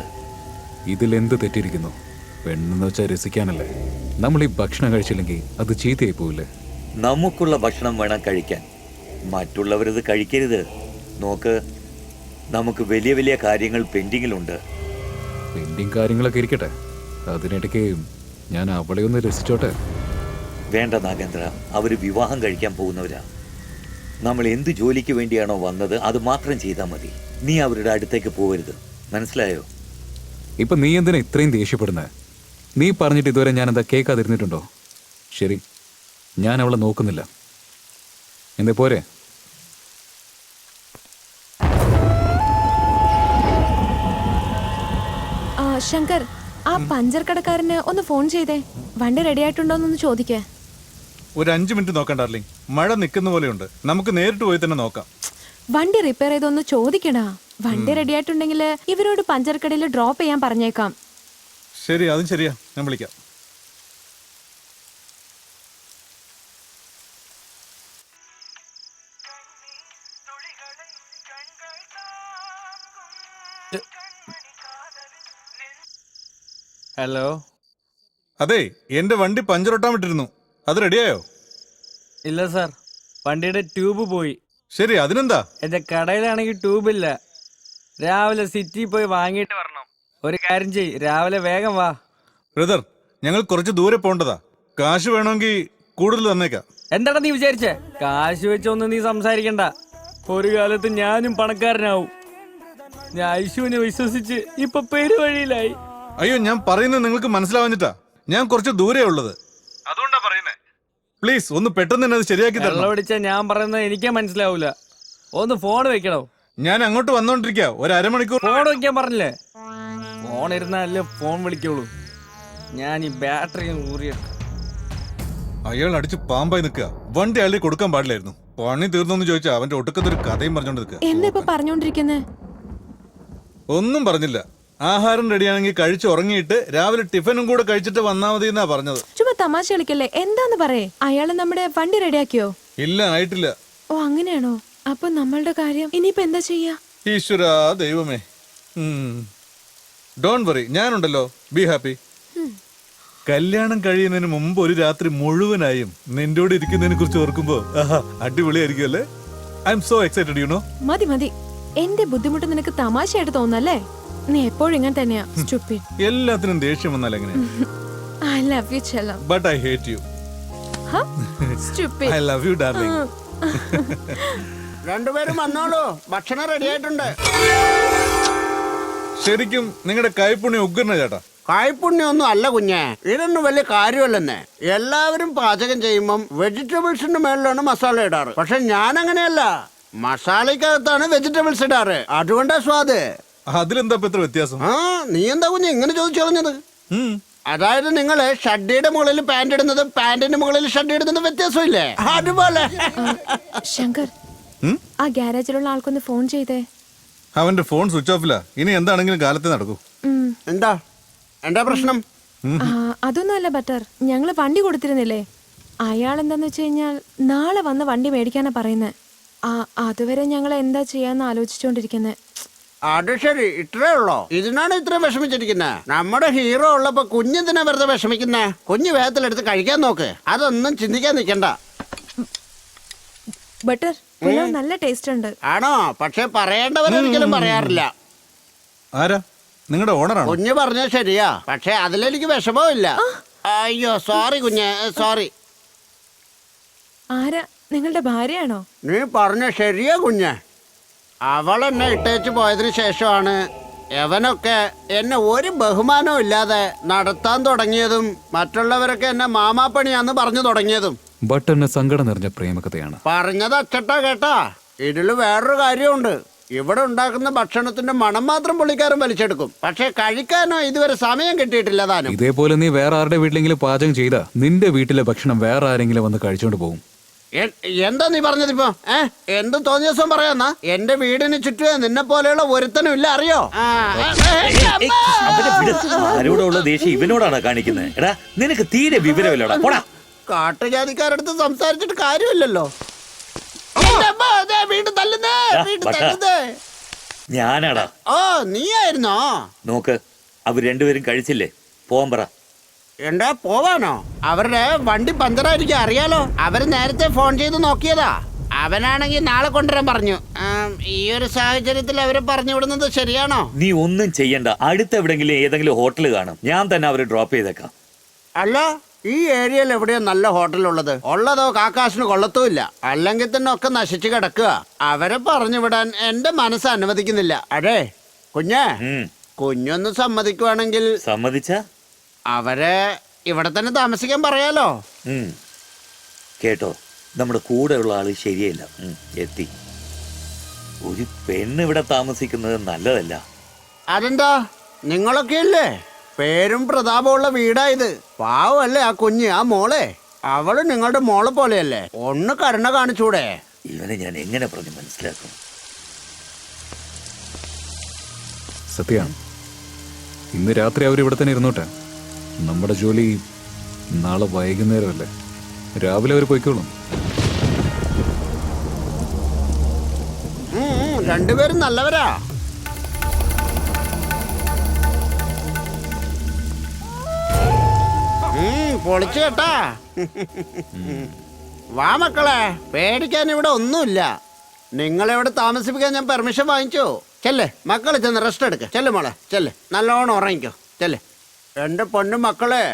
ഇതിലെന്ത് തെറ്റിരിക്കുന്നു? പെണ്ണെന്ന് വെച്ചാൽ രസിക്കാനല്ലേ. നമ്മൾ ഈ ഭക്ഷണം കഴിച്ചില്ലെങ്കിൽ അത് ചീത്തയായി പോവില്ലേ? നമുക്കുള്ള ഭക്ഷണം വേണം കഴിക്കാൻ, മറ്റുള്ളവരത് കഴിക്കരുത്. നോക്ക്, നമുക്ക് വലിയ വലിയ കാര്യങ്ങൾ പെൻഡിങ്ങിലുണ്ട്. പെൻഡിങ് കാര്യങ്ങളൊക്കെ ഇരിക്കട്ടെ, അതിനിടയ്ക്ക് ഞാൻ അവളെ ഒന്ന് രസിച്ചോട്ടെ. വേണ്ട നാഗേന്ദ്ര, അവര് വിവാഹം കഴിക്കാൻ പോകുന്നവരാ. നമ്മൾ എന്ത് ജോലിക്ക് വേണ്ടിയാണോ വന്നത് അത് മാത്രം ചെയ്താൽ മതി. നീ അവരുടെ അടുത്തേക്ക് പോകരുത്, മനസ്സിലായോ? ഇപ്പൊ നീ എന്തിനാ ഇത്രയും ദേഷ്യപ്പെടുന്നത്? നീ പറഞ്ഞിട്ട് ഇതുവരെ ഞാൻ എന്താ കേൾക്കാതിരുന്നിട്ടുണ്ടോ? ശരി, ഞാൻ അവളെ നോക്കുന്നില്ല. എന്തേ പോരെ? ശങ്കർ, ആ പഞ്ചർ കടക്കാരന് ഒന്ന് ഫോൺ ചെയ്തേ. വണ്ടി റെഡി ആയിട്ടുണ്ടോന്നൊന്ന് ചോദിക്കേ. ഒരു 5 മിനിറ്റ് നോക്കാം ഡാർലിംഗ്. മഴ നിൽക്കുന്ന പോലെയുണ്ട്. നമുക്ക് നേരിട്ട് പോയി തന്നെ നോക്കാം. വണ്ടി റിപ്പയർ ചെയ്തൊന്ന് ചോദിക്കടാ. വണ്ടി റെഡി ആയിട്ടുണ്ടെങ്കിൽ ഇവരോട് പഞ്ചർ കടയിൽ ഡ്രോപ്പ് ചെയ്യാൻ പറഞ്ഞേക്കാം. ശരി, അതും ശരിയാ, ഞാൻ വിളിക്കാം. ഹലോ. അതെ, എന്റെ വണ്ടി പഞ്ചറൊട്ടാൻ വിട്ടിരുന്നു. അത് റെഡിയായോ? ഇല്ല സാർ, വണ്ടിയുടെ ട്യൂബ് പോയി. ശരി, അതിനെന്താ? എന്റെ കടയിലാണെങ്കിൽ ട്യൂബില്ല. രാവിലെ സിറ്റിയിൽ പോയി വാങ്ങിയിട്ട് വരണം. ഒരു കാര്യം ചെയ്, രാവിലെ വേഗം വാ. ബ്രദർ, ഞങ്ങൾ കുറച്ച് ദൂരെ പോണ്ടതാ. കാശ് വേണമെങ്കിൽ കൂടുതൽ തന്നേക്കാം. എന്താടാ നീ വിചാരിച്ചേ? കാശ് വെച്ചൊന്നും നീ സംസാരിക്കണ്ട. ഒരു കാലത്ത് ഞാനും പണക്കാരനാവും. ഞാൻ ഐശുവിനെ വിശ്വസിച്ച് ഇപ്പൊ പെരുവഴിയിലായി. അയ്യോ, ഞാൻ പറയുന്നത് നിങ്ങൾക്ക് മനസ്സിലാവാഞ്ഞിട്ടാ. ഞാൻ കുറച്ച് ദൂരെ ഉള്ളത്, അതുകൊണ്ടാ പറയുന്നേ. പ്ലീസ് ഒന്ന് പെട്ടെന്ന് തന്നെ അത് ശരിയാക്കി തരണം. വെള്ളം അടിച്ചാൽ ഞാൻ പറയുന്നത് എനിക്കേ മനസ്സിലാവൂല. ഒന്ന് ഫോൺ വെക്കണോ? ഞാൻ അങ്ങോട്ട് വന്നോണ്ടിരിക്കാ. ഒരു അരമണിക്കൂർ. ഫോൺ വെക്കാൻ പറഞ്ഞില്ലേ? ഫോൺ ഇരുന്നല്ലേ ഫോൺ വിളിക്കുള്ളൂ. ഞാൻ ഈ ബാറ്ററി ഊറിയെടുക്കാം. അയാൾ അടിച്ച് പാമ്പായി നിൽക്കുക. വണ്ടി അയാളെ കൊടുക്കാൻ പാടില്ലായിരുന്നു. പണി തീർന്നോന്ന് ചോദിച്ചാ അവന്റെ ഒടുക്കത്തൊരു കഥയും പറഞ്ഞോണ്ട് നിൽക്കുക. എന്താ ഇപ്പൊ പറഞ്ഞോണ്ടിരിക്കുന്നേ? ഒന്നും പറഞ്ഞില്ല. ആഹാരം റെഡിയാണെങ്കിൽ കഴിച്ച് ഉറങ്ങിയിട്ട് രാവിലെ ടിഫിനും കൂടെ കഴിച്ചിട്ട് വന്നാ മതി എന്നാ പറഞ്ഞത്. ചുമ്മാ തമാശ കളിക്കല്ലേ. എന്താന്ന് പറയേ? അയാള് നമ്മുടെ വണ്ടി റെഡിയാക്കിയോ? ഇല്ല, ആയിട്ടില്ല. ഓ, അങ്ങനെയാണോ? അപ്പൊ നമ്മളുടെ കാര്യം ഇനിയിപ്പോ എന്താ ചെയ്യാ? ഈശ്വരാ ദൈവമേ. ഡോണ്ട് വറി, ഞാനുണ്ടല്ലോ. Be happy. കല്യാണം കഴിയുന്നതിന് മുമ്പ് ഒരു രാത്രി മുഴുവനായും നിന്റെ കൂടെ ഇരിക്കുന്നതിനെ കുറിച്ച് ഓർക്കുമ്പോ അടിപൊളിയായിരിക്കും അല്ലേ? I M so excited, you know. മതി മതി, എന്റെ ബുദ്ധിമുട്ട് നിനക്ക് തമാശയായിട്ട് തോന്നല്ലേ? നീ എപ്പോഴും ഇങ്ങനെ തന്നെയാ. സ്റ്റുപ്പിഡ്. എല്ലാത്തിനും ദേഷ്യം വന്നാൽ എങ്ങനെ? I love you, Chellam. But I hate you. Huh? Stupid. I love you, darling. രണ്ടുപേരും വന്നോളൂ, ഭക്ഷണം റെഡി ആയിട്ടുണ്ട്. ശരിക്കും നിങ്ങളുടെ കൈപ്പുണ്യം ഉഗ്രന ചേട്ടാ. കായ്പുണ്യൊന്നും അല്ല കുഞ്ഞെ, ഇതൊന്നും വലിയ കാര്യമല്ലെന്നേ. എല്ലാവരും പാചകം ചെയ്യുമ്പം വെജിറ്റബിൾസിന്റെ മേളിലാണ് മസാല ഇടാറ്. പക്ഷെ ഞാൻ അങ്ങനെയല്ല, മസാലയ്ക്കകത്താണ് വെജിറ്റബിൾസ് ഇടാറ്. അതുകൊണ്ടാ സ്വാദ്. അതിലെന്താ ഇപ്പൊ ഇത്ര വ്യത്യാസം? ആ, നീ എന്താ കുഞ്ഞെ ഇങ്ങനെ ചോദിച്ചു കളഞ്ഞത്? അതായത് നിങ്ങള് ഷഡ്ഡിയുടെ മുകളിൽ പാന്റ് ഇടുന്നതും പാന്റിന്റെ മുകളിൽ ഷഡ് ഇടുന്നതും വ്യത്യാസമില്ലേ? അതുപോലെ. ശങ്കർ, ആ ഗ്യാരേജിലുള്ള ആൾക്കൊന്ന് ഫോൺ ചെയ്തേ. അവന്റെ ഫോൺ സ്വിച്ച് ഓഫിലാ. ഇനി എന്താണെങ്കിലും കാലത്തെ നടക്കൂ. എന്താ എന്താ പ്രശ്നം? അതൊന്നും അല്ല ബട്ടർ, ഞങ്ങള് വണ്ടി കൊടുത്തിരുന്നില്ലേ, അയാൾ എന്താന്ന് വെച്ച് കഴിഞ്ഞാൽ നാളെ വന്ന് വണ്ടി മേടിക്കാനാ പറയുന്നത്. അതുവരെ ഞങ്ങൾ എന്താ ചെയ്യാന്ന് ആലോചിച്ചോണ്ടിരിക്കുന്നത്. അത് ശരി, ഇത്രേ ഉള്ളോ? ഇതിനാണ് ഇത്രയും വിഷമിച്ചിരിക്കുന്നത്? നമ്മുടെ ഹീറോ ഉള്ളപ്പോ കുഞ്ഞെന്തിനാ വെറുതെ വിഷമിക്കുന്നേ? കുഞ്ഞ് വേഗത്തിലെടുത്ത് കഴിക്കാൻ നോക്ക്, അതൊന്നും ചിന്തിക്കാൻ നിൽക്കണ്ട. ബട്ടർ, പുലാവ് നല്ല ടേസ്റ്റ് ഉണ്ട്. ആണോ? പക്ഷെ പറയേണ്ടവരൊരിക്കലും പറയാറില്ല. ആരാ? നിങ്ങളുടെ ഓണറാണോ? കുഞ്ഞ് പറഞ്ഞത് ശരിയാ, പക്ഷെ അതിലെനിക്ക് വിഷമവും ഇല്ല. അയ്യോ സോറി കുഞ്ഞ്, സോറി. ആരാ? നിങ്ങളുടെ ഭാര്യയാണോ? നീ പറഞ്ഞ ശരിയാ കുഞ്ഞ്. അവൾ എന്നെ ഇട്ടേച്ച് പോയതിനു ശേഷമാണ് എവനൊക്കെ എന്നെ ഒരു ബഹുമാനവും ഇല്ലാതെ നടത്താൻ തുടങ്ങിയതും മറ്റുള്ളവരൊക്കെ എന്നെ മാമാപ്പണിയാന്ന് പറഞ്ഞു തുടങ്ങിയതും. ബട്ടറിന് സങ്കടം നിറഞ്ഞ പ്രേമകഥയാണ്. പറഞ്ഞത് അച്ചട്ടാ കേട്ടാ. ഇതില് വേറൊരു കാര്യമുണ്ട്. ഇവിടെ ഉണ്ടാക്കുന്ന ഭക്ഷണത്തിന്റെ മണം മാത്രം പുള്ളിക്കാരൻ വലിച്ചെടുക്കും, പക്ഷെ കഴിക്കാനോ ഇതുവരെ സമയം കിട്ടിയിട്ടില്ല താനും. ഇതേപോലെ നീ വേറെ ആരുടെ വീട്ടിലെങ്കിലും പാചകം ചെയ്താ നിന്റെ വീട്ടിലെ ഭക്ഷണം വേറെ ആരെങ്കിലും വന്ന് കഴിച്ചോണ്ട് പോകും. എന്താ നീ പറഞ്ഞതിപ്പോ? എന്ത് തോന്നിയ ദിവസം പറയാന്നാ? എന്റെ വീടിന് ചുറ്റും നിന്നെ പോലെയുള്ള ഒരുത്തനും ഇല്ല, അറിയോ? ആരോടുള്ള ദേഷ്യം ഇവനോടാണ് കാണിക്കുന്നത്? എടാ നിനക്ക് തീരെ വിവരമില്ലടാ. പോടാ. കാട്ടുജാതിക്കാരടുത്ത് സംസാരിച്ചിട്ട് കാര്യമില്ലല്ലോ. ഞാനാടാ. ഓ, നീയായിരുന്നോ? നോക്ക്, അവർ രണ്ടുപേരും കഴിച്ചില്ലേ? പോവാൻ പറ. എന്താ പോവാനോ? അവരുടെ വണ്ടി പഞ്ചറായിരിക്കും, അറിയാലോ. അവര് നേരത്തെ ഫോൺ ചെയ്ത് നോക്കിയതാ. അവനാണെങ്കിൽ നാളെ കൊണ്ടുവരാൻ പറഞ്ഞു. ഈ ഒരു സാഹചര്യത്തിൽ അവരെ പറഞ്ഞു വിടുന്നത് ശരിയാണോ? നീ ഒന്നും ചെയ്യണ്ട. അടുത്ത് എവിടെങ്കിലും ഏതെങ്കിലും ഹോട്ടൽ കാണും, ഞാൻ തന്നെ അവരെ ഡ്രോപ്പ് ചെയ്തേക്കാം. അല്ല, ഈ ഏരിയയിൽ എവിടെയോ നല്ല ഹോട്ടലുള്ളത്? ഉള്ളതോ കാക്കാശിന് കൊള്ളത്തുമില്ല, അല്ലെങ്കിൽ തന്നെ ഒക്കെ നശിച്ചു കിടക്കുക. അവരെ പറഞ്ഞു വിടാൻ എന്റെ മനസ്സ് അനുവദിക്കുന്നില്ല. അടേ കുഞ്ഞേ, കുഞ്ഞൊന്ന് സമ്മതിക്കുവാണെങ്കിൽ സമ്മതിച്ച അവരെ ഇവിടെ തന്നെ താമസിക്കാൻ പറയാലോ. കേട്ടോ, നമ്മുടെ കൂടെയുള്ള ആള് ശരിയല്ല. എത്തി. ഒരു പെണ്ണ് ഇവിടെ താമസിക്കുന്നത് നല്ലതല്ല. അതെന്താ? നിങ്ങളൊക്കെ ഇല്ലേ? പേരും പ്രതാപമുള്ള വീടായത്. പാവല്ലേ ആ കുഞ്ഞ്, ആ മോളെ. അവള് നിങ്ങളുടെ മോളെ പോലെയല്ലേ? ഒന്ന് കരുണ കാണിച്ചൂടെ? ഇവനെ ഞാൻ എങ്ങനെ പറഞ്ഞു മനസ്സിലാക്കും? സത്യാണ്. ഇന്ന് രാത്രി അവർ ഇവിടെ തന്നെ ഇരുന്നോട്ടെ. നമ്മുടെ ജോലി നാളെ വൈകുന്നേരമല്ലേ, രാവിലെ അവർ പോയിക്കോളും. രണ്ടുപേരും നല്ലവരാ. പൊളിച്ചു കേട്ടാ. വാ മക്കളെ, പേടിക്കാൻ ഇവിടെ ഒന്നുമില്ല. നിങ്ങളെവിടെ താമസിപ്പിക്കാൻ ഞാൻ പെർമിഷൻ വാങ്ങിച്ചു. ചെല്ലേ മക്കളെ, ചെന്ന് റെസ്റ്റ് എടുക്ക. ചെല്ല് മോളെ, ചെല്ല്, നല്ലോണം ഉറങ്ങിക്കോ. ചെല്ല് എന്റെ പൊന്നു മക്കളെ.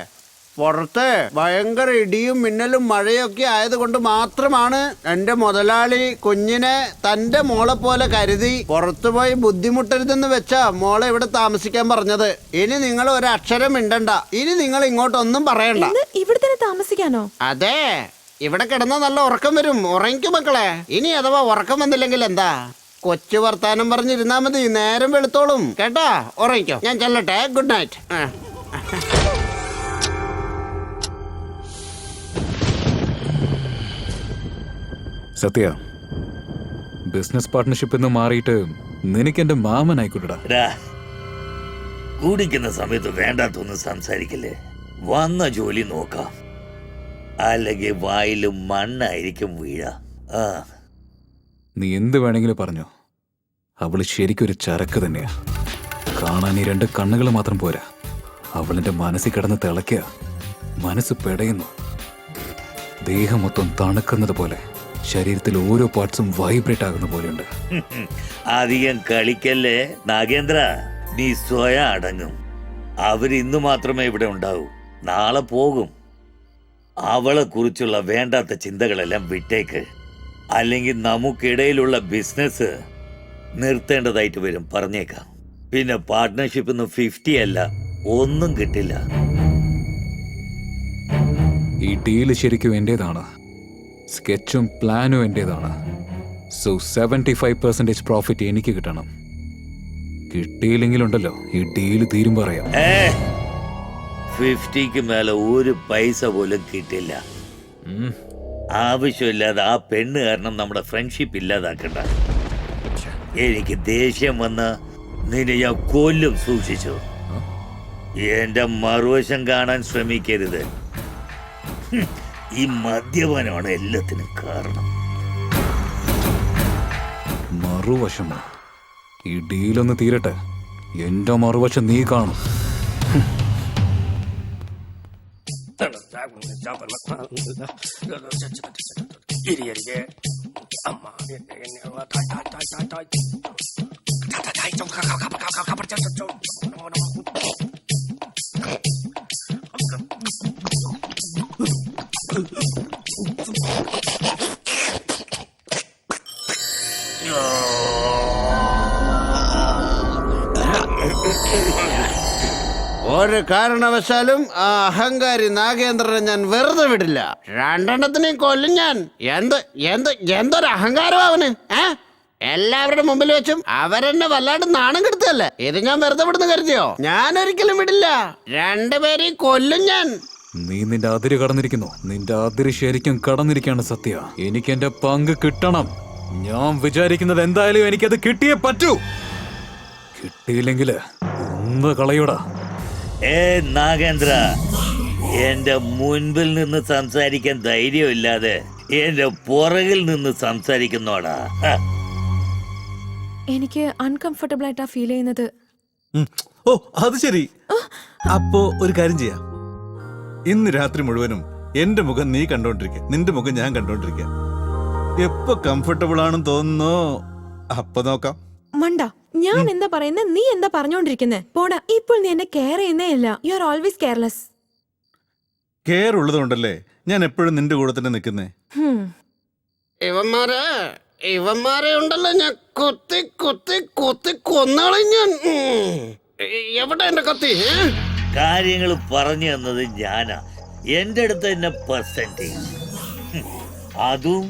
പുറത്ത് ഭയങ്കര ഇടിയും മിന്നലും മഴയൊക്കെ ആയതുകൊണ്ട് മാത്രമാണ് എന്റെ മുതലാളി കുഞ്ഞിനെ തന്റെ മോളെ പോലെ കരുതി പുറത്തുപോയി ബുദ്ധിമുട്ടരുതെന്ന് വെച്ചാ മോളെ ഇവിടെ താമസിക്കാൻ പറഞ്ഞത്. ഇനി നിങ്ങൾ ഒരു അക്ഷരം മിണ്ടണ്ട. ഇനി നിങ്ങൾ ഇങ്ങോട്ടൊന്നും പറയണ്ട. ഇവിടെ തന്നെ താമസിക്കാനോ? അതെ, ഇവിടെ കിടന്ന നല്ല ഉറക്കം വരും. ഉറങ്ങിക്കും മക്കളെ. ഇനി അഥവാ ഉറക്കം വന്നില്ലെങ്കിൽ എന്താ, കൊച്ചു വർത്താനം പറഞ്ഞിരുന്നാ മതി, നേരം വെളുത്തോളും കേട്ടാ. ഉറങ്ങിക്കോ, ഞാൻ ചെല്ലട്ടെ. Good night. Sathya, business partnership എന്ന് മാറിയിട്ട് നിനക്ക് എന്റെ മാമനായിക്കോട്ടെടാ. കുടിക്കുന്ന സമയത്ത് വേണ്ടാത്തൊന്നും സംസാരിക്കില്ലേ. വന്ന ജോലി നോക്കാം, അല്ലെങ്കിൽ വായിലും മണ്ണായിരിക്കും വീഴ. നീ എന്ത് വേണമെങ്കിലും പറഞ്ഞോ, അവള് ശരിക്കൊരു ചരക്ക് തന്നെയാ. കാണാൻ ഈ രണ്ട് കണ്ണുകൾ മാത്രം പോരാ, അവളെന്റെ മനസ്സിൽ കിടന്ന് തിളയ്ക്കുക. മനസ്സ് പെടയുന്നു, ദേഹം മൊത്തം തണുക്കുന്നത് പോലെ, ശരീരത്തിൽ ഓരോ പാർട്സും വൈബ്രേറ്റ് ആകുന്ന പോലെയുണ്ട്. അധികം കളിക്കല്ലേ നാഗേന്ദ്ര, നീ സ്വയം അടങ്ങും. അവരിന്ന് മാത്രമേ ഇവിടെ ഉണ്ടാവൂ, നാളെ പോകും. അവളെ കുറിച്ചുള്ള വേണ്ടാത്ത ചിന്തകളെല്ലാം വിട്ടേക്ക്. അല്ലെങ്കിൽ നമുക്കിടയിലുള്ള ബിസിനസ് നിർത്തേണ്ടതായിട്ട് വരും, പറഞ്ഞേക്കാം. പിന്നെ പാർട്ട്ണർഷിപ്പ് 50 അല്ല, ഒന്നും കിട്ടില്ല. ഈ ഡീല് ശരിക്കും എന്റേതാണ്. സ്കെച്ചും പ്ലാനും എന്റേതാണ്. സോ 75% പ്രോഫിറ്റ് എനിക്ക് കിട്ടണം. കിട്ടിയില്ലെങ്കിലുണ്ടല്ലോ ഈ ഡീല് തീരും പറയാം. 50ക്ക് മേലെ ഒരു പൈസ പോലും കിട്ടില്ല. ആവശ്യമില്ലാതെ ആ പെണ്ണ് കാരണം നമ്മുടെ ഫ്രണ്ട്ഷിപ്പ് ഇല്ലാതാക്കണ്ട. എനിക്ക് ദേഷ്യം വന്ന് നിന്നെ ഞാൻ കൊല്ലും, സൂക്ഷിച്ചു. എന്റെ മറുവശം കാണാൻ ശ്രമിക്കരുത്. ഈ മദ്യപാനമാണ് എല്ലാത്തിനും കാരണം. മറുവശമോ? ഈ ഡീലൊന്ന് തീരട്ടെ, എന്റെ മറുവശം നീ കാണും. ഒരു കാരണവശാലും ആ അഹങ്കാരി നാഗേന്ദ്രനെ ഞാൻ വെറുതെ വിടില്ല. 2 എണ്ണത്തിനെയും കൊല്ലും ഞാൻ. എന്തൊരു അഹങ്കാരം അവന്! എല്ലാവരുടെ മുമ്പിൽ വെച്ചും അവരെന്നെ വല്ലാണ്ട് നാണം കെടുത്തല്ലേ. ഇത് ഞാൻ വെറുതെ വിടുന്ന കരുതിയോ? ഞാൻ ഒരിക്കലും വിടില്ല. 2 പേരെയും കൊല്ലും ഞാൻ. നീ നിന്റെ അതിര് കടന്നിരിക്കുന്നു. നിന്റെ അതിര് ശരിക്കും കടന്നിരിക്കുകയാണ് സത്യ. എനിക്ക് എന്റെ പങ്ക് കിട്ടണം. ഞാൻ വിചാരിക്കുന്നത് എന്തായാലും എനിക്കത് കിട്ടിയേ പറ്റൂ. കിട്ടിയില്ലെങ്കില് ഒന്ന് കളയൂടാ. നാഗേന്ദ്ര, എന്റെ മുൻപിൽ നിന്ന് സംസാരിക്കാൻ ധൈര്യമില്ലാതെ എന്റെ പുറകിൽ നിന്ന് സംസാരിക്കുന്നോടാ. എനിക്ക് അൺകംഫർട്ടബിൾ ആയിട്ടാ ഫീൽ ചെയ്യുന്നത്. ഓ അത് ശരി. അപ്പോ ഒരു കാര്യം ചെയ്യാം. ഇന്ന് രാത്രി മുഴുവനും എന്റെ മുഖം നീ കണ്ടോണ്ടിരിക്കുക, നിന്റെ മുഖം ഞാൻ കണ്ടോണ്ടിരിക്കുക. എപ്പോ കംഫർട്ടബിൾ ആണെന്ന് തോന്നുന്നോ അപ്പൊ നോക്കാം. മണ്ട, ഞാൻ എന്താ പറയുന്നത്, നീ എന്താ പറഞ്ഞോണ്ടിരിക്കുന്നേ? പോടാ. ഇപ്പോൾ നീ എന്നെ കെയർ ചെയ്യുന്നേ ഇല്ല. You are always careless. Care ഉള്ളതുകൊണ്ടല്ലേ ഞാൻ എപ്പോഴും നിന്റെ കൂടെ തന്നെ നിൽക്കുന്നേ. ഇവന്മാരെ ഉണ്ടല്ലോ ഞാൻ കുത്തി കുത്തി കുത്തി കൊന്നാളും ഞാൻ. എവിടെ എന്റെ കത്തി? കാര്യങ്ങൾ പറഞ്ഞു തന്നത് ഞാനാ. എന്റെ അടുത്ത് തന്നെ പെർസെന്റേജ്, അതും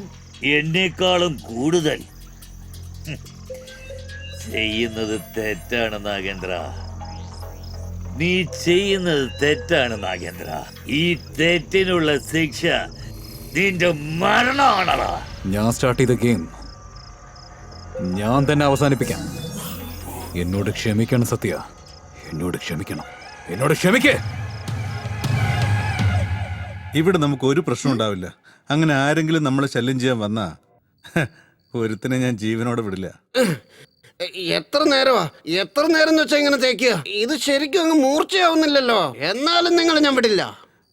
എന്നെക്കാളും കൂടുതൽ. ചെയ്യുന്നത് തെറ്റാണ് നാഗേന്ദ്ര, നീ ചെയ്യുന്നത് തെറ്റാണ് നാഗേന്ദ്ര. ഈ തെറ്റിനുള്ള ശിക്ഷ നിന്റെ മരണമാണടാ. ഞാൻ സ്റ്റാർട്ട് ചെയ്ത ഗെയിം ഞാൻ തന്നെ അവസാനിപ്പിക്കാം. എന്നോട് ക്ഷമിക്കണം സത്യ, എന്നോട് ക്ഷമിക്കണം, എന്നോട് ക്ഷമിക്കേ. ഇവിടെ നമുക്ക് ഒരു പ്രശ്നം ഉണ്ടാവില്ല. അങ്ങനെ ആരെങ്കിലും നമ്മളെ ശല്യം ചെയ്യാൻ വന്നാ ഒരുത്തിനെ ഞാൻ ജീവനോടെ വിടില്ല. എത്ര നേരം വെച്ചാ ഇങ്ങനെ തേക്കുക? ഇത് ശരിക്കും അങ്ങ് മൂർച്ചയാവുന്നില്ലല്ലോ. എന്നാലും നിങ്ങൾ ഞാൻ വിടില്ല.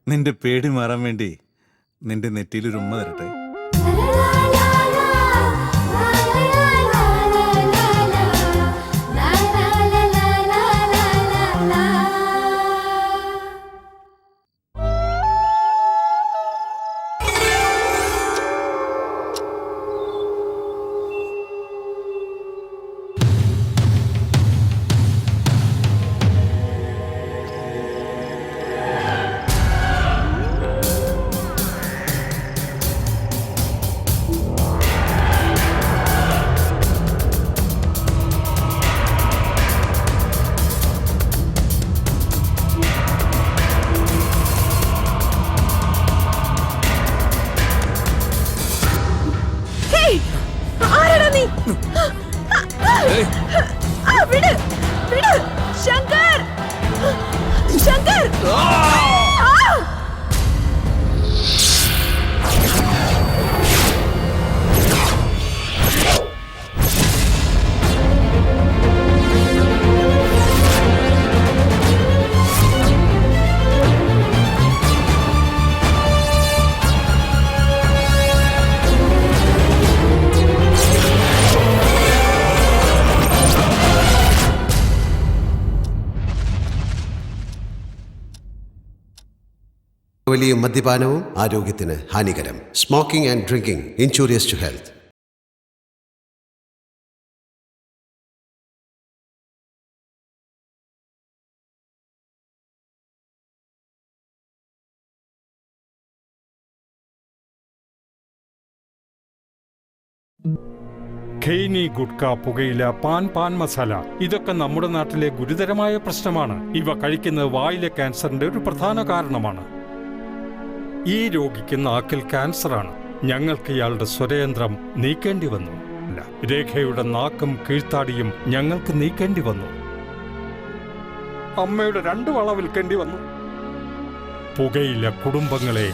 നിന്റെ പേടി മാറാൻ വേണ്ടി നിന്റെ നെറ്റിയിൽ ഒരു ഉമ്മ തരട്ടെ. പുകവലിയും മദ്യപാനവും ആരോഗ്യത്തിന് ഹാനികരം. Smoking and drinking injurious to health. Khaini, gutka, പുകയില, പാൻ മസാല ഇതൊക്കെ നമ്മുടെ നാട്ടിലെ ഗുരുതരമായ പ്രശ്നമാണ്. ഇവ കഴിക്കുന്നത് വായിലെ ക്യാൻസറിന്റെ ഒരു പ്രധാന കാരണമാണ്. ഈ രോഗിക്ക് നാക്കിൽ ക്യാൻസറാണ്. ഞങ്ങൾക്ക് ഇയാളുടെ സ്വരയന്ത്രം നീക്കേണ്ടി വന്നു. രേഖയുടെ നാക്കും കീഴ്ത്താടിയും ഞങ്ങൾക്ക് നീക്കേണ്ടി വന്നു. അമ്മയുടെ 2 വള വിൽക്കേണ്ടി വന്നു. പുകയില കുടുംബങ്ങളെ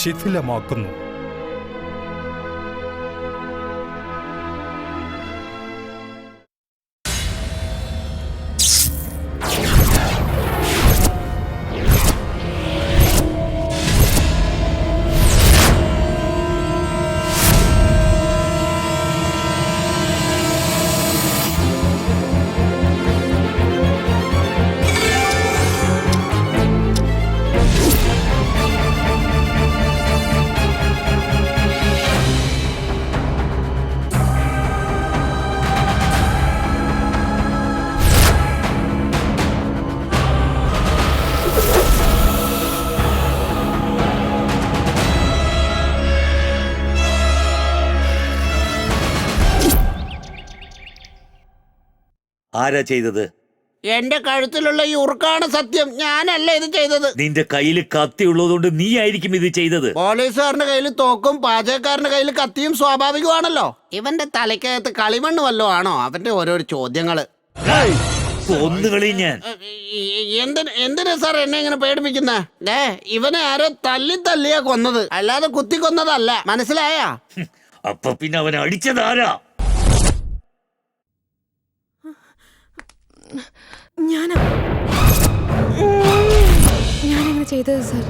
ശിഥിലമാക്കുന്നു. ആരാ ചെയ്തത്? എന്റെ കഴുത്തിലുള്ള ഈ ഉറുക്കാണ് സത്യം. ഞാനല്ല ഇത് ചെയ്തത്. നിന്റെ കയ്യിൽ കത്തി ഉള്ളതുകൊണ്ട് നീ ആയിരിക്കും ഇത് ചെയ്തത്. പോലീസുകാരന്റെ കയ്യിൽ തോക്കും പാചകക്കാരന്റെ കയ്യിൽ കത്തിയും സ്വാഭാവികമാണല്ലോ. ഇവന്റെ തലയ്ക്കകത്ത് കളിമണ്ണ് വല്ലോ ആണോ അവന്റെ ഓരോരോ ചോദ്യങ്ങള്? കൊന്നുകളി ഞാൻ. എന്തിനാ സാർ എന്നെ ഇങ്ങനെ പേടിപ്പിക്കുന്നേ? ഇവനെ ആരോ തല്ലിയാ കൊന്നത്, അല്ലാതെ കുത്തി കൊന്നതല്ല. മനസ്സിലായാ? അപ്പൊ പിന്നെ അവൻ അടിച്ചതാരാ? ഞാനങ്ങനെ ചെയ്തത് സർ.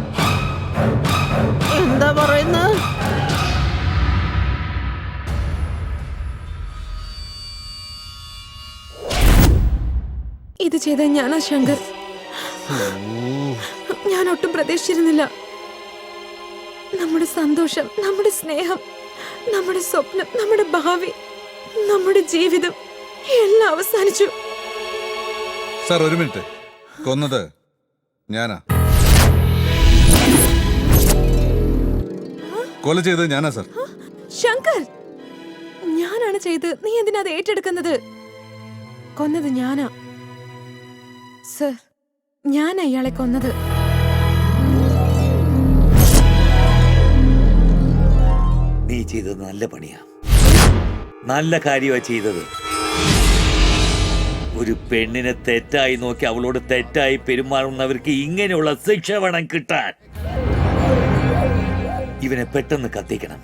എന്താ പറയുന്നത്? ഇത് ചെയ്ത ഞാനാ ശങ്കർ. ഞാൻ ഒട്ടും പ്രതീക്ഷിച്ചിരുന്നില്ല. നമ്മുടെ സന്തോഷം, നമ്മുടെ സ്നേഹം, നമ്മുടെ സ്വപ്നം, നമ്മുടെ ഭാവി, നമ്മുടെ ജീവിതം എല്ലാം അവസാനിച്ചു. സാർ, ഒരു മിനിറ്റ്. കൊന്നത് ഞാനാ. കൊല ചെയ്തത് ഞാനാ സാർ. ശങ്കർ, ഞാനാണ് ചെയ്തത്. നീ എന്തിനാ അത് ഏറ്റെടുക്കുന്നത്? കൊന്നത് ഞാനാ സർ. ഞാനാ ഇയാളെ കൊന്നത്. നീ ചെയ്തത് നല്ല പണിയാ, നല്ല കാര്യമാ ചെയ്തത്. ഒരു പെണ്ണിനെ തെറ്റായി നോക്കി അവളോട് തെറ്റായി പെരുമാറുന്നവർക്ക് ഇങ്ങനെയുള്ള ശിക്ഷ വേണം കിട്ടാൻ. ഇവനെ പെട്ടെന്ന് കത്തിക്കണം,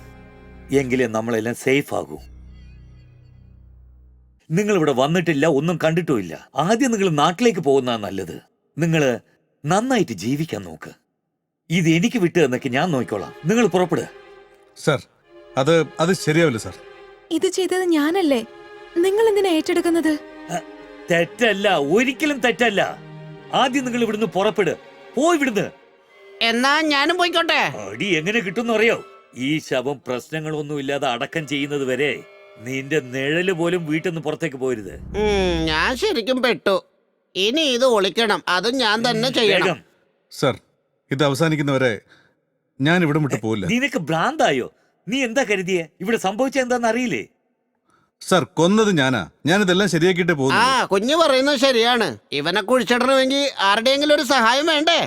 എങ്കിലേ നമ്മളെല്ലാം സേഫ് ആകൂ. നിങ്ങൾ ഇവിടെ വന്നിട്ടില്ല, ഒന്നും കണ്ടിട്ടുമില്ല. ആദ്യം നിങ്ങൾ നാട്ടിലേക്ക് പോകുന്നതാ നല്ലത്. നിങ്ങൾ നന്നായിട്ട് ജീവിക്കാൻ നോക്ക്. ഇത് എനിക്ക് വിട്ടു തന്നൊക്കെ ഞാൻ നോക്കിക്കോളാം. നിങ്ങൾ പുറപ്പെടുക. സാർ, അത് ശരിയാവില്ല സാർ. ഇത് ചെയ്തത് ഞാനല്ലേ, നിങ്ങൾ എന്തിനാ ഏറ്റെടുക്കുന്നത്? തെറ്റല്ല, ഒരിക്കലും തെറ്റല്ല. ആദ്യം നിങ്ങൾ ഇവിടുന്ന് പുറപ്പെട്. പോയി വിടുന്ന്. എന്നാ ഞാനും പോയിക്കോട്ടെ. അടി എങ്ങനെ കിട്ടുമെന്ന് അറിയോ? ഈ ശവം പ്രശ്നങ്ങളൊന്നും ഇല്ലാതെ അടക്കം ചെയ്യുന്നത് വരെ നിന്റെ നിഴല് പോലും വീട്ടിൽ നിന്ന് പുറത്തേക്ക് പോരുത്. ഞാൻ ശരിക്കും പെട്ടു. ഇനി ഇത് ഒളിക്കണം, അതും ഞാൻ തന്നെ ചെയ്യണം. സാർ, ഇത് അവസാനിക്കുന്നവരെ ഞാൻ ഇവിടെ വിട്ടു പോവില്ല. നിനക്ക് ഭ്രാന്തായോ? നീ എന്താ കരുതിയേ? ഇവിടെ സംഭവിച്ച എന്താന്ന് അറിയില്ലേ? സാർ, കൊന്നത് ഞാനാ. ഞാനിതെല്ലാം ശരിയാക്കിയിട്ടേ പോകുന്നു. കുഞ്ഞു പറയുന്നത് ശരിയാണ്. ഇവനെ കുഴിച്ചിടണമെങ്കിൽ ആരുടെയെങ്കിലും ഒരു സഹായം വേണ്ടേ?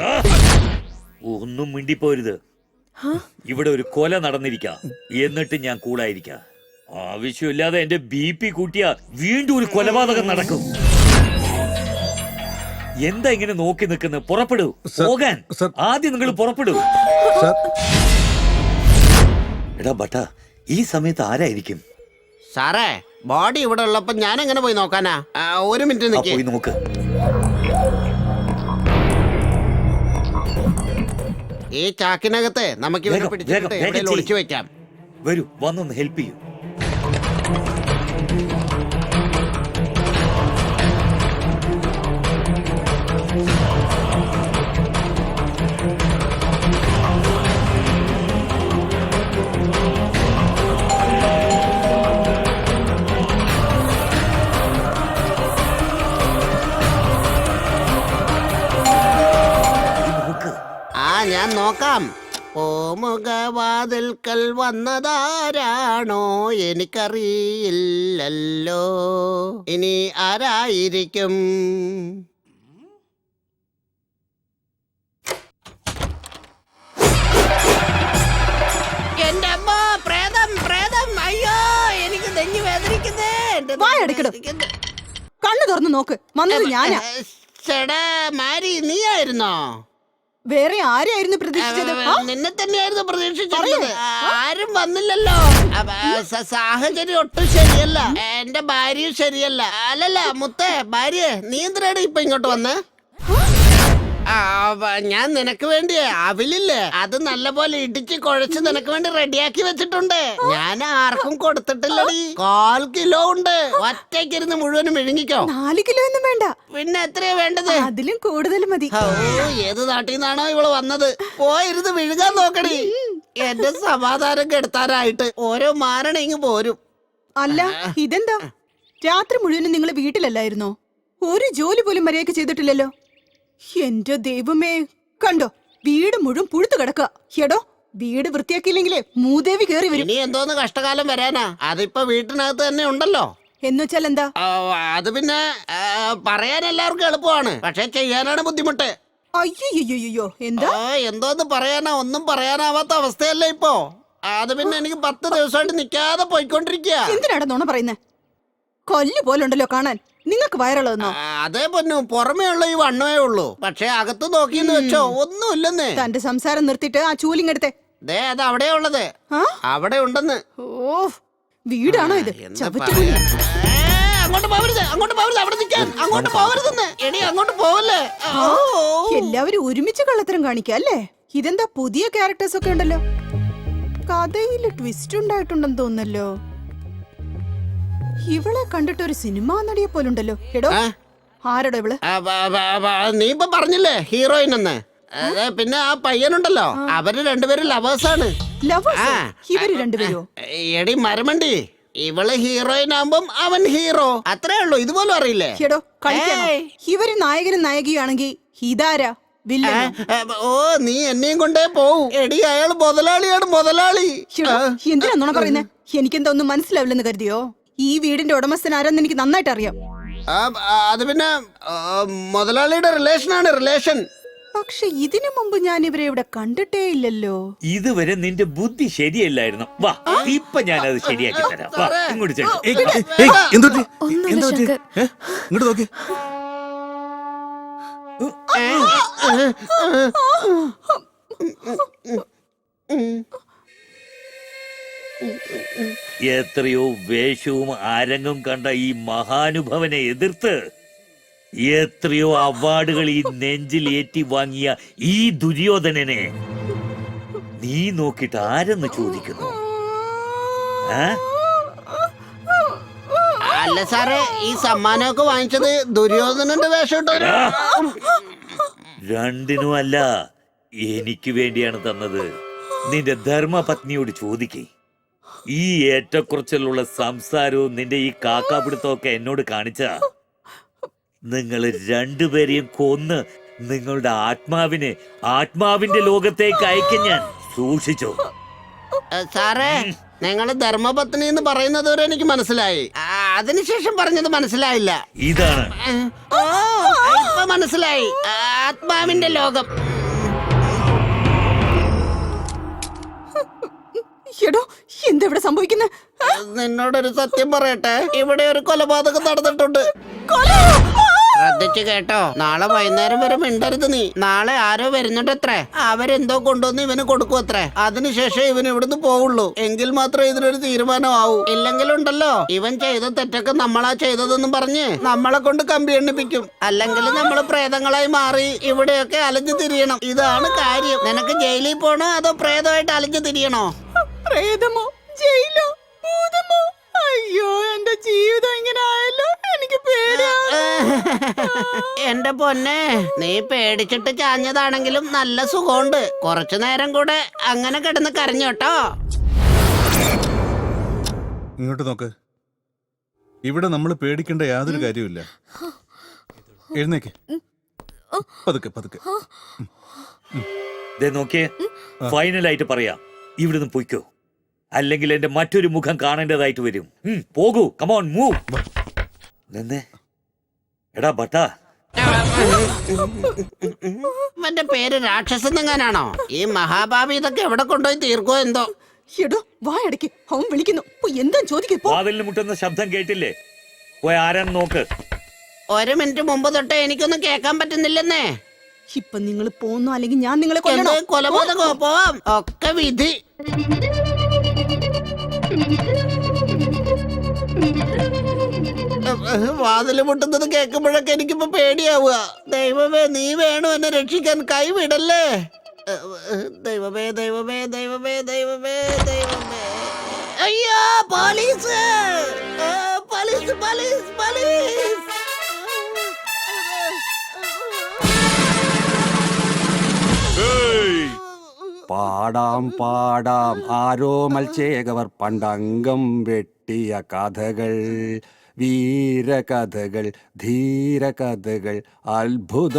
ഒന്നും മിണ്ടിപ്പോരുത്. ഇവിടെ ഒരു കൊല നടന്നിരിക്ക, എന്നിട്ട് ഞാൻ കൂടായിരിക്കാം. ആവശ്യമില്ലാതെ എന്റെ BP കൂട്ടിയ വീണ്ടും ഒരു കൊലപാതകം നടക്കും. എന്താ ഇങ്ങനെ നോക്കി നിൽക്കുന്നത്? പുറപ്പെടൂ, പോകാൻ. ആദ്യം നിങ്ങൾ പുറപ്പെടൂ. എടാ ബട്ട, ഈ സമയത്ത് ആരായിരിക്കും? സാറേ, ബോഡി ഇവിടെ ഉള്ളപ്പോ ഞാൻ എങ്ങനെ പോയി നോക്കാനാ? ഒരു മിനിറ്റ് പോയി നോക്ക്. ഈ ചാക്കിനകത്ത് നമുക്ക് ഇവനെ പിടിച്ചിട്ട് എവിടെയെങ്കിലും ഒളിച്ചു വെക്കാം. വരൂ, വന്നൊന്ന് ഹെൽപ്പ് ചെയ്യൂ. ഞാൻ നോക്കാം. ഓമുഖവാതിൽക്കൽ വന്നതാരാണോ എനിക്കറിയില്ലല്ലോ. ഇനി ആരായിരിക്കും? എന്റെ അമ്മ, പ്രേതം പ്രേതം, അയ്യോ എനിക്ക് നെഞ്ഞു വേദനിക്കുന്നേ. വായടക്കടോ. കണ്ണു തുറന്നു നോക്ക്, വന്നത് ഞാനാ. ചേടാ മാരി, നീയായിരുന്നോ? വേറെ ആരെയായിരുന്നു പ്രതീക്ഷിച്ചത്? നിന്നെ തന്നെയായിരുന്നു പ്രതീക്ഷിച്ചത്. ആരും വന്നില്ലല്ലോ. സാഹചര്യം ഒട്ടും ശരിയല്ല. എന്റെ ഭാര്യയും ശരിയല്ല. അല്ലല്ല മുത്തേ, ഭാര്യ നീ എന്തിനാണ് ഇപ്പൊ ഇങ്ങോട്ട് വന്ന്? ഞാൻ നിനക്ക് വേണ്ടി അവിലില്ലേ, അത് നല്ലപോലെ ഇടിച്ച് കുഴച്ച് നിനക്ക് വേണ്ടി റെഡിയാക്കി വെച്ചിട്ടുണ്ട്. ഞാൻ ആർക്കും കൊടുത്തിട്ടില്ലടി. 1/4 കിലോ ഉണ്ട്. ഒറ്റയ്ക്കിരുന്ന് മുഴുവനും വിഴുങ്ങിക്കോ. 4 കിലോ ഒന്നും വേണ്ട, പിന്നെ എത്രയാ വേണ്ടത്? അതിലും കൂടുതൽ മതി. ഏത് നാട്ടിൽ നിന്നാണോ ഇവള് വന്നത്? പോയിരുന്ന് വിഴുകാൻ നോക്കടി. എന്റെ സമാധാനം കെടുത്താനായിട്ട് ഓരോ മാരണ പോരും. അല്ല, ഇതെന്താ രാത്രി മുഴുവനും നിങ്ങൾ വീട്ടിലല്ലായിരുന്നോ? ഒരു ജോലി പോലും മര്യാദയ്ക്ക് ചെയ്തിട്ടില്ലല്ലോ. എന്റെ ദൈവമേ, കണ്ടോ വീട് മുഴുവൻ പുഴുത്തു കിടക്കുക. എടോ, വീട് വൃത്തിയാക്കിയില്ലെങ്കിലേ മൂദേവി കേറി വരും. ഇനി എന്തോന്ന് കഷ്ടകാലം വരാനാ? അതിപ്പോ വീട്ടിനകത്ത് തന്നെ ഉണ്ടല്ലോ. എന്നുവെച്ചാൽ എന്താ? അത് പിന്നെ പറയാൻ എല്ലാവർക്കും എളുപ്പമാണ്, പക്ഷെ ചെയ്യാനാണ് ബുദ്ധിമുട്ട്. അയ്യോ, എന്താ? എന്തോന്ന് പറയാനാ, ഒന്നും പറയാനാവാത്ത അവസ്ഥയല്ലേ ഇപ്പോ. അത് പിന്നെ എനിക്ക് 10 ദിവസമായിട്ട് നിക്കാതെ പോയിക്കൊണ്ടിരിക്കുക. എന്തിനാണ് നോണ പറയുന്നേ? കൊല്ലു പോലുണ്ടല്ലോ കാണാൻ. നിങ്ങൾക്ക് വയറുള്ളതെന്നോ? അതേ പൊന്നു, പുറമേ ഉള്ള ഈ വണ്ണമേ ഉള്ളൂ, പക്ഷെ അകത്ത് നോക്കിയെന്ന് വെച്ചോ ഒന്നുമില്ലെന്നേ. തന്റെ സംസാരം നിർത്തിയിട്ട് ആ ചൂലിങ്ങെടുത്തേ. ദേ അത് അവിടെയാ ഉള്ളത്. അവിടെ ഉണ്ടെന്ന്. ഓ, വീടാണോ ഇത്? ചവറ്റുകുഴി. അങ്ങോട്ട് പോവരുത്, അങ്ങോട്ട് പോവരുത്, അവിടെ നിൽക്കാൻ. അങ്ങോട്ട് പോവരുതെന്ന്. എടി അങ്ങോട്ട് പോവല്ലേ. എല്ലാവരും ഒരുമിച്ച് കള്ളത്തരം കാണിക്കാം അല്ലേ? ഇതെന്താ പുതിയ ക്യാരക്ടേഴ്സ് ഒക്കെ ഉണ്ടല്ലോ. കഥയിൽ ട്വിസ്റ്റ് ഉണ്ടായിട്ടുണ്ടെന്ന് തോന്നല്ലോ. ഇവളെ കണ്ടിട്ട് ഒരു സിനിമാ നടിയെ പോലുണ്ടല്ലോ. എടോ, ആരോടോ ഇവള്? നീ ഇപ്പൊ പറഞ്ഞില്ലേ ഹീറോയിൻ എന്ന്. പിന്നെ ആ പയ്യനുണ്ടല്ലോ, അവര് രണ്ടുപേരും ലവേഴ്സാണ്. ഇവര് രണ്ടുപേരോ? എടി മരമണ്ടി, ഇവള് ഹീറോയിൻ ആവുമ്പം അവൻ ഹീറോ, അത്രേ ഉള്ളൂ. ഇതുപോലും അറിയില്ലേ? എടോ, കളിക്കാനോ? ഇവര് നായകനും നായകിയാണെങ്കി ഇതാരാ? വില്ലനോ? ഓ, നീ എന്നെയും കൊണ്ടേ പോവും. എടി അയാൾ മുതലാളിയാണ്, മുതലാളി. എന്തിനാ നുണ പറയുന്നേ? എനിക്കെന്താ ഒന്നും മനസ്സിലാവില്ലെന്ന് കരുതിയോ? ഈ വീടിന്റെ ഉടമസ്ഥൻ ആരാന്ന് എനിക്ക് നന്നായിട്ട് അറിയാം. അത് പിന്നെ മുതലാളിയുടെ റിലേഷനാണ്, റിലേഷൻ. പക്ഷെ ഇതിനു മുമ്പ് ഞാൻ ഇവരെ ഇവിടെ കണ്ടിട്ടേ ഇല്ലല്ലോ. ഇതുവരെ നിന്റെ ബുദ്ധി ശരിയല്ലായിരുന്നു. വാ, ഇപ്പൊ ഞാനത് ശരിയാക്കി തരാം. വാ, ഇങ്ങോട്ട് ചെല്ലു. ഇങ്ങോട്ട് നോക്കി. എത്രയോ വേഷവും ആരംഗം കണ്ട ഈ മഹാനുഭവനെ എതിർത്ത് എത്രയോ അവാർഡുകൾ ഈ നെഞ്ചിൽ ഏറ്റി വാങ്ങിയ ഈ ദുര്യോധനനെ നീ നോക്കിയിട്ട് ആരെന്ന് ചോദിക്കുന്നു? അല്ല സാറേ, ഈ സമ്മാനമൊക്കെ വാങ്ങിച്ചത് ദുര്യോധനന്റെ വേഷം ഇട്ടോ? രണ്ടിനും അല്ല, എനിക്ക് വേണ്ടിയാണ് തന്നത്. നിന്റെ ധർമ്മപത്നിയോട് ചോദിക്കേ. ഈ ഏറ്റക്കുറച്ചിലുള്ള സംസാരവും നിന്റെ ഈ കാക്കാപിടുത്തമൊക്കെ എന്നോട് കാണിച്ച നിങ്ങൾ രണ്ടുപേരെയും കൊന്ന് നിങ്ങളുടെ ആത്മാവിന്റെ ലോകത്തേക്ക് അയക്കാൻ ഞാൻ. സൂക്ഷിച്ചോ. സാറേ, നിങ്ങള് ധർമ്മപത്നി എന്ന് പറയുന്നത് വരെ എനിക്ക് മനസ്സിലായി. അതിനുശേഷം പറഞ്ഞത് മനസ്സിലായില്ല. ഇതാണ് ഇപ്പൊ മനസ്സിലായി. ആത്മാവിന്റെ ലോകം. എടോ, എന്താ ഇവിടെ സംഭവിക്കുന്നത്? നിന്നോടൊരു സത്യം പറയട്ടെ, ഇവിടെ ഒരു കൊലപാതകം നടന്നിട്ടുണ്ട്. ശ്രദ്ധിച്ചു കേട്ടോ, നാളെ വൈകുന്നേരം വരെ മിണ്ടരുത് നീ. നാളെ ആരോ വരുന്നുണ്ടത്രേ, അവരെന്തോ കൊണ്ടുവന്ന് ഇവന് കൊടുക്കും അത്രേ. അതിനുശേഷം ഇവൻ ഇവിടുന്ന് പോവുള്ളൂ. എങ്കിൽ മാത്രമേ ഇതിനൊരു തീരുമാനമാവൂ. ഇല്ലെങ്കിലുണ്ടല്ലോ, ഇവൻ ചെയ്ത തെറ്റൊക്കെ നമ്മളാ ചെയ്തതെന്നും പറഞ്ഞ് നമ്മളെ കൊണ്ട് കമ്പി എണ്ണിപ്പിക്കും. അല്ലെങ്കിൽ നമ്മള് പ്രേതങ്ങളായി മാറി ഇവിടെയൊക്കെ അലഞ്ഞു തിരിയണം. ഇതാണ് കാര്യം. നിനക്ക് ജയിലിൽ പോണോ അതോ പ്രേതമായിട്ട് അലഞ്ഞു തിരിയണോ? പ്രേതമോ, ജയിലോ, ഭൂതമോ? അയ്യോ, എന്റെ ജീവിതം ഇങ്ങനെ ആയല്ലോ. എനിക്ക് പേടിയാണ്. എന്റെ പൊന്നെ, നീ പേടിച്ചിട്ട് ചാഞ്ഞതാണെങ്കിലും നല്ല സുഖമുണ്ട്. കുറച്ചു നേരം കൂടെ അങ്ങനെ കിടന്ന് കരഞ്ഞോട്ടോ. ഇങ്ങോട്ട് നോക്ക്. ഇവിടെ നമ്മൾ പേടിക്കേണ്ട യാതൊരു കാര്യമില്ല. എഴുന്നേക്ക്. പതുക്കെ പതുക്കെ. ദേ നോക്കിയേ, ഫൈനലായിട്ട് പറയാം, ഇവിടുന്ന് പൊയ്ക്കോ, അല്ലെങ്കിൽ എന്റെ മറ്റൊരു മുഖം കാണേണ്ടതായിട്ട് വരും. പോകൂ, കമോൺ മൂവ്. നിന്നെ എടാ ബട്ടാ, ഇവന്റെ പേര് രാക്ഷസെന്നെങ്ങാനാണോ? ഈ മഹാഭാവി ഇതൊക്കെ എവിടെ കൊണ്ടുപോയി തീർക്കോ എന്തോ. എടോ വായടക്കി, അവൻ വിളിക്കുന്നു. എന്താ ചോദിക്കപ്പോ? വാതിലിന് മുട്ടുന്ന ശബ്ദം കേട്ടില്ലേ? പോയി ആരാന്ന് നോക്ക്. 1 മിനിറ്റ് മുമ്പ് തൊട്ടേ എനിക്കൊന്നും കേൾക്കാൻ പറ്റുന്നില്ലെന്നേ. ഇപ്പൊ നിങ്ങൾ പോന്നോ അല്ലെങ്കിൽ ഞാൻ നിങ്ങളെ കൊല്ലണോ? എന്ത് കൊലപാതകോ? പോവാം, ഒക്കെ വിധി. വാതില് മുട്ടുന്നത് കേൾക്കുമ്പോഴൊക്കെ എനിക്കിപ്പോ പേടിയാവുക. ദൈവമേ, നീ വേണം എന്നെ രക്ഷിക്കാൻ, കൈവിടല്ലേ. ദൈവമേ ദൈവമേ ദൈവമേ ദൈവമേ ദൈവമേ. അയ്യോ, പോലീസ് പോലീസ് പോലീസ് പോലീസ്. പാടാം പാടാം ആരോമൽ ചേകവർ പണ്ടംഗം വെട്ടിയ കഥകൾ, വീരകഥകൾ, ധീരകഥകൾ, അത്ഭുത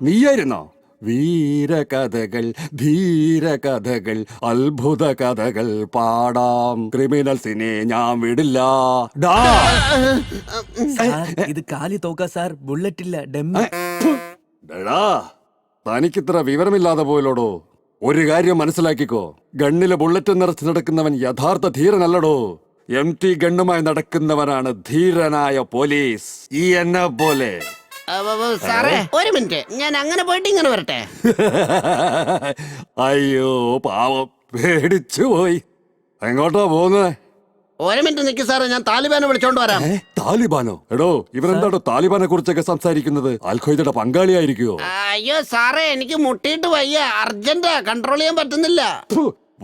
നീയായിരുന്നോ? വീരകഥകൾ, ധീരകഥകൾ, അത്ഭുത കഥകൾ പാടാം. ക്രിമിനൽസിനെ ഞാൻ വിടില്ല. ഇത് കാലി തോക്ക സാർ, ബുള്ളറ്റ് ഇല്ല, ഡെമ്മി. തനിക്കിത്ര വിവരമില്ലാതെ പോയല്ലോടോ. ഒരു കാര്യം മനസ്സിലാക്കിക്കോ, ഗണ്ണിലെ ബുള്ളറ്റ് നിറച്ച് നടക്കുന്നവൻ യഥാർത്ഥ ധീരനല്ലടോ. MT ഗണ്ണുമായി നടക്കുന്നവനാണ് ധീരനായ പോലീസ്. ഈ എന്നെ പോലെ. സാറേ, 1 മിനിറ്റ്, ഞാൻ അങ്ങനെ പോയിട്ട് ഇങ്ങനെ വരട്ടെ. അയ്യോ പാവം, പേടിച്ചു പോയി. എങ്ങോട്ടാ പോകുന്നത്? 1 മിനിറ്റ് നിൽക്കി സാറേ, ഞാൻ താലിബാനെ വിളിച്ചോണ്ട് വരാം. താലിബാനോ? എടോ, ഇവരെന്താടോ താലിബാനെ കുറിച്ചൊക്കെ സംസാരിക്കുന്നത്? അൽഖ്വയ്ദയുടെ പങ്കാളിയായിരിക്കുവോ? അയ്യോ സാറേ, എനിക്ക് മുട്ടിയിട്ട് വയ്യ, അർജന്റാ, കൺട്രോൾ ചെയ്യാൻ പറ്റുന്നില്ല.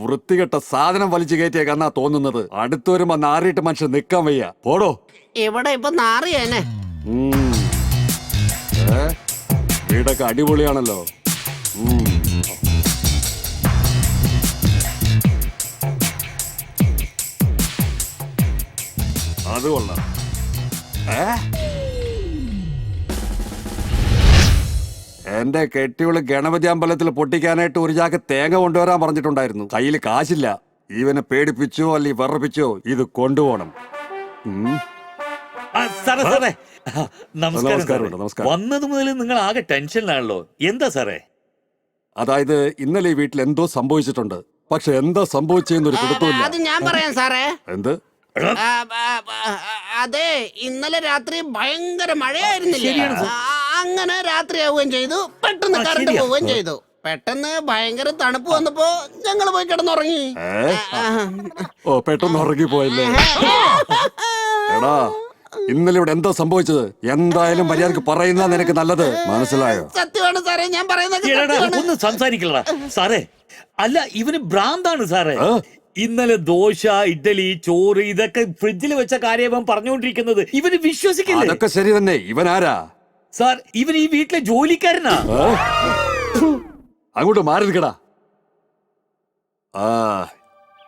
വൃത്തികെട്ട സാധനം വലിച്ചു കയറ്റിയേക്കാന്നാ തോന്നുന്നത്. അടുത്ത് വരുമ്പോ നാറിയിട്ട് മനുഷ്യൻ നിക്കാൻ വയ്യ. പോടോ. ഇവിടെ ഇപ്പൊ നാറിയേനെ. വീടൊക്കെ അടിപൊളിയാണല്ലോ. അത് കൊള്ളാം. എന്റെ കെട്ടിയോള് ഗണപതി അമ്പലത്തിൽ പൊട്ടിക്കാനായിട്ട് ഒരു ചാക്ക് തേങ്ങ കൊണ്ടുവരാൻ പറഞ്ഞിട്ടുണ്ടായിരുന്നു. കയ്യിൽ കാശില്ല. ഇവനെ പേടിപ്പിച്ചോ അല്ലെങ്കിൽ വിറപ്പിച്ചോ ഇത് കൊണ്ടുപോകണം. സാറേ സാറേ, നമസ്കാരം. നമസ്കാരം. വന്നത് മുതൽ നിങ്ങൾ ആകെ ടെൻഷനിലാണല്ലോ, എന്താ സാറേ? അതായത് ഇന്നലെ ഈ വീട്ടിൽ എന്തോ സംഭവിച്ചിട്ടുണ്ട്. പക്ഷെ എന്താ സംഭവിച്ചെന്നൊരു പിടുത്തമില്ല. അത് ഞാൻ പറയാം സാറേ. എന്ത്? അതെ, ഇന്നലെ രാത്രി ഭയങ്കര മഴയായിരുന്നില്ലേ? അങ്ങനെ രാത്രിയാവുകയും ചെയ്തു, പെട്ടെന്ന് കറണ്ട് പോവുകയും ചെയ്തു. പെട്ടെന്ന് ഭയങ്കര തണുപ്പ് വന്നപ്പോ ഞങ്ങൾ പോയി കിടന്നുറങ്ങി. ഓ, പെട്ടെന്ന് ഉറങ്ങിപ്പോയല്ലേ? എടാ, ഇന്നലെ ഇവിടെ എന്താ സംഭവിച്ചത്? എന്തായാലും മര്യാദക്ക് പറയുന്ന നിനക്ക് നല്ലത്, മനസ്സിലായോ? സത്യമാണ് സാറേ, ഞാൻ പറയുന്നത്. ഒന്ന് സംസാരിക്കലടാ സാറേ. അല്ല, ഇവന് ഭ്രാന്താണ് സാറേ. ഇന്നലെ ദോശ, ഇഡ്ഡലി, ചോറ് ഇതൊക്കെ ഫ്രിഡ്ജിൽ വെച്ച കാര്യം പറഞ്ഞുകൊണ്ടിരിക്കുന്നത് ഇവന് വിശ്വസിക്കില്ല. അതൊക്കെ ശരി തന്നെ. ഇവൻ ആരാ സാർ? ഇവൻ ഈ വീട്ടിലെ ജോലിക്കാരനാ. അങ്ങോട്ട് മാറി നിൽക്കടാ.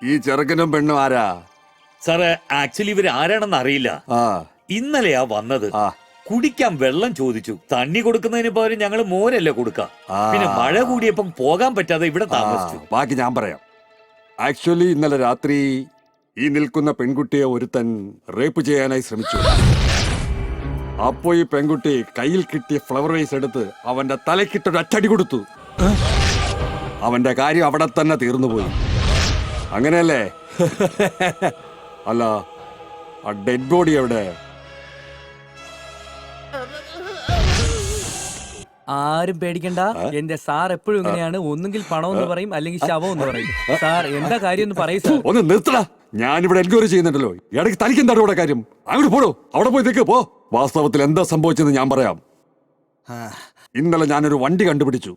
ഈ ചെറുക്കനും പെണ്ണും ആരാ? സാറേ, ആക്ച്വലി ഇവര് ആരാണെന്ന് അറിയില്ല. ഇന്നലെയാ വന്നത്. കുടിക്കാൻ വെള്ളം ചോദിച്ചു. തണ്ണി കൊടുക്കുന്നതിന് പകരം ഞങ്ങള് മോരല്ലേ കൊടുക്കാം. പിന്നെ മഴ കൂടിയപ്പം പോകാൻ പറ്റാതെ ഇവിടെ താമസിച്ചു. ബാക്കി ഞാൻ പറയാം. ആക്ച്വലി ഇന്നലെ രാത്രി ഈ നിൽക്കുന്ന പെൺകുട്ടിയെ ഒരുത്തൻ റേപ്പ് ചെയ്യാനായി ശ്രമിച്ചു. അപ്പോ ഈ പെൺകുട്ടി കയ്യിൽ കിട്ടിയ ഫ്ലവർ വേസ് എടുത്ത് അവന്റെ തലക്കിട്ടൊരു അച്ചടി കൊടുത്തു. അവന്റെ കാര്യം അവിടെ തന്നെ തീർന്നുപോയി. അങ്ങനെയല്ലേ? അല്ല, ആ ഡെഡ് ബോഡി എവിടെ? ആരും പേടിക്കണ്ട, എന്റെ സാർ എപ്പോഴും ഇങ്ങനെയാണ്. ഒന്നുകിൽ പണം എന്ന് പറയും, അല്ലെങ്കിൽ ശവം എന്ന് പറയും. സാർ എന്താ കാര്യം എന്ന് പറയും സാർ. ഒന്ന് നിർത്തടാ, ഞാനിവിടെ എൻക്വയറി ചെയ്യുന്നുണ്ടല്ലോ. ഇടയ്ക്ക് തനിക്ക് എന്താണ് ഇവിടെ കാര്യം? അങ്ങോട്ട് പോടോ, അവിടെ പോയി നിൽക്ക് പോ. വാസ്തവത്തിൽ എന്താ സംഭവിച്ചെന്ന് ഞാൻ പറയാം. ഇന്നലെ ഞാനൊരു വണ്ടി കണ്ടുപിടിച്ചു.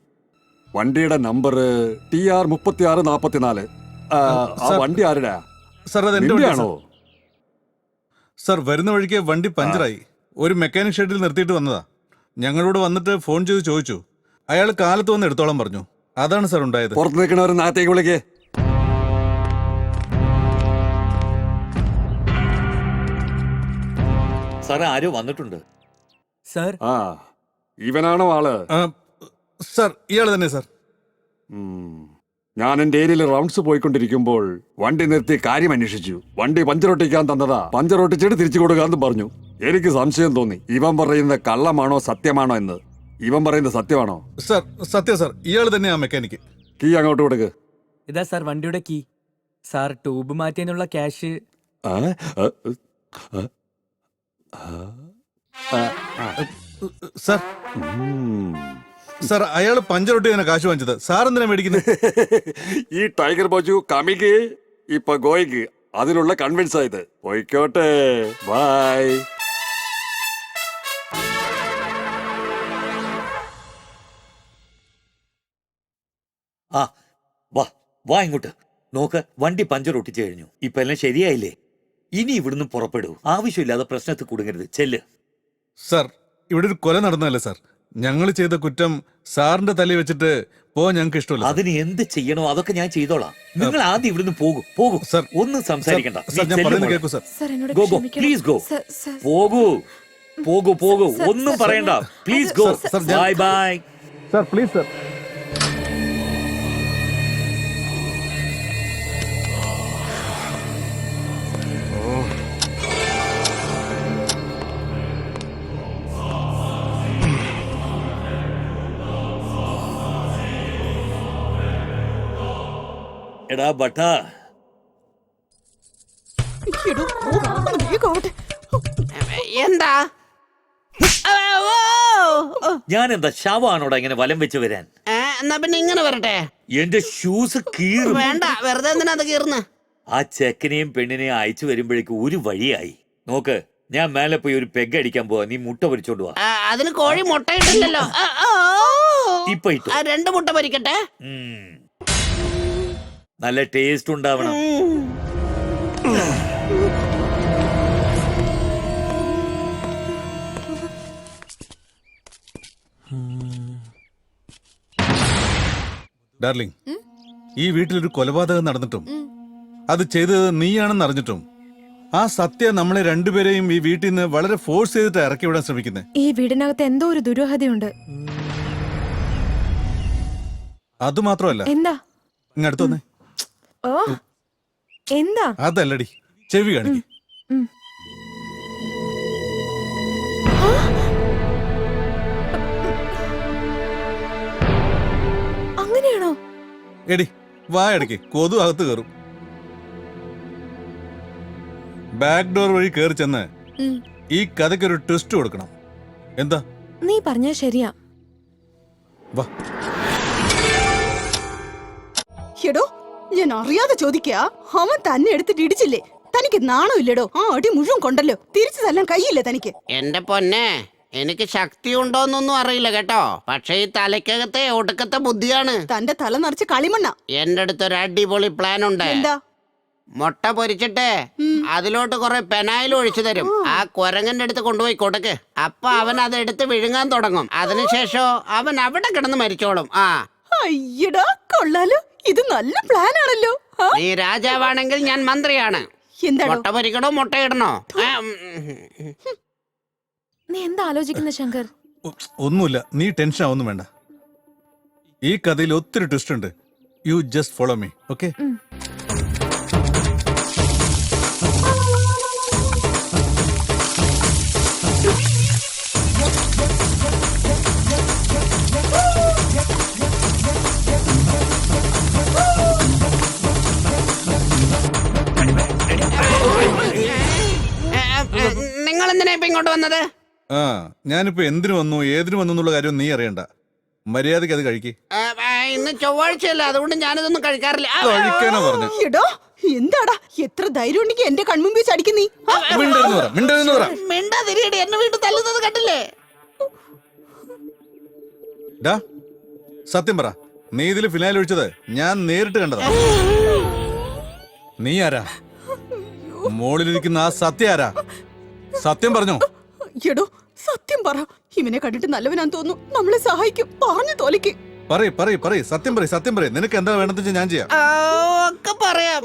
വണ്ടിയുടെ നമ്പർ TR 3644. ആ വണ്ടി ആരുടെയാ? സാർ, അത് എന്റെ നിന്റെയാണോ? സാർ, വരുന്ന വഴിക്ക് വണ്ടി പഞ്ചറായി. ഒരു മെക്കാനിക് ഷെഡിൽ നിർത്തിയിട്ട് വന്നതാ. ഞങ്ങളോട് വന്നിട്ട് ഫോൺ ചെയ്ത് ചോദിച്ചു. അയാൾ കാലത്ത് വന്ന് എടുത്തോളം പറഞ്ഞു. അതാണ് സാർ ഉണ്ടായത്. പുറത്ത് നിൽക്കണവരെ നാത്തേക്ക് വിളിക്കേ. സാറേ, ആരോ വന്നിട്ടുണ്ട്. സാർ, ഇവനാണോ ആള്? സാർ ഇയാൾ തന്നെ സാർ. ഞാൻ എന്റെ ഏരിയയിൽ റൗണ്ട്സ് പോയിക്കൊണ്ടിരിക്കുമ്പോൾ വണ്ടി നിർത്തി കാര്യം അന്വേഷിച്ചു. വണ്ടി പഞ്ചറൊട്ടിക്കാൻ തന്നതാ. പഞ്ചറൊട്ടിച്ചിട്ട് തിരിച്ചു കൊടുക്കാന്ന് പറഞ്ഞു. എനിക്ക് സംശയം തോന്നി, ഇവൻ പറയുന്ന കള്ളമാണോ സത്യമാണോ എന്ന്. ഇവൻ പറയുന്നത് സത്യമാണോ? സാർ സത്യം സാർ, ഇയാൾ തന്നെയാ മെക്കാനിക്ക്. കീ അങ്ങോട്ട് കൊടുക്ക്. ഇതാ സാർ വണ്ടിയുടെ കീ. സാർ ട്യൂബ് മാറ്റിയതിനുള്ള ക്യാഷ്. ആ? സാർ സാർ അയാൾ പഞ്ചറൊട്ടി തന്നെ കാശ് വാങ്ങിച്ചത്. സാർ എന്തിനാ മേടിക്കുന്നത്? ഈ ടൈഗർ ബോജു കമിക്ക് ഇപ്പൊ ഗോയിക്ക് അതിനുള്ള കൺവിൻസ് ആയത്. പോയിക്കോട്ടെ, ബൈ. ആ വാ വാ ഇങ്ങോട്ട് നോക്ക്. വണ്ടി പഞ്ചർ ഒട്ടിച്ചു കഴിഞ്ഞു. ഇപ്പൊ എല്ലാം ശരിയായില്ലേ? ഇനി ഇവിടുന്ന് പുറപ്പെടൂ. ആവശ്യമില്ലാതെ പ്രശ്നത്തിൽ കുടുങ്ങരുത്. ചെല്ല്. സാർ ഇവിടെ ഒരു കൊല നടന്നതല്ലേ സാർ? ഞങ്ങൾ ചെയ്ത കുറ്റം സാറിന്റെ തലയിൽ വെച്ചിട്ട് ഞങ്ങൾക്ക് ഇഷ്ടമല്ല. അതിന് എന്ത് ചെയ്യണോ അതൊക്കെ ഞാൻ ചെയ്തോളാം. നിങ്ങൾ ആദ്യം ഇവിടുന്ന് പോകും. പോകും സാർ. ഒന്നും സംസാരിക്കണ്ട. സാർ ഞാൻ പറയുന്നത് കേൾക്കൂ സാർ. സർ എന്നോട് ഗോ ഗോ ക്ഷമിക്കണം. Please go. സർ, സർ, പോകൂ പോകൂ പോകൂ. സർ, ഒന്നും സർ, പറയണ്ട. Please go. സർ, ഞാൻ- bye bye. Sir please sir. എടാ ബട്ടാ, എടോ, വേഗം ആവട്ടെ. എന്താ? ഞാൻ എന്താ ശവമാണോടാ ഇങ്ങനെ വലം വെച്ച് വരാൻ? എന്നാ പിന്നെ ഇങ്ങനെ വരട്ടെ. എന്റെ ഷൂസ് കീറും. വേണ്ട, വെറുതെ എന്തിനാ അത് കീറുന്ന? ആ ചെക്കനെയും പെണ്ണിനെയും അയച്ചു വരുമ്പോഴേക്കും ഒരു വഴിയായി. നോക്ക്, ഞാൻ മേലെ പോയി ഒരു പെഗ് അടിക്കാൻ പോവാ. നീ മുട്ട പൊരിച്ചോണ്ട് വാ. അതിന് കോഴി മുട്ട ഇട്ടില്ലല്ലോ. ഇപ്പൊ ഇട്ടു. 2 മുട്ട പൊരിക്കട്ടെ. നല്ല ടേസ്റ്റ് ഉണ്ടാവണം. ഡാർലിംഗ്, ഈ വീട്ടിലൊരു കൊലപാതകം നടന്നിട്ടും അത് ചെയ്തത് നീയാണെന്ന് അറിഞ്ഞിട്ടും ആ സത്യ നമ്മളെ രണ്ടുപേരെയും ഈ വീട്ടിൽ നിന്ന് വളരെ ഫോഴ്സ് ചെയ്തിട്ട് ഇറക്കി വിടാൻ ശ്രമിക്കുന്നത്. ഈ വീടിനകത്ത് എന്തോ ഒരു ദുരൂഹതയുണ്ട്. അത് മാത്രമല്ല, എന്താ? ഇങ്ങടുത്ത് വന്നേ. ഓ, എന്താ? അതല്ലടി, ചെവി കാണിക്ക്. അങ്ങനെയാണോ? എടി വായടക്ക്, കൊതു അകത്ത് കയറും. ബാക്ക് ഡോർ വഴി കയറി ചെന്ന് ഈ കഥയ്ക്കൊരു ട്വിസ്റ്റ് കൊടുക്കണം. എന്താ? നീ പറഞ്ഞ ശരിയാ. വാ. എടോ, ഞാൻ അറിയാതെ ചോദിക്കാ. അവൻ തന്നെ എടുത്തിട്ട് ഇടിച്ചില്ലേ? തനിക്ക് നാണോ ഇല്ലടോ? ആ അടി മുഴുവൻ കൊണ്ടല്ലോ. തിരിച്ചു തല്ലാൻ കയ്യില്ലേ തനിക്ക്? എന്റെ പൊന്നെ, എനിക്ക് ശക്തി ഉണ്ടോന്നൊന്നും അറിയില്ല കേട്ടോ. പക്ഷെ ഈ തലയ്ക്കകത്തെ ഒടുക്കത്തെ ബുദ്ധിയാണ്. തന്റെ തല നിറച്ച് കളിമണ്ണ. എന്റെ അടുത്തൊരു അടിപൊളി പ്ലാൻ ഉണ്ട്. എന്താ? മുട്ട പൊരിച്ചിട്ട് അതിലോട്ട് കുറെ പെനായിൽ ഒഴിച്ചു തരും. ആ കുരങ്ങന്റെ അടുത്ത് കൊണ്ടുപോയി കൊടുക്ക്. അപ്പൊ അവൻ അതെടുത്ത് വിഴുങ്ങാൻ തുടങ്ങും. അതിനുശേഷം അവൻ അവിടെ കിടന്ന് മരിച്ചോളും. അയ്യടാ, കൊള്ളാലോ. ഇത് നല്ല പ്ലാൻ ആണല്ലോ. നീ രാജാവാണെങ്കിൽ ഞാൻ മന്ത്രിയാണ്. എന്താണോ? മുട്ട പൊരിക്കണോ മുട്ടയിടണോ? നീ എന്താ ആലോചിക്കുന്ന ശങ്കർ? ഒന്നുമില്ല, നീ ടെൻഷൻ ആവൊന്നും വേണ്ട. ഈ കഥയിൽ ഒത്തിരി ട്വിസ്റ്റ് ഉണ്ട്. You just follow me, okay? നിങ്ങൾ എന്തിനാ ഇപ്പൊ ഇങ്ങോട്ട് വന്നത്? ഞാനിപ്പോ എന്തിനു വന്നു ഏതിനു വന്നു എന്നുള്ള കാര്യം നീ അറിയണ്ട. മര്യാദക്ക് അത് കഴിക്ക്. ഇന്ന് ചൊവ്വാഴ്ചയല്ല, അതുകൊണ്ട് ഞാനിതൊന്നും കഴിക്കാറില്ല. കഴിക്കാനാ പറഞ്ഞു. എടോ, എന്താടാ എത്ര ധൈര്യം ഉണ്ടെങ്കിൽ എന്റെ കൺമുമ്പിൽ ചടിക്കും നീ? മിണ്ടാതിരിയടി, എന്നെ വീണ്ടും തല്ലുന്നത് കണ്ടില്ലേ? സത്യം പറ, നീ ഇതിൽ ഫിനായിൽ ഒഴിച്ചത് ഞാൻ നേരിട്ട് കണ്ടതാ. നീ ആരാ? മോളിലിരിക്കുന്ന ആ സത്യ ആരാ? സത്യം പറഞ്ഞോ? എടോ, സത്യം പറ. ഇവനെ കണ്ടിട്ട് നല്ലവനാന്ന് തോന്നുന്നു. നമ്മളെ സഹായിക്കും. പറഞ്ഞു തോലിക്ക്. പറയ് സത്യം പറയ്. നിനക്ക് എന്താ വേണ്ടത് ഞാൻ ചെയ്യാം. ഒക്കെ പറയാം.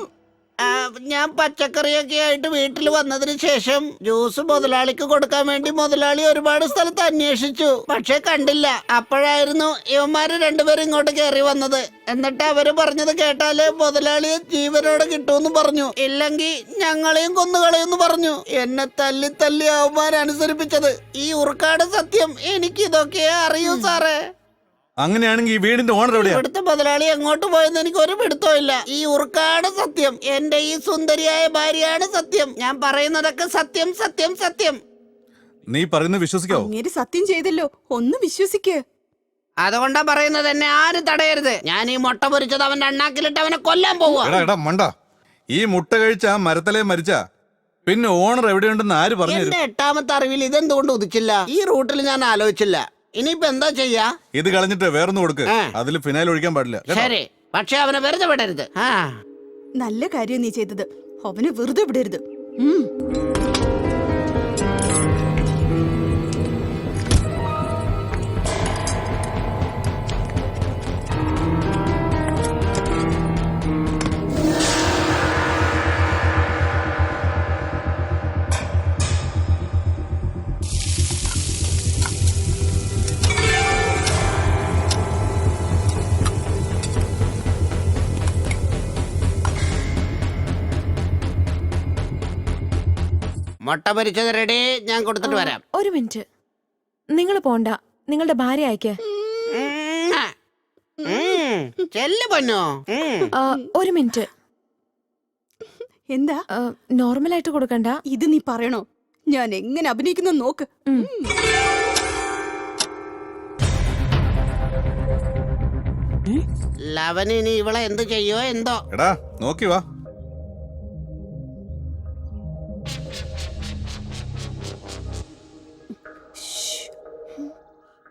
ഞാൻ പച്ചക്കറിയൊക്കെ ആയിട്ട് വീട്ടിൽ വന്നതിന് ശേഷം ജ്യൂസ് മുതലാളിക്ക് കൊടുക്കാൻ വേണ്ടി മുതലാളി ഒരുപാട് സ്ഥലത്ത് അന്വേഷിച്ചു, പക്ഷെ കണ്ടില്ല. അപ്പോഴായിരുന്നു ഇവന്മാര് രണ്ടുപേരും ഇങ്ങോട്ട് കയറി വന്നത്. എന്നിട്ട് അവര് പറഞ്ഞത് കേട്ടാല് മുതലാളിയെ ജീവനോടെ കിട്ടുമെന്ന് പറഞ്ഞു, ഇല്ലെങ്കിൽ ഞങ്ങളെയും കൊന്നുകളയെന്ന് പറഞ്ഞു. എന്നെ തല്ലി തല്ലി അവന്മാരനുസരിപ്പിച്ചത്. ഈ ഉറുക്കാട് സത്യം എനിക്ക് ഇതൊക്കെ അറിയൂ സാറേ. അങ്ങനെയാണെങ്കിൽ ഈ വീടിന്റെ ഓണർ എവിടെയാ? ഇവിടുത്തെ മുതലാളി എങ്ങോട്ട് പോയെന്ന് എനിക്ക് ഒരു പിടുത്തമില്ല. ഈ ഉറുക്കാണ് സത്യം, എന്റെ ഈ സുന്ദരിയായ ഭാര്യയാണ് സത്യം. ഞാൻ പറയുന്നതൊക്കെ സത്യം സത്യം സത്യം. നീ പറയുന്നത് വിശ്വസിക്കാവോ? അങ്ങേര് സത്യം ചെയ്തല്ലോ, ഒന്ന് വിശ്വസിക്ക്. അതുകൊണ്ടാ പറയുന്നത്, എന്നെ ആരും തടയരുത്. ഞാൻ ഈ മുട്ട പൊരിച്ചത് അവന്റെ അണ്ണാക്കിലിട്ട് അവനെ കൊല്ലാൻ പോവാ. എടാ മണ്ട, ഈ മുട്ട കഴിച്ച ആ മരത്തലേ മരിച്ച പിന്നെ ഓണർ എവിടെയുണ്ടെന്ന് ആര് പറഞ്ഞു? എന്റെ 8ാമത്തെ അറിവിൽ ഇതെന്തുകൊണ്ട് ഉദിച്ചില്ല? ഈ റൂട്ടിൽ ഞാൻ ആലോചിച്ചില്ല. ഇനിയിപ്പോ എന്താ ചെയ്യാ? ഇത് കളഞ്ഞിട്ട് വേറൊന്ന് കൊടുക്ക്. അതിൽ ഫിനായിൽ ഒഴിക്കാൻ പാടില്ല. ശരി, പക്ഷെ അവനെ വെറുതെ വിടരുത്. നല്ല കാര്യം നീ ചെയ്തത്. അവന് വെറുതെ വിടരുത്. മുട്ട പൊരിച്ചത് റെഡി, ഞാൻ കൊടുത്തിട്ട് വരാം. ഒരു മിനിറ്റ്, നിങ്ങൾ പോണ്ട, നിങ്ങളുടെ ഭാര്യ അയക്ക്. ചെല്ല് പൊന്നോ. ഒരു മിനിറ്റ്. എന്താ? നോർമലായിട്ട് കൊടുക്കണ്ട. ഇത് നീ പറയണോ? ഞാൻ എങ്ങനെ അഭിനയിക്കുന്ന നോക്ക്. ലവൻ ഇനി ഇവളെ എന്ത് ചെയ്യോ എന്തോ. എടാ നോക്കി വാ.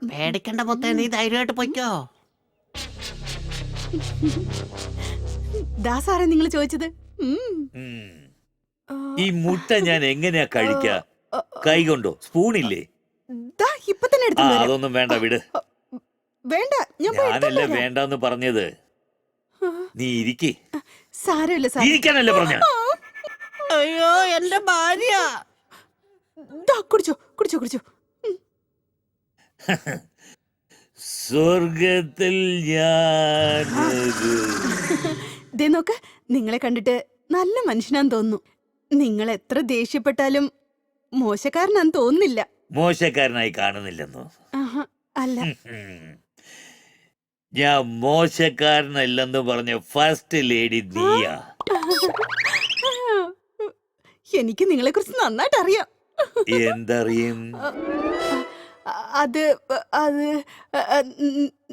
പേടിക്കണ്ട മുത്തേ, നീ ധൈര്യമായിട്ട് പൊയ്ക്കോ. ദാസാറെ നിങ്ങൾ ചോദിച്ചത്? ഈ മുട്ട ഞാൻ എങ്ങനെയാ കഴിക്ക? കൈ കൊണ്ടോ? സ്പൂണില്ലേ? ഇപ്പൊ തന്നെ എടുത്തു. അതൊന്നും വേണ്ട, വിട്. വേണ്ട, ഞാനല്ലേ വേണ്ടെന്ന് പറഞ്ഞത്. നീ ഇരിക്കേ. സാരമില്ല സാർ, ഇരിക്കാനല്ലേ പറഞ്ഞ? അയ്യോ എന്റെ ഭാര്യ. കുടിച്ചോ കുടിച്ചോ കുടിച്ചോ. സ്വർഗത്തിൽ ഞാൻ നോക്ക്, നിങ്ങളെ കണ്ടിട്ട് നല്ല മനുഷ്യനാന്ന് തോന്നുന്നു. നിങ്ങൾ എത്ര ദേഷ്യപ്പെട്ടാലും മോശക്കാരനാന്ന് തോന്നുന്നില്ല. മോശക്കാരനായി കാണുന്നില്ലെന്നോ? അല്ല, ഞാൻ മോശക്കാരനല്ലെന്ന് പറഞ്ഞ ഫസ്റ്റ് ലേഡി നീയാ. എനിക്ക് നിങ്ങളെ കുറിച്ച് നന്നായിട്ട് അറിയാം. എന്തറിയും? അത്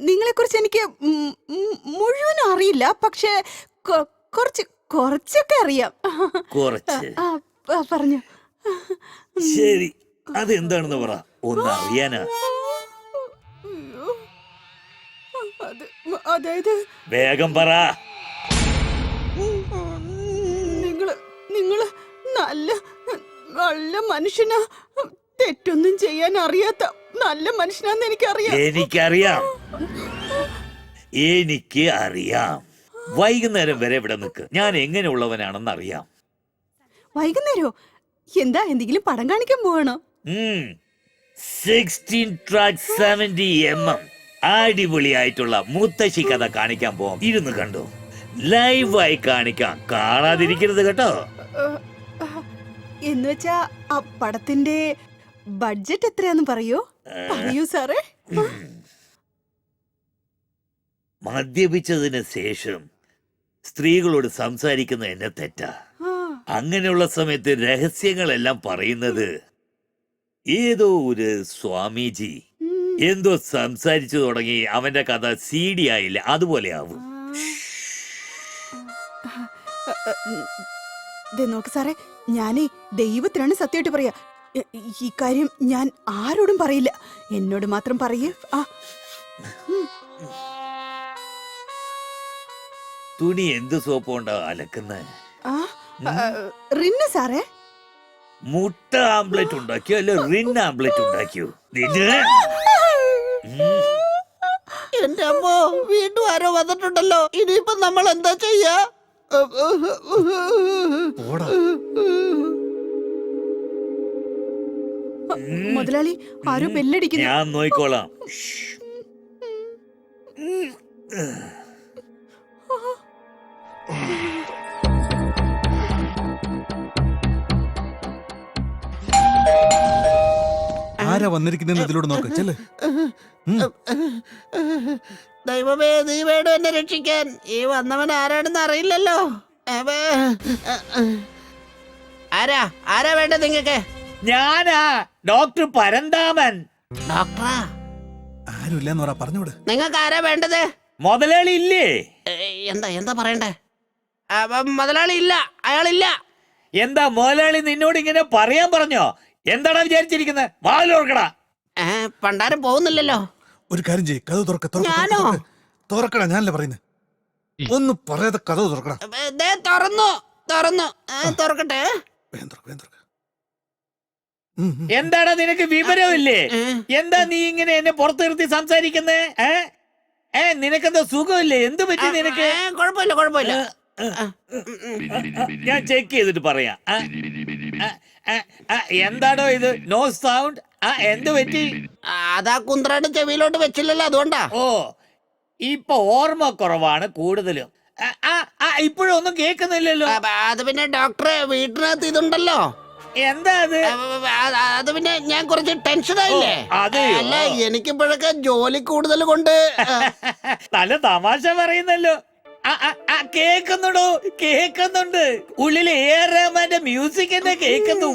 നിങ്ങളെ കുറിച്ച് എനിക്ക് മുഴുവനും അറിയില്ല, പക്ഷെ കുറച്ചൊക്കെ അറിയാം. കുറച്ച്? പറഞ്ഞു. ശരി, അതെന്താണെന്ന് പറ, ഒന്ന് അറിയാനാ. അതായത് വേഗം പറ. നിങ്ങള് നല്ല നല്ല മനുഷ്യനാ. തെറ്റൊന്നും ചെയ്യാൻ അറിയാത്ത നല്ല മനുഷ്യനാന്ന് എനിക്കറിയാം. എനിക്ക് അറിയാം. വൈകുന്നേരം വരെ ഇവിടെ നിൽക്ക്, ഞാൻ എങ്ങനെയുള്ളവനാണെന്ന് അറിയാം. വൈകുന്നേരോ? എന്താ, എന്തെങ്കിലും പടം കാണിക്കാൻ പോവാണോ? 16 track 70 mm അടിപൊളിയായിട്ടുള്ള മുത്തശ്ശി കഥ കാണിക്കാൻ പോവാം. ഇരുന്ന് കണ്ടു, ലൈവായി കാണിക്കാം, കാണാതിരിക്കരുത് കേട്ടോ. എന്നുവെച്ചാ ആ പടത്തിന്റെ ബഡ്ജറ്റ് എത്രയാന്ന് പറയൂ സാറേ. മദ്യപിച്ചതിന് ശേഷം സ്ത്രീകളോട് സംസാരിക്കുന്ന എന്നെ തെറ്റാ. അങ്ങനെയുള്ള സമയത്ത് രഹസ്യങ്ങളെല്ലാം പറയുന്നത് ഏതോ ഒരു സ്വാമിജി എന്തോ സംസാരിച്ചു തുടങ്ങി. അവന്റെ കഥ CD ആയില്ല, അതുപോലെ ആവും. നോക്ക് സാറേ, ഞാനേ ദൈവത്തിനാണ് സത്യമായിട്ട് പറയാ. ഈ കാര്യം ഞാൻ ആരോടും പറയില്ല, എന്നോട് മാത്രം പറയേ. തുണി എന്ത് സോപ്പ് കൊണ്ടാ അലക്കുന്നത്? റിന്ന് സാറേ. മുട്ട ആംപ്ലേറ്റ് ഉണ്ടാക്കിയോ അല്ലെ റിൻ ആംപ്ലേറ്റ് ഉണ്ടാക്കിയോ? എന്റെ അമ്മോ, വീണ്ടും ആരോ വന്നിട്ടുണ്ടല്ലോ. ഇനിയിപ്പൊ നമ്മൾ എന്താ ചെയ്യാ? മുതലാളി ആരോ ബെല്ലടിക്കുന്നു. ഞാൻ നോക്കിക്കോളാം. ആരാ വന്നിരിക്കുന്ന ഇതിലൂടെ നോക്ക് ചെല്ല്. ദൈവമേ, നീ വേണം എന്നെ രക്ഷിക്കാൻ. ഈ വന്നവൻ ആരാണെന്ന് അറിയില്ലല്ലോ. ആരാ ആരാ വേണ്ടത് നിങ്ങൾക്ക്? ഞാനാ ഡോക്ടർ പരന്താമൻ. ഡോക്ടറാ? ആരുമില്ലെന്ന് പറ, പറഞ്ഞുവിട്. നിങ്ങൾക്ക് ആരാ വേണ്ടത്? മുതലാളി ഇല്ലേ? എന്താ എന്താ പറയണ്ടേ? മുതലാളി ഇല്ല, അയാളില്ല. എന്താ മുതലാളി നിന്നോട് ഇങ്ങനെ പറയാൻ പറഞ്ഞോ? എന്താടാ വിചാരിച്ചിരിക്കുന്നത്? വാതിലോർക്കടാ. പണ്ടാരം പോകുന്നില്ലല്ലോ. ഒരു കാര്യം ചെയ്യ്, കഥ തുറക്ക. ഞാനോ? തുറക്കടാ, ഞാനല്ലേ പറയുന്നത്. ഒന്നും പറയാതെ കഥ തുറക്കടാ. തുറന്നു തുറന്നു. തുറക്കട്ടെ. എന്താടാ നിനക്ക് വിവരമില്ലേ? എന്താ നീ ഇങ്ങനെ എന്നെ പുറത്തു നിർത്തി സംസാരിക്കുന്നേ? നിനക്കെന്താ സുഖമില്ലേ? എന്ത് പറ്റി നിനക്ക്? കുഴപ്പമില്ല കുഴപ്പമില്ല. ഞാൻ ചെക്ക് ചെയ്തിട്ട് പറയാം. എന്താടോ ഇത്? No sound. എന്ത് പറ്റി? അതാ കുന്ത്രാണ്ട് ചെവിയിലോട്ട് വെച്ചില്ലല്ലോ, അതുകൊണ്ടാ. ഓ, ഇപ്പൊ ഓർമ്മ കുറവാണ് കൂടുതലും. ഇപ്പോഴും ഒന്നും കേൾക്കുന്നില്ലല്ലോ. അത് പിന്നെ ഡോക്ടറെ, വീട്ടിനകത്ത് ഇതുണ്ടല്ലോ. എന്താ അത്? അത് പിന്നെ ഞാൻ കുറച്ച് ടെൻഷനായില്ലേ. അല്ല, എനിക്കിപ്പോഴൊക്കെ ജോലി കൂടുതൽ കൊണ്ട്. നല്ല തമാശ പറയുന്നല്ലോ. കേക്കുന്നുണ്ടോ? കേക്കുന്നുണ്ട്. ഉള്ളിൽ റഹ്മാന്റെ മ്യൂസിക് എന്നെ കേൾക്കുന്നു.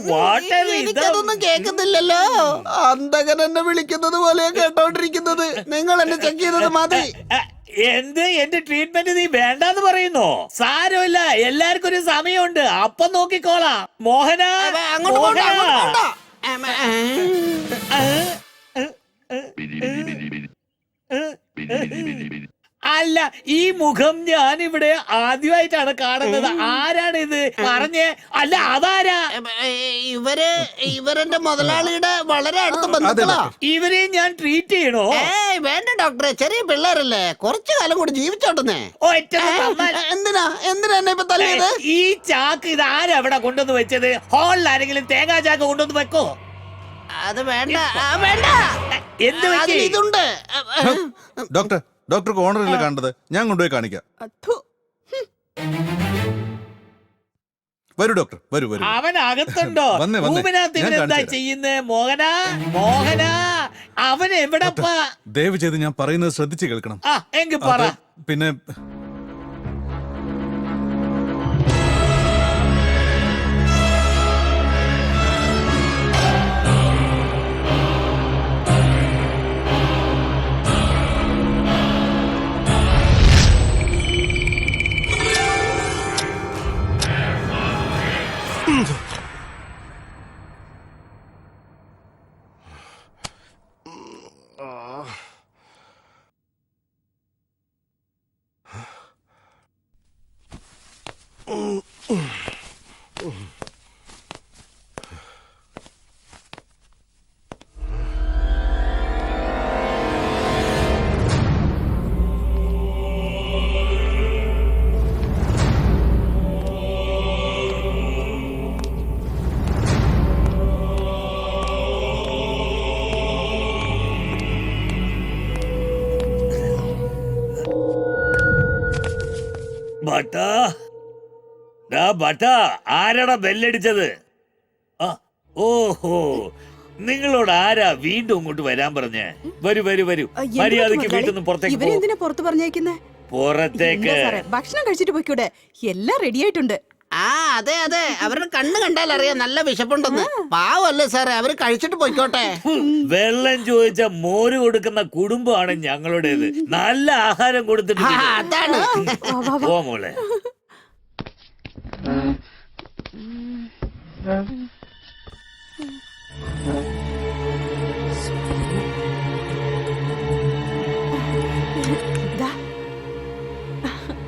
എനിക്കതൊന്നും കേൾക്കുന്നില്ലല്ലോ. അന്തകൻ എന്നെ വിളിക്കുന്നത് പോലെയാ കേട്ടോണ്ടിരിക്കുന്നത്. നിങ്ങൾ എന്നെ ചെക്ക് ചെയ്തത് മതി. എന്ത്? എന്റെ ട്രീറ്റ്മെന്റ് നീ വേണ്ടാന്ന് പറയുന്നോ? സാരമില്ല, എല്ലാവർക്കും ഒരു സമയമുണ്ട്. അപ്പം നോക്കിക്കോളാം. മോഹന, അങ്ങോട്ട് പോണ്ട, അങ്ങോട്ട് പോണ്ട. അല്ല, ഈ മുഖം ഞാനിവിടെ ആദ്യമായിട്ടാണ് കാണുന്നത്. ആരാണിത്? പറഞ്ഞേ. അല്ല, അതാരാ? ഇവരെന്റെ മുതലാളിയുടെ വളരെ അടുത്ത ബന്ധുക്കളാ. ഇവരെ ഞാൻ ട്രീറ്റ് ചെയ്യണോ? വേണ്ട ഡോക്ടറെ, ചെറിയ പിള്ളേരല്ലേ, കുറച്ചു കാലം കൂടി ജീവിച്ചോട്ടെ. എന്തിനാ എന്തിനാ എന്നെ ഇപ്പൊ തല്ലിയത്? ഈ ചാക്ക് ഇത് ആരവിടെ കൊണ്ടുവന്ന് വെച്ചത്? ഹാളിൽ ആരെങ്കിലും തേങ്ങാ ചാക്ക് കൊണ്ടുവന്ന് വെക്കോ? അത് വേണ്ട വേണ്ട. എന്ത് ഇതുണ്ട്. ഡോക്ടർക്ക് ഓണറില്ല കണ്ടത്, ഞാൻ കൊണ്ടുപോയി കാണിക്കാം. വരൂ ഡോക്ടർ, വരൂ വരൂ. അവൻ അകത്തുണ്ടോ? റൂമിനകത്ത് ഇവൻ എന്താ ചെയ്യുന്നേ? മോഹന, മോഹന, അവൻ എവിടെപ്പാ? ദയവ് ചെയ്ത് ഞാൻ പറയുന്നത് ശ്രദ്ധിച്ച് കേൾക്കണം. എങ്കിൽ പറ. പിന്നെ ആരാടാ ബെല്ലടിച്ചത്? ഓഹോ, നിങ്ങളോട് ആരാ വീണ്ടും ഇങ്ങോട്ട് വരാൻ പറഞ്ഞേ? വരൂ വരൂ വരൂ, മര്യാദക്ക് വീട്ടിൽ നിന്ന് പുറത്തേക്ക്. പുറത്ത് പറഞ്ഞേക്കുന്നേ? പുറത്തേക്ക് ഭക്ഷണം കഴിച്ചിട്ട് പോയിക്കൂടെ? എല്ലാം റെഡി ആയിട്ടുണ്ട്. അതെ അതെ, അവരുടെ കണ്ണ് കണ്ടാൽ അറിയാം നല്ല വിശപ്പുണ്ടെന്ന്. പാവല്ലേ സാറേ, അവര് കഴിച്ചിട്ട് പോയിക്കോട്ടെ. വെള്ളം ചോദിച്ച മോര് കൊടുക്കുന്ന കുടുംബമാണ് ഞങ്ങളുടേത്. നല്ല ആഹാരം കൊടുത്തിട്ട് അതാണ്. പോ മോളെ.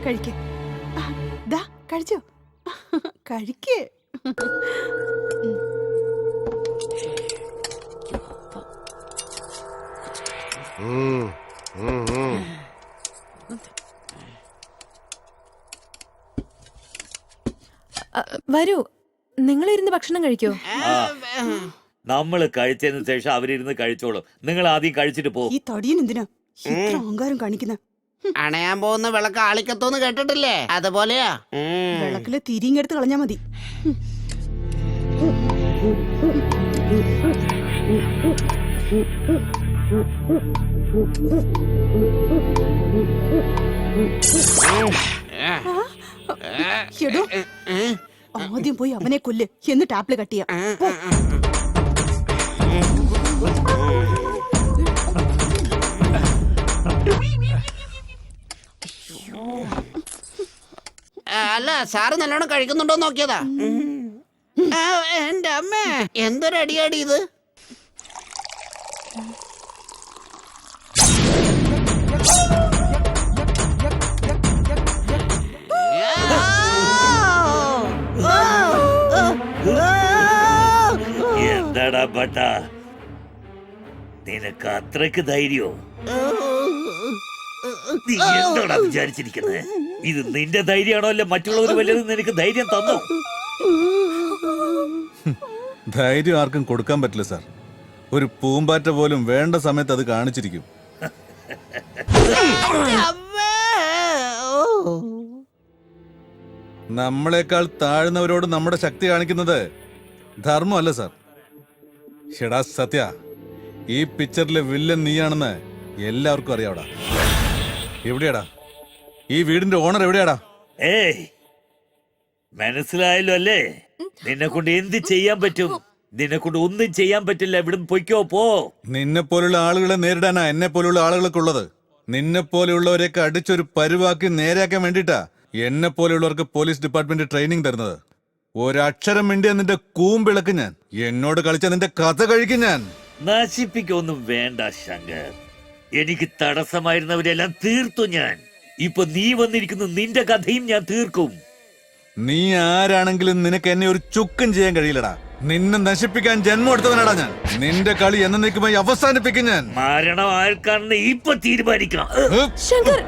കഴിക്കേ, കഴിച്ചോ? കഴിക്കേ. വരൂ, നിങ്ങളിരുന്ന് ഭക്ഷണം കഴിക്കോ? നമ്മള് കഴിച്ചതിന് ശേഷം അവരിരുന്ന് കഴിച്ചോളും. നിങ്ങൾ ആദ്യം കഴിച്ചിട്ട് പോ. ഈ തടിയൻ എന്തിനാ ഇത്ര അഹങ്കാരം കാണിക്കുന്ന? അണയാൻ പോകുന്ന വിളക്ക് ആളിക്കത്തോന്ന് കേട്ടിട്ടില്ലേ? അതുപോലെയാ. വിളക്കില് തിരിങ്ങെടുത്ത് കളഞ്ഞാ മതി. എടോ, ആദ്യം പോയി അവനെ കൊല്ല്, എന്നിട്ട് ആപ്പിള് കട്ട് ചെയ്യാം. പോ. അല്ല, സാറ് നല്ലോണം കഴിക്കുന്നുണ്ടോ നോക്കിയതാ. എന്റെ അമ്മേ, എന്തൊരു അടിയാടി ഇത്. എന്താടാ ബട്ട, നിനക്ക് അത്രക്ക് ധൈര്യോ? നീ എന്താടാ വിചാരിച്ചിരിക്കുന്നത്? ഇത് നിന്റെ ധൈര്യമാണോ അല്ല മറ്റുള്ളവർ വല്ലതും നിനക്ക് ധൈര്യം തന്നോ? ധൈര്യം ആർക്കും കൊടുക്കാൻ പറ്റില്ല സാർ. ഒരു പൂമ്പാറ്റ പോലും വേണ്ട സമയത്ത് അത് കാണിച്ചിരിക്കും. നമ്മളെക്കാൾ താഴ്ന്നവരോട് നമ്മുടെ ശക്തി കാണിക്കുന്നത് ധർമ്മമല്ല സാർ. ഷെടാ സത്യ, ഈ പിക്ചറിലെ വില്ലൻ നീയാണെന്ന് എല്ലാവർക്കും അറിയാവടാ. എവിടെയാടാ ഈ വീടിന്റെ ഓണർ? എവിടെയാടാ? ഏയ്, മനസ്സിലായല്ലോ അല്ലേ? നിന്നെ കൊണ്ട് എന്ത് ചെയ്യാൻ പറ്റും? നിന്നെ കൊണ്ട് ഒന്നും ചെയ്യാൻ പറ്റില്ല. ഇവിടുന്ന് പൊയ്ക്കോ, പോ. നിന്നെ പോലുള്ള ആളുകളെ നേരിടാനാ എന്നെ പോലുള്ള ആളുകളൊക്കെ ഉള്ളത്. നിന്നെ പോലെയുള്ളവരെയൊക്കെ അടിച്ചൊരു പരുവാക്കി നേരെയാക്കാൻ വേണ്ടിട്ടാ എന്നെ പോലെയുള്ളവർക്ക് പോലീസ് ഡിപ്പാർട്ട്മെന്റ് ട്രെയിനിങ് തരുന്നത്. ഒരക്ഷരം മിണ്ടിയ നിന്റെ കൂമ്പിളക്ക് ഞാൻ. എന്നോട് കളിച്ച നിന്റെ കഥ കഴിക്കും ഞാൻ. നശിപ്പിക്കൊന്നും വേണ്ട ശങ്കർ. എനിക്ക് തടസ്സമായിരുന്നവരെല്ലാം തീർത്തു ഞാൻ. ഇപ്പൊ നീ വന്നിരിക്കുന്നു, നിന്റെ കഥയും ഞാൻ തീർക്കും. നീ ആരാണെങ്കിലും നിനക്ക് എന്നെ ഒരു ചുക്കും ചെയ്യാൻ കഴിയില്ലടാ. നിന്നെ നശിപ്പിക്കാൻ ജന്മം എടുത്തവനാടാ ഞാൻ. നിന്റെ കളി എന്നേക്കുമായി അവസാനിപ്പിക്കും ഞാൻ. മരണം ആർക്കാണെന്ന് ഇപ്പൊ തീരുമാനിക്കാം. ശങ്കർ,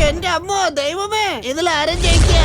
എന്റെ അമ്മോ ദൈവമേ, ഇതിൽ ആരും ജയിക്കുക?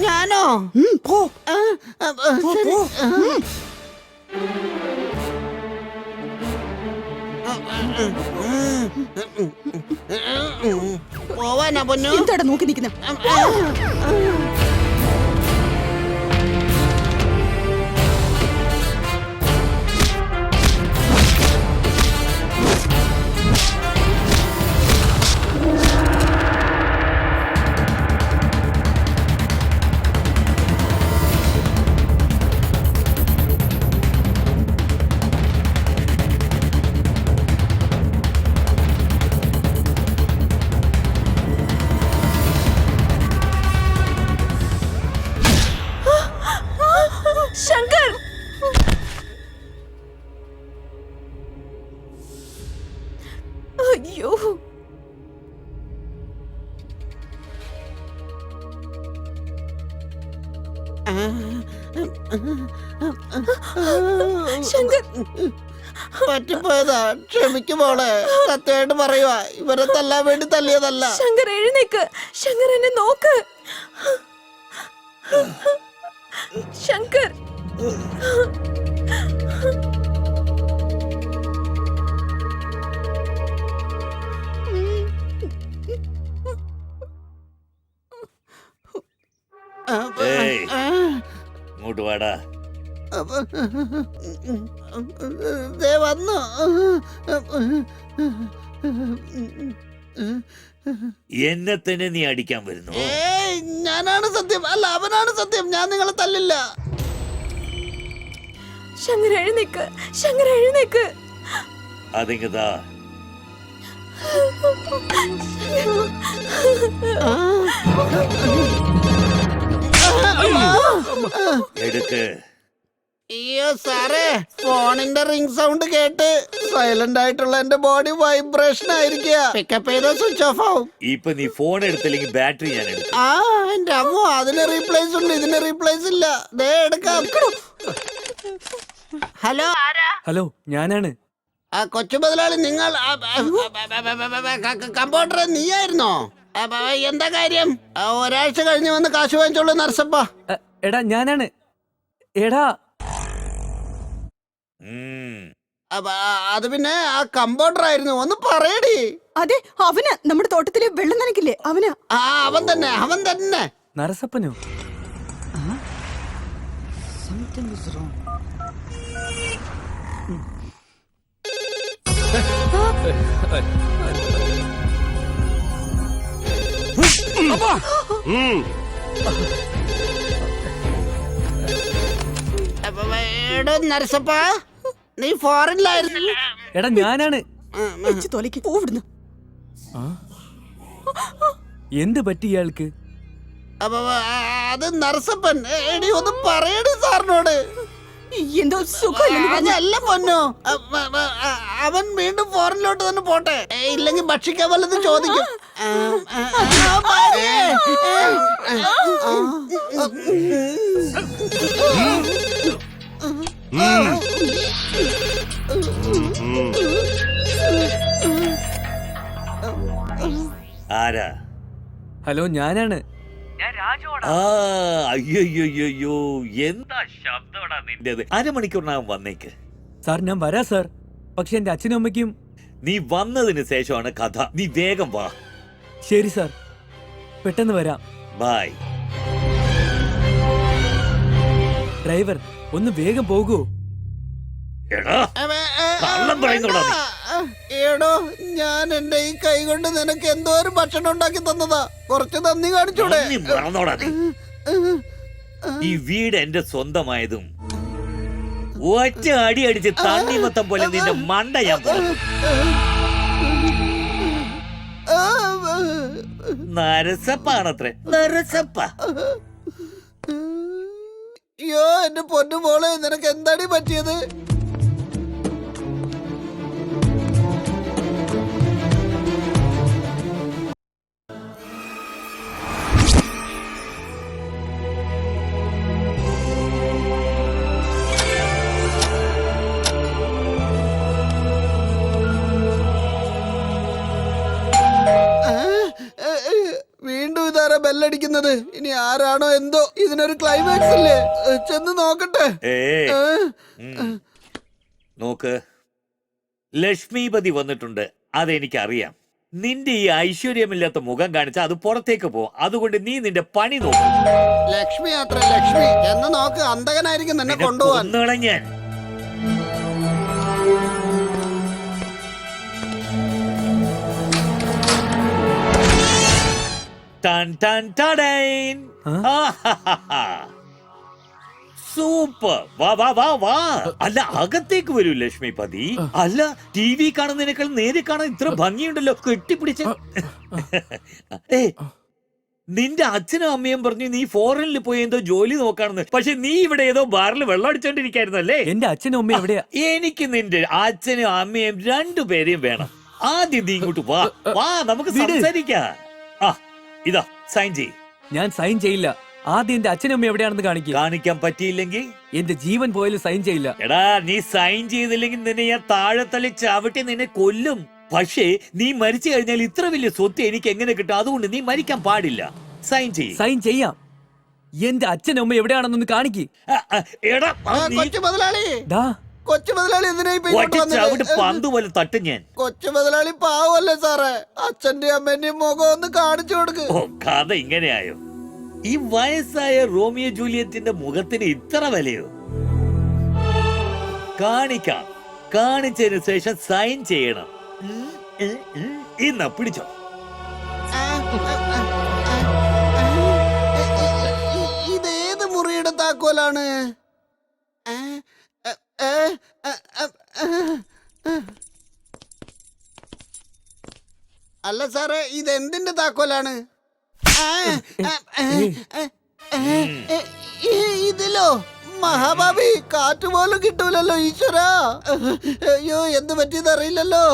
ഞാനോ? പോ. ശരി. പോവാനാ പൊന്നു? എന്താടാ നോക്കി നിൽക്കുന്ന? ശങ്കർ പറ്റിപ്പോയതാ, ക്ഷമിക്കുമോളെ. സത്യമായിട്ട് പറയുവാ, ഇവരെ തല്ലാൻ വേണ്ടി തല്ലിയതല്ല. ശങ്കർ എഴുന്നേക്ക്. ശങ്കർ എന്നെ നോക്ക്. ശങ്കർ ഏയ്, ഇങ്ങോട്ട് വാടാ. ദേ വന്നു. എന്നെ തന്നെ നീ അടിക്കാൻ വരുന്നു? ഏയ്, ഞാനാണ് സത്യം. അല്ല, അവനാണ് സത്യം. ഞാൻ നിങ്ങളെ തല്ലില്ല. ശങ്കർ എഴുന്നേക്ക്. ശങ്കർ എഴുന്നേക്ക്. അതിങ്ങതാ. എടുക്ക്. അയ്യോ സാറേ, ഫോണിന്റെ റിംഗ് സൗണ്ട് കേട്ട് സൈലന്റ് ആയിട്ടുള്ള എന്റെ ബോഡി വൈബ്രേഷൻ ആയിരിക്കുക. പിക്കപ്പ് ചെയ്ത സ്വിച്ച് ഓഫ് ആവും. ഇപ്പൊ നീ ഫോൺ എടുത്തില്ലെങ്കിൽ ബാറ്ററി ഞാൻ എടുക്കും. ആ എന്റെ അമ്മോ, അതിന് റീപ്ലേസ് ഉണ്ട്, ഇതിന് റീപ്ലേസ് ഇല്ല. ദേ എടുക്കാം. ഹലോ, ആരാ? ഹലോ, ഞാനാണ്. ആ കൊച്ചു മുതലാളി, നിങ്ങൾ കമ്പ്യൂട്ടർ നീയായിരുന്നോ? എന്താ കാര്യം? ഒരാഴ്ച കഴിഞ്ഞ് വന്ന് കാശ് വാങ്ങിച്ചോളൂ നർസപ്പ. എടാ ഞാനാണ്. എടാ അത് പിന്നെ ആ കമ്പ്യൂട്ടർ ആയിരുന്നു. ഒന്ന് പറയടി. അതെ, അവന് നമ്മുടെ തോട്ടത്തില് വെള്ളം നനയ്ക്കില്ലേ, അവനാ. ആ അവൻ തന്നെ, അവൻ തന്നെ. നരസപ്പനോ? എടോ നരസപ്പ, നീ ഫോറിനിലായിരുന്നില്ല? എടാ ഞാനാണ്. വെച്ച് തൊലയ്ക്ക് പോവിടുന്നു. എന്ത് പറ്റി ഇയാൾക്ക്? അത് നരസപ്പൻ. എടി ഒന്ന് പറയടി സാറിനോട്. എന്തോ സുഖമില്ലെന്ന് പറഞ്ഞു. അതല്ല പൊന്നോ, അവൻ വീണ്ടും ഫോറിനിലോട്ട് തന്നെ പോട്ടെ. ഇല്ലെങ്കിൽ ഭക്ഷിക്കാൻ വല്ലതും ചോദിക്കും. ആരാ? ഹലോ, ഞാനാണ്. ആ, അയ്യോ, എന്താ ശബ്ദമാടാ നിന്റേത്? അരമണിക്കൂറിനകം വന്നേക്ക്. സാർ ഞാൻ വരാ സാർ. പക്ഷെ എന്റെ അച്ഛനും അമ്മയ്ക്കും. നീ വന്നതിന് ശേഷമാണ് കഥ. നീ വേഗം വാ. ശരി സാർ, പെട്ടെന്ന് വരാം. ബൈ. ഡ്രൈവർ ഒന്ന് വേഗം പോകൂ. എടാ, കള്ളം പറയുന്നോടാ നീ. എടോ, ഞാൻ എന്റെ ഈ കൈ കൊണ്ട് നിനക്ക് എന്തോ ഒരു ഭക്ഷണം ഉണ്ടാക്കി തന്നതാ. കുറച്ച് നന്ദി കാണിച്ചൂടെ? നീ മറന്നോടാ നീ. ഈ വീട് എന്റെ സ്വന്തമായതും ഒറ്റ അടി അടിച്ച് തണ്ണിമത്തം പോലെ നിന്റെ മണ്ട ഞാൻ തുറന്നു. നരസപ്പാണത്രേ, നരസപ്പ. അയ്യോ എന്റെ പൊന്നു മോളെ, നിനക്ക് എന്താടി പറ്റിയത്? വീണ്ടും ഇതാരാ ബെല്ലടിക്കുന്നത്? ഇനി ആരാണോ എന്തോ. ഇതിനൊരു ക്ലൈമാക്സ് ഇല്ലേ? ചെന്ന് നോക്കട്ടെ. നോക്ക്, ലക്ഷ്മിപതി വന്നിട്ടുണ്ട്. അതെനിക്കറിയാം. നിന്റെ ഈ ഐശ്വര്യമില്ലാത്ത മുഖം കാണിച്ച അത് പുറത്തേക്ക് പോകും. അതുകൊണ്ട് നീ നിന്റെ പണി നോക്കും. ലക്ഷ്മി അത്ര ലക്ഷ്മി എന്ന് നോക്ക്. അന്തകനായിരിക്കും നിന്നെ കൊണ്ടുപോകാൻ. ഞാൻ സൂപ്പർ. വാ വാ വാ വാ. അല്ല, അകത്തേക്ക് വരൂ ലക്ഷ്മിപതി. അല്ല, ടി വി കാണുന്നതിനേക്കാൾ നേരെ കാണാൻ ഇത്ര ഭംഗിയുണ്ടല്ലോ. കെട്ടിപ്പിടിച്ച നിന്റെ അച്ഛനും അമ്മയും പറഞ്ഞു നീ ഫോറിനിൽ പോയി എന്തോ ജോലി നോക്കാണെന്ന്. പക്ഷെ നീ ഇവിടെ ഏതോ ബാറിൽ വെള്ളം അടിച്ചോണ്ടിരിക്കായിരുന്നല്ലേ? എന്റെ അച്ഛനും അമ്മയും എവിടെയാ? എനിക്ക് നിന്റെ അച്ഛനും അമ്മയും രണ്ടുപേരെയും വേണം. ആദ്യം നീ ഇങ്ങോട്ട് വാ. വാ, നമുക്ക് സംസാരിക്കാം. ആ, ഇതാ സൈൻ ചെയ്. ഞാൻ സൈൻ ചെയ്യില്ല. ആദ്യം എന്റെ അച്ഛനും അമ്മ എവിടെയാണെന്ന് കാണിക്കുക. കാണിക്കാൻ പറ്റിയില്ലെങ്കിൽ എന്റെ ജീവൻ പോയാലും സൈൻ ചെയ്യില്ല. എടാ നീ സൈൻ ചെയ്തില്ലെങ്കിൽ നിന്നെ ഞാൻ താഴെ തള്ളി ചവിട്ടി നിന്നെ കൊല്ലും. പക്ഷേ നീ മരിച്ചു കഴിഞ്ഞാൽ ഇത്ര വലിയ സ്വത്ത് എനിക്ക് എങ്ങനെ കിട്ടും? അതുകൊണ്ട് നീ മരിക്കാൻ പാടില്ല. സൈൻ ചെയ്യും. സൈൻ ചെയ്യാം. എന്റെ അച്ഛനും അമ്മ എവിടെയാണെന്നൊന്ന് കാണിക്ക്. എടാ കൊച്ചു മുതലാളി, ദാ കൊച്ചു മുതലാളി എന്തിനാ ഇപ്പൊ ഇങ്ങോട്ട് ചവിട്ട് വന്നത്? പന്ത് പോലെ തട്ടും ഞാൻ. കൊച്ചു മുതലാളി പാവല്ലേ സാറേ, അച്ഛന്റെ അമ്മേന്റെയും മുഖം ഒന്ന് കാണിച്ചു കൊടുക്ക്. ഓ കഥ ഇങ്ങനെയായോ? ഈ വയസ്സായ റോമിയോ ജൂലിയറ്റിന്റെ മുഖത്തിന് ഇത്ര വിലയോ? കാണിക്കാം. കാണിച്ചതിന് ശേഷം സൈൻ ചെയ്യണം. ഇന്നാ പിടിച്ചോ. ഇതേത് മുറിയുടെ താക്കോലാണ്? അല്ല സാറേ, ഇതെന്തിന്റെ താക്കോലാണ്? ഇതിലോ? മഹാഭാവി, കാറ്റ് പോലും കിട്ടൂലല്ലോ ഈശ്വര. അയ്യോ, എന്ത് പറ്റിയത് അറിയില്ലല്ലോ.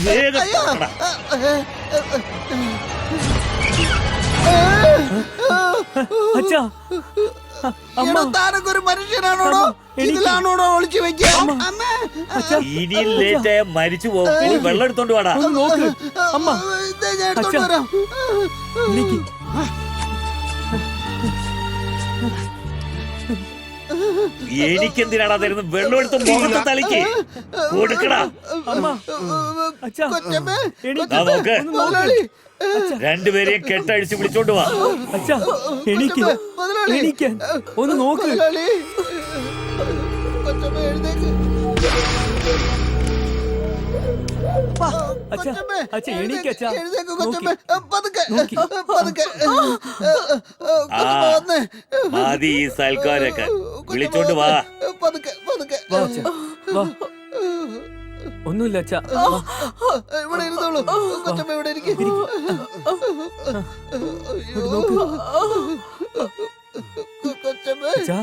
വേഗം അയ്യോ. തുറക്കടാ. അച്ഛാ, അമ്മ, എടോ, താനൊക്കെ ഒരു മനുഷ്യനാണോടോ? എനിക്ക് ഇതിലാണോടോ ഒളിച്ചു വെക്കുക? അമ്മ, ഇനിയും ലേറ്റായ മരിച്ചു പോകും. പോയി വെള്ളം എടുത്തോണ്ട് വാടാ. ഒന്ന് നോക്ക്. അമ്മ, ഇതേ ഞാൻ എടുത്തോണ്ട് അച്ഛാ. വരാം. എനിക്ക് എനിക്കെന്തിനാടാ തരുന്നത്? വെള്ളം എടുത്ത് മുഖത്ത് തളിക്ക്. കൊടുക്കടാ. അമ്മ, അച്ഛാ, കൊച്ചമ്മേ, എനിക്ക് ആ നോക്ക്. മുതലാളി, രണ്ടുപേരെയും കെട്ടഴിച്ച് വിളിച്ചോണ്ട് വാ. അച്ഛാ, എനിക്ക് മുതലാളി, എനിക്ക് ഒന്ന് നോക്ക്. മുതലാളി, കൊച്ചമ്മേ എഴുന്നേക്ക്. അച്ഛാ, കൊച്ചമ്മേ, അച്ഛാ, എനിക്ക് അച്ഛാ. എഴുന്നേക്ക് കൊച്ചമ്മേ. പതുക്കെ, നോക്കി. പതുക്കെ. കൊച്ചമ്മ വന്നേ. മതി ഈ സൽക്കാരൊക്കെ. വിളിച്ചോണ്ട് വാ. പതുക്കെ, പതുക്കെ. വാ അച്ഛാ, വാ. ഒന്നുമില്ല അച്ഛാ. വാ. ഇവിടെ ഇരുന്നോളൂ. കൊച്ചമ്മ ഇവിടെ ഇരിക്ക്. കൊച്ചമ്മേ. അച്ഛാ,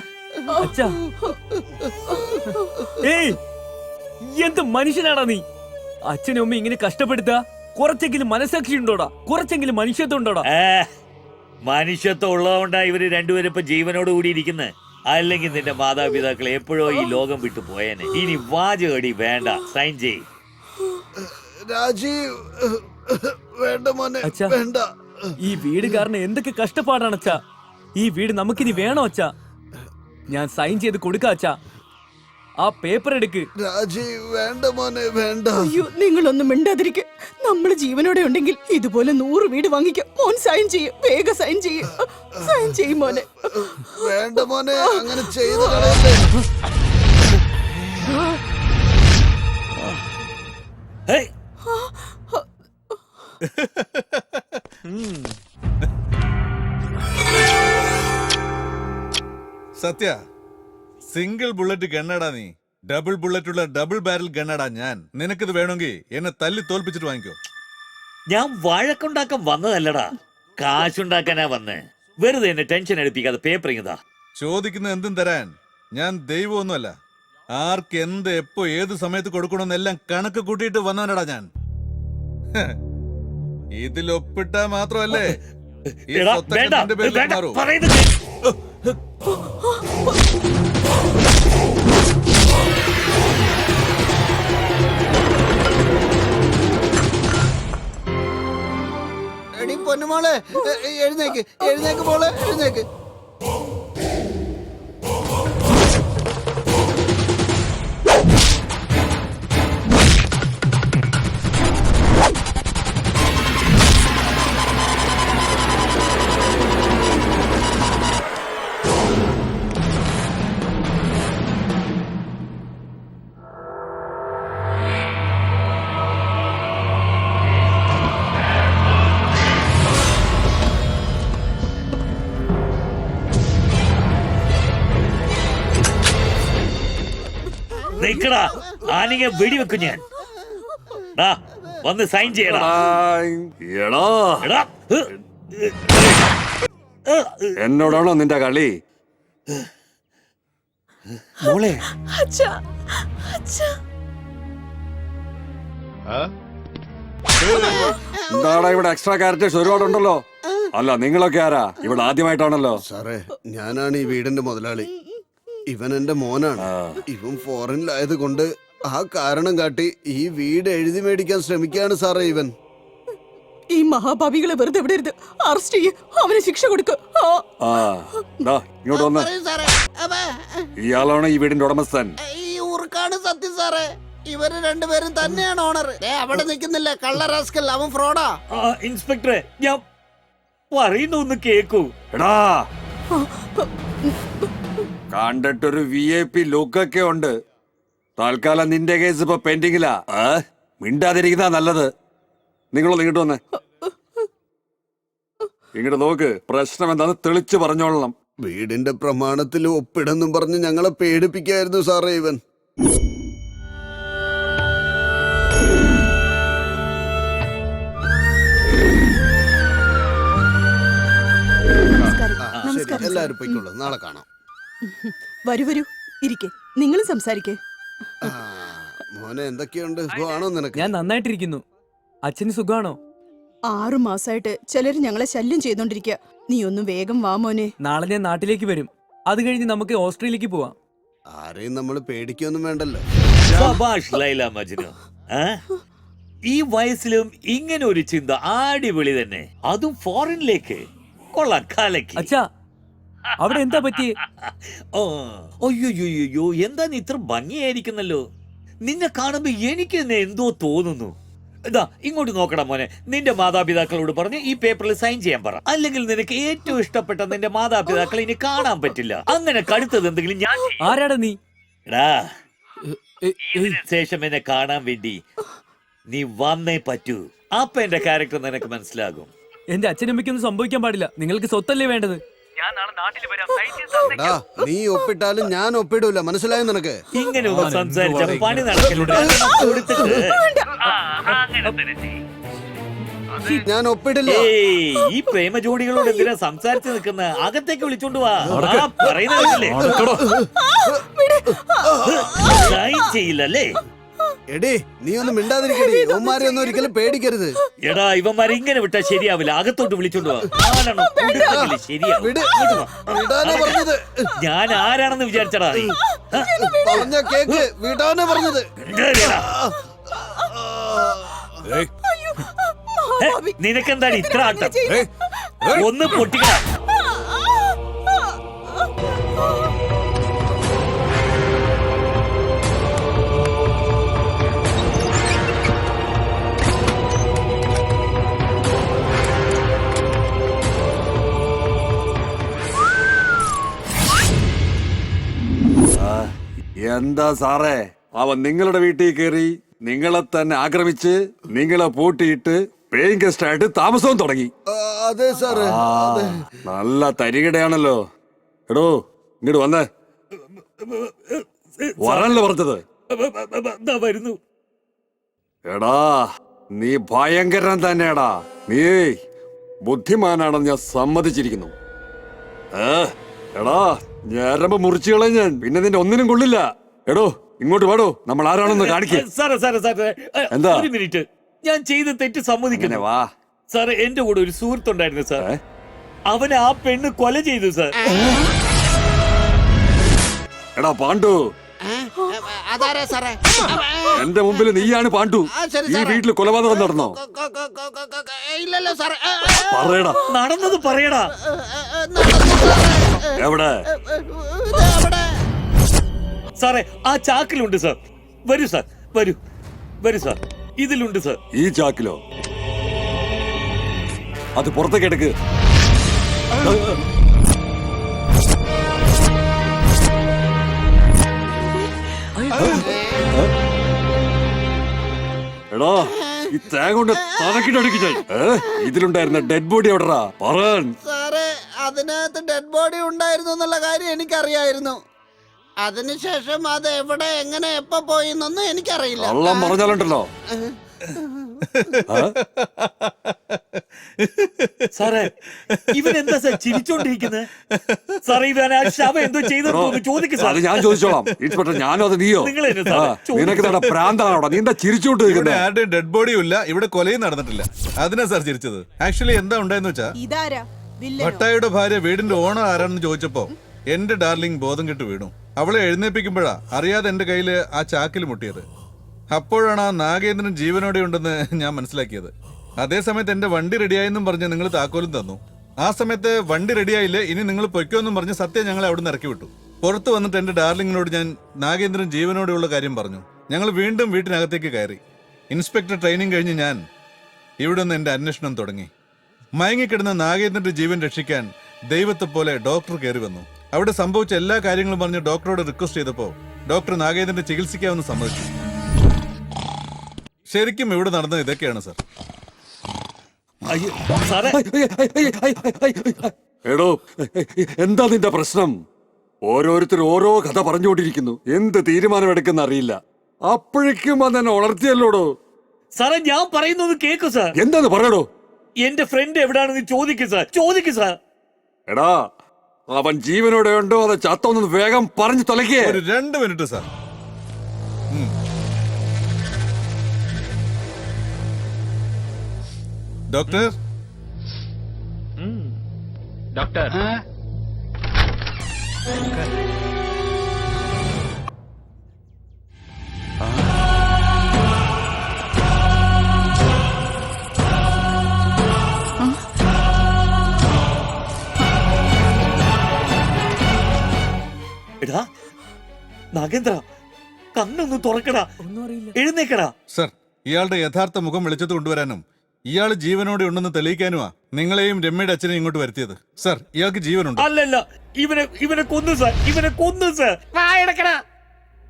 അച്ഛാ. ഏയ്, എന്ത് മനുഷ്യനാടാ നീ? അച്ഛനും അമ്മ ഇങ്ങനെ കഷ്ടപ്പെടുത്താ? കുറച്ചെങ്കിലും മനസാക്ഷി ഉണ്ടോടാ? കുറച്ചെങ്കിലും മനുഷ്യത്വം ഉണ്ടോടാ? മനുഷ്യത്വം ഉള്ളതുകൊണ്ടാ ഇവര് രണ്ടുപേരും ഇപ്പൊ ജീവനോട് കൂടി ഇരിക്കുന്നത്. അല്ലെങ്കിൽ നിന്റെ മാതാപിതാക്കൾ എപ്പോഴോ ഈ ലോകം വിട്ടു പോയേനെ. ഇനി വാചകടി വേണ്ട. സൈൻ ചെയ്. രാജീവ്, വേണ്ട മോനെ, അച്ഛാ. വേണ്ട. ഈ വീട് കാരണം എന്തൊക്കെ കഷ്ടപ്പാടാണ് അച്ഛാ. ഈ വീട് നമുക്കിനി വേണോ അച്ഛാ? ഞാൻ സൈൻ ചെയ്ത് കൊടുക്കാം അച്ഛാ. ആ പേപ്പർ എടുക്ക്. രാജീവ്, വേണ്ട മോനെ, വേണ്ട. അയ്യോ, നിങ്ങളൊന്നും മിണ്ടാതിരിക്കെ. നമ്മള് ജീവനോടെ ഉണ്ടെങ്കിൽ ഇതുപോലെ 100 വീട് വാങ്ങിക്കാം. മോൻ സൈൻ ചെയ്യും, വേഗം സൈൻ ചെയ്യും. സൈൻ ചെയ്യും മോനെ. വേണ്ട മോനെ, അങ്ങനെ ചെയ്തു കളയല്ലേ. ഹേയ്, സത്യ, സിംഗിൾ ബുള്ളറ്റ് ഗണ്ണടാ നീ. ഡബിൾ ബുള്ളറ്റ് ഉള്ള ഡബിൾ ബാരൽ ഗണ്ണടാ ഞാൻ. നിനക്കിത് വേണമെങ്കിൽ എന്നെ തല്ലി തോൽപ്പിച്ചിട്ട് വാങ്ങിക്കോ. ഞാൻ വഴക്കുണ്ടാക്കാൻ വന്നതല്ലടാ, കാശുണ്ടാക്കാനാ വന്നേ. വെറുതെ എന്നെ ടെൻഷൻ എടുപ്പിക്കാതെ പേപ്പർ ഇങ്ങതാ. ചോദിക്കുന്ന എന്തും തരാൻ ഞാൻ ദൈവമൊന്നുമല്ല. ആർക്ക് എന്ത് എപ്പോ ഏത് സമയത്ത് കൊടുക്കണമെന്നെല്ലാം കണക്ക് കൂട്ടിയിട്ട് വന്നവനടാ ഞാൻ. ഇതിൽ ഒപ്പിട്ടാ മാത്രമല്ലേ ഈ എടാ, സ്വത്തൊക്കെ വേണ്ട, നിന്റെ പേരിലേക്ക് വേണ്ട, മാറൂ. പറയുന്നത് കേൾക്ക്. എടി പൊന്നുമോളെ, എഴുന്നേക്ക്, എഴുന്നേക്ക് മോളെ, എഴുന്നേക്ക്. നിക്കടാ, ആനിങ്ങ വെടിവെക്കും ഞാൻ. ഡാ, വന്ന് സൈൻ ചെയ്യടാ. എടാ, എടാ, എന്നോടാണോ നിന്റെ കളി? മോളെ, അച്ഛാ, അച്ഛാ. എന്താടാ ഇവിടെ എക്സ്ട്രാ ക്യാരക്ടേഴ്സ് ഒരുപാടുണ്ടല്ലോ. അല്ല നിങ്ങളൊക്കെ ആരാ ഇവിടെ ആദ്യമായിട്ടാണല്ലോ. സാറേ, ഞാനാണ് ഈ വീടിന്റെ മുതലാളി. ഇവൻ എന്റെ മോനാണ്. ഇവൻ ഫോറിനിലായത് കൊണ്ട് ആ കാരണം കാട്ടി ഈ വീട് എഴുതി മേടിക്കാൻ ശ്രമിക്കുകയാണ് സാറേ ഇവൻ. ഈ മഹാഭാവികളെ വെറുതെ വിടരുത്. അറസ്റ്റ് ചെയ്യ്, അവന് ശിക്ഷ കൊടുക്ക്. ഇങ്ങോട്ട് വന്ന്. പറയൂ സാറേ. ഇയാളാണ് ഈ വീടിന്റെ ഉടമസ്ഥൻ. ഈ ഊർക്കാണ് സത്യം സാറേ. ഇവര് രണ്ടുപേരും തന്നെയാണ് ഓണർ. അവിടെ നിൽക്കുന്നില്ല കള്ള റാസ്കൽ, അവൻ ഫ്രോഡാ. ഇൻസ്പെക്ടറെ, ഞാൻ പറയുന്ന ഒന്ന് കേക്കൂ. എടാ, കണ്ടിട്ടൊരു VIP ലുക്കൊക്കെ ഉണ്ട്. തൽക്കാലം നിന്റെ കേസ് ഇപ്പൊ പെൻഡിങ്ങിലാ. മിണ്ടാതിരിക്കുന്ന നല്ലത്. നിങ്ങളൊന്ന് ഇങ്ങോട്ട് വന്നേ. ഇങ്ങോട്ട് നോക്ക്, പ്രശ്നം എന്താന്ന് തെളിച്ചു പറഞ്ഞോളണം. വീടിന്റെ പ്രമാണത്തിൽ ഒപ്പിടെന്നും പറഞ്ഞ് ഞങ്ങളെ പേടിപ്പിക്കായിരുന്നു സാറേ ഇവൻ. ശരി, എല്ലാവരും പോയിക്കോളൂ. നാളെ കാണാം. വരൂ വരൂ, ഇരിക്കെ. നിങ്ങളും സംസാരിക്കേ. മോനെ, എന്തൊക്കെയുണ്ട്? സുഖമാണോ നിനക്ക്? ഞാൻ നന്നായിട്ടിരിക്കുന്നു. അച്ഛന് സുഖാണോ? 6 മാസമായിട്ട് ചിലര് ഞങ്ങളെ ശല്യം ചെയ്തോണ്ടിരിക്കുക. നീ ഒന്ന് വേഗം വാ മോനെ. നാളെ ഞാൻ നാട്ടിലേക്ക് വരും. അത് കഴിഞ്ഞ് നമുക്ക് ഓസ്ട്രേലിയക്ക് പോവാം. ആരെയും നമ്മൾ പേടിക്കൊന്നും വേണ്ടല്ലോ. ശബാഷ് ലൈല മജ്നു. ഈ വയസ്സിലും ഇങ്ങനെ ഒരു ചിന്ത അടിപൊളി തന്നെ. അതും ഫോറിനിലേക്ക്. കൊള്ളാം, കലക്കി. അച്ഛാ, അവിടെ എന്താ പറ്റി? അയ്യോ, എന്താ നീ ഇത്ര ഭംഗിയായിരിക്കുന്നല്ലോ. നിന്നെ കാണുമ്പോ എനിക്ക് തന്നെ എന്തോ തോന്നുന്നു. ഇതാ ഇങ്ങോട്ട് നോക്കണം മോനെ. നിന്റെ മാതാപിതാക്കളോട് പറഞ്ഞ് ഈ പേപ്പറിൽ സൈൻ ചെയ്യാൻ പറ. അല്ലെങ്കിൽ നിനക്ക് ഏറ്റവും ഇഷ്ടപ്പെട്ട നിന്റെ മാതാപിതാക്കളെ ഇനി കാണാൻ പറ്റില്ല. അങ്ങനെ കടുത്തത് എന്തെങ്കിലും ഞാൻ. ആരാടാ നീ? ശേഷം എന്നെ കാണാൻ വേണ്ടി നീ വന്നേ പറ്റൂ. അപ്പൊ എന്റെ ക്യാരക്ടർ നിനക്ക് മനസ്സിലാകും. എന്റെ അച്ഛനമ്മയ്ക്കൊന്നും സംഭവിക്കാൻ പാടില്ല. നിങ്ങൾക്ക് സ്വത്തല്ലേ വേണ്ടത്? എടാ, നീ ഒപ്പിട്ടാലും ഞാൻ ഒപ്പിടൂല. മനസ്സിലായോ നിനക്ക്? ഇങ്ങനെ ഒന്ന് സംസാരിച്ച പണി നടക്കലുണ്ട്. ഞാൻ ഒപ്പിടില്ല. ഈ പ്രേമ ജോഡികളോട് എന്തിനാ സംസാരിച്ച് നിൽക്കുന്ന? അകത്തേക്ക് വിളിച്ചോണ്ട് വാ. പറയുന്നില്ലേ സൈൻ ചെയ്യില്ലല്ലേ? എടേ, നീ ഒന്നും മിണ്ടാതിരിക്കടി. ഇവന്മാരെ ഒന്നും ഒരിക്കലും പേടിക്കരുത്. എടാ, ഇവന്മാരെ ഇങ്ങനെ വിട്ടാ ശരിയാവില്ല. അകത്തോട്ട് വിളിച്ചോണ്ട് വാ. വിടാനാ പറഞ്ഞത്. ഞാൻ ആരാണെന്ന് വിചാരിച്ചടാ നീ? പറഞ്ഞ കേക്ക്. വിടാനാ പറഞ്ഞത്. നിനക്കെന്താണ് ഇത്ര ആട്ടം? ഒന്ന് പൊട്ടിക്കണം. എന്താ സാറേ, അവൻ നിങ്ങളുടെ വീട്ടിൽ കയറി നിങ്ങളെ തന്നെ ആക്രമിച്ച് നിങ്ങളെ പൂട്ടിയിട്ട് പേയിങ് ഗസ്റ്റ് ആയിട്ട് താമസവും തുടങ്ങി. അതെ സാറേ. നല്ല തരികിടയാണല്ലോ. എടോ, ഇങ്ങോട്ട് വന്നേ. വരാനല്ലോ പറഞ്ഞത്. വരുന്നു. എടാ, നീ ഭയങ്കരൻ തന്നെയാടാ. നീ ബുദ്ധിമാനാണെന്ന് ഞാൻ സമ്മതിച്ചിരിക്കുന്നു. എടാ, ഞരമ്പ് മുറിച്ചു കളയും ഞാൻ. പിന്നെ നിന്റെ ഒന്നിനും കൊള്ളില്ല. എടോ, ഇങ്ങോട്ട് വേടോ, നമ്മൾ ആരാണെന്ന് കാണിക്കും. എന്താ? ഒരു മിനിറ്റ്, ഞാൻ ചെയ്ത തെറ്റ് സമ്മതിക്കുന്നു. വാ സാറേ, എന്റെ കൂടെ ഒരു സുഹൃത്തുണ്ടായിരുന്നു സാർ. അവനെ ആ പെണ്ണ് കൊല ചെയ്തു സാർ. എടാ പാണ്ഡു, അതാരാ സാറേ? എന്റെ മുമ്പിൽ നീയാണ് പാണ്ഡു. ഈ വീട്ടിൽ കൊലപാതകം നടന്നോ? ഇല്ലല്ലോ സാറേ. പറയടാ. നടന്നത് പറയടാ. എവിടെ? സാറേ, ആ ചാക്കിലുണ്ട് സാർ. വരൂ സാർ, വരൂ വരൂ സാർ. ഇതിലുണ്ട് സാർ. ഈ ചാക്കിലോ? അത് പുറത്തേക്ക് എടുക്ക്. എടാ, ഈ തേങ്ങ കൊണ്ട് തലക്കിട്ടടിക്ക്. ഇതിലുണ്ടായിരുന്ന ഡെഡ് ബോഡി എവിടെടാ? പറയാൻ. സാറേ, അതിനകത്ത് ഡെഡ് ബോഡി ഉണ്ടായിരുന്നു എന്നുള്ള കാര്യം എനിക്കറിയായിരുന്നു. അതിനുശേഷം അത് എവിടെ, എങ്ങനെ, എപ്പോ പോയി എന്നൊന്നും എനിക്കറിയില്ല. കള്ളം പറഞ്ഞാലുണ്ടല്ലോ. സാറേ ഇവൻ എന്താ സാർ ചിരിച്ചോണ്ടിരിക്കുന്നത്? സാറേ ഇവൻ ആ ശവം എന്തോ ചെയ്തെന്ന് ചോദിക്കും അത് ഞാൻ ചോദിച്ചോളാം. ഇൻസ്പെക്ടർ ഞാനോ അത് നീയോ? നിങ്ങൾ തന്നെ സാറേ നിനക്ക് തന്നെ പ്രാന്താണോടാ? നീ എന്താ ചിരിച്ചോണ്ട് ഇവിടെ ആരുടെയും ഡെഡ് ബോഡിയും ഇല്ല, ഇവിടെ കൊലയും നടന്നിട്ടില്ല. അതിനാ സാർ ചിരിച്ചത്. ആക്ച്വലി എന്താ ഉണ്ടായെന്ന് വെച്ചാ, ഇതാരാ വില്ലനോ? ഭട്ടായിയുടെ ഭാര്യ വീടിന്റെ ഓണർ ആരാണെന്ന് ചോദിച്ചപ്പോ എന്റെ ഡാർലിംഗ് ബോധം കെട്ട് വീണു. അവളെ എഴുന്നേപ്പിക്കുമ്പോഴാ അറിയാതെ എന്റെ കയ്യില് ആ ചാക്കിൽ മുട്ടിയത്. അപ്പോഴാണ് ആ നാഗേന്ദ്രൻ ജീവനോടെ ഉണ്ടെന്ന് ഞാൻ മനസ്സിലാക്കിയത്. അതേസമയത്ത് എന്റെ വണ്ടി റെഡിയായെന്നും പറഞ്ഞ് നിങ്ങൾ താക്കോലും തന്നു. ആ സമയത്ത് വണ്ടി റെഡിയായില്ലേ, ഇനി നിങ്ങൾ പൊയ്ക്കോന്നും പറഞ്ഞ് സത്യം ഞങ്ങളെ അവിടെ നിന്ന് ഇറക്കി വിട്ടു. പുറത്ത് വന്നിട്ട് എന്റെ ഡാർലിങ്ങിനോട് ഞാൻ നാഗേന്ദ്രൻ ജീവനോടെയുള്ള കാര്യം പറഞ്ഞു. ഞങ്ങൾ വീണ്ടും വീട്ടിനകത്തേക്ക് കയറി. ഇൻസ്പെക്ടർ ട്രെയിനിങ് കഴിഞ്ഞ് ഞാൻ ഇവിടെ നിന്ന് എന്റെ അന്വേഷണം തുടങ്ങി. മയങ്ങിക്കിടന്ന നാഗേന്ദ്രന്റെ ജീവൻ രക്ഷിക്കാൻ ദൈവത്തെ പോലെ ഡോക്ടർ കയറി വന്നു. അവിടെ സംഭവിച്ച എല്ലാ കാര്യങ്ങളും പറഞ്ഞ് ഡോക്ടറോട് റിക്വസ്റ്റ് ചെയ്തപ്പോൾ ഡോക്ടർ നാഗേന്ദ്രന്റെ ചികിത്സിക്കാമെന്ന് സമ്മതിച്ചു. ശരിക്കും ഇവിടെ നടന്നത് ഇതൊക്കെയാണ് സാർ. അയ്യോ സാറേ എടോ, എന്താ നിന്റെ പ്രശ്നം? ഓരോരുത്തർ ഓരോ കഥ പറഞ്ഞുകൊണ്ടിരിക്കുന്നു. എന്ത് തീരുമാനമെടുക്കുന്ന അറിയില്ല. അപ്പോഴേക്കും അതെന്നെ ഉണർത്തിയല്ലോടോ. സാറേ ഞാൻ പറയുന്നത് കേക്കു സാർ. എന്താന്ന് പറയടോ? എന്റെ ഫ്രണ്ട് എവിടാണെന്ന് ചോദിക്കും സാർ, ചോദിക്കും സാർ. എടാ, അവൻ ജീവനോടെ ഉണ്ടോ അതോ ചത്തോന്ന് വേഗം പറഞ്ഞു തൊലക്കേ. ഒരു 2 മിനിറ്റ് സാർ. ഡോക്ടർ ഡോക്ടർ എടാ നാഗേന്ദ്ര, കണ്ണൊന്ന് തുറക്കടാ, ഒന്നും അറിയില്ല. എഴുന്നേക്കടാ. സർ, ഇയാളുടെ യഥാർത്ഥ മുഖം വെളിച്ചത്ത് കൊണ്ടുവരാനും ഇയാൾ ജീവനോടെ ഉണ്ടെന്ന് തെളിയിക്കാനുമാ നിങ്ങളെയും രമ്യയുടെ അച്ഛനെയും ഇങ്ങോട്ട് വരുത്തിയത്. സർ, ഇയാൾക്ക് ജീവനുണ്ട്. അല്ലല്ല, ഇവനെ കൊന്നു സാർ, ഇവനെ കൊന്നു സാർ. വായടക്കടാ,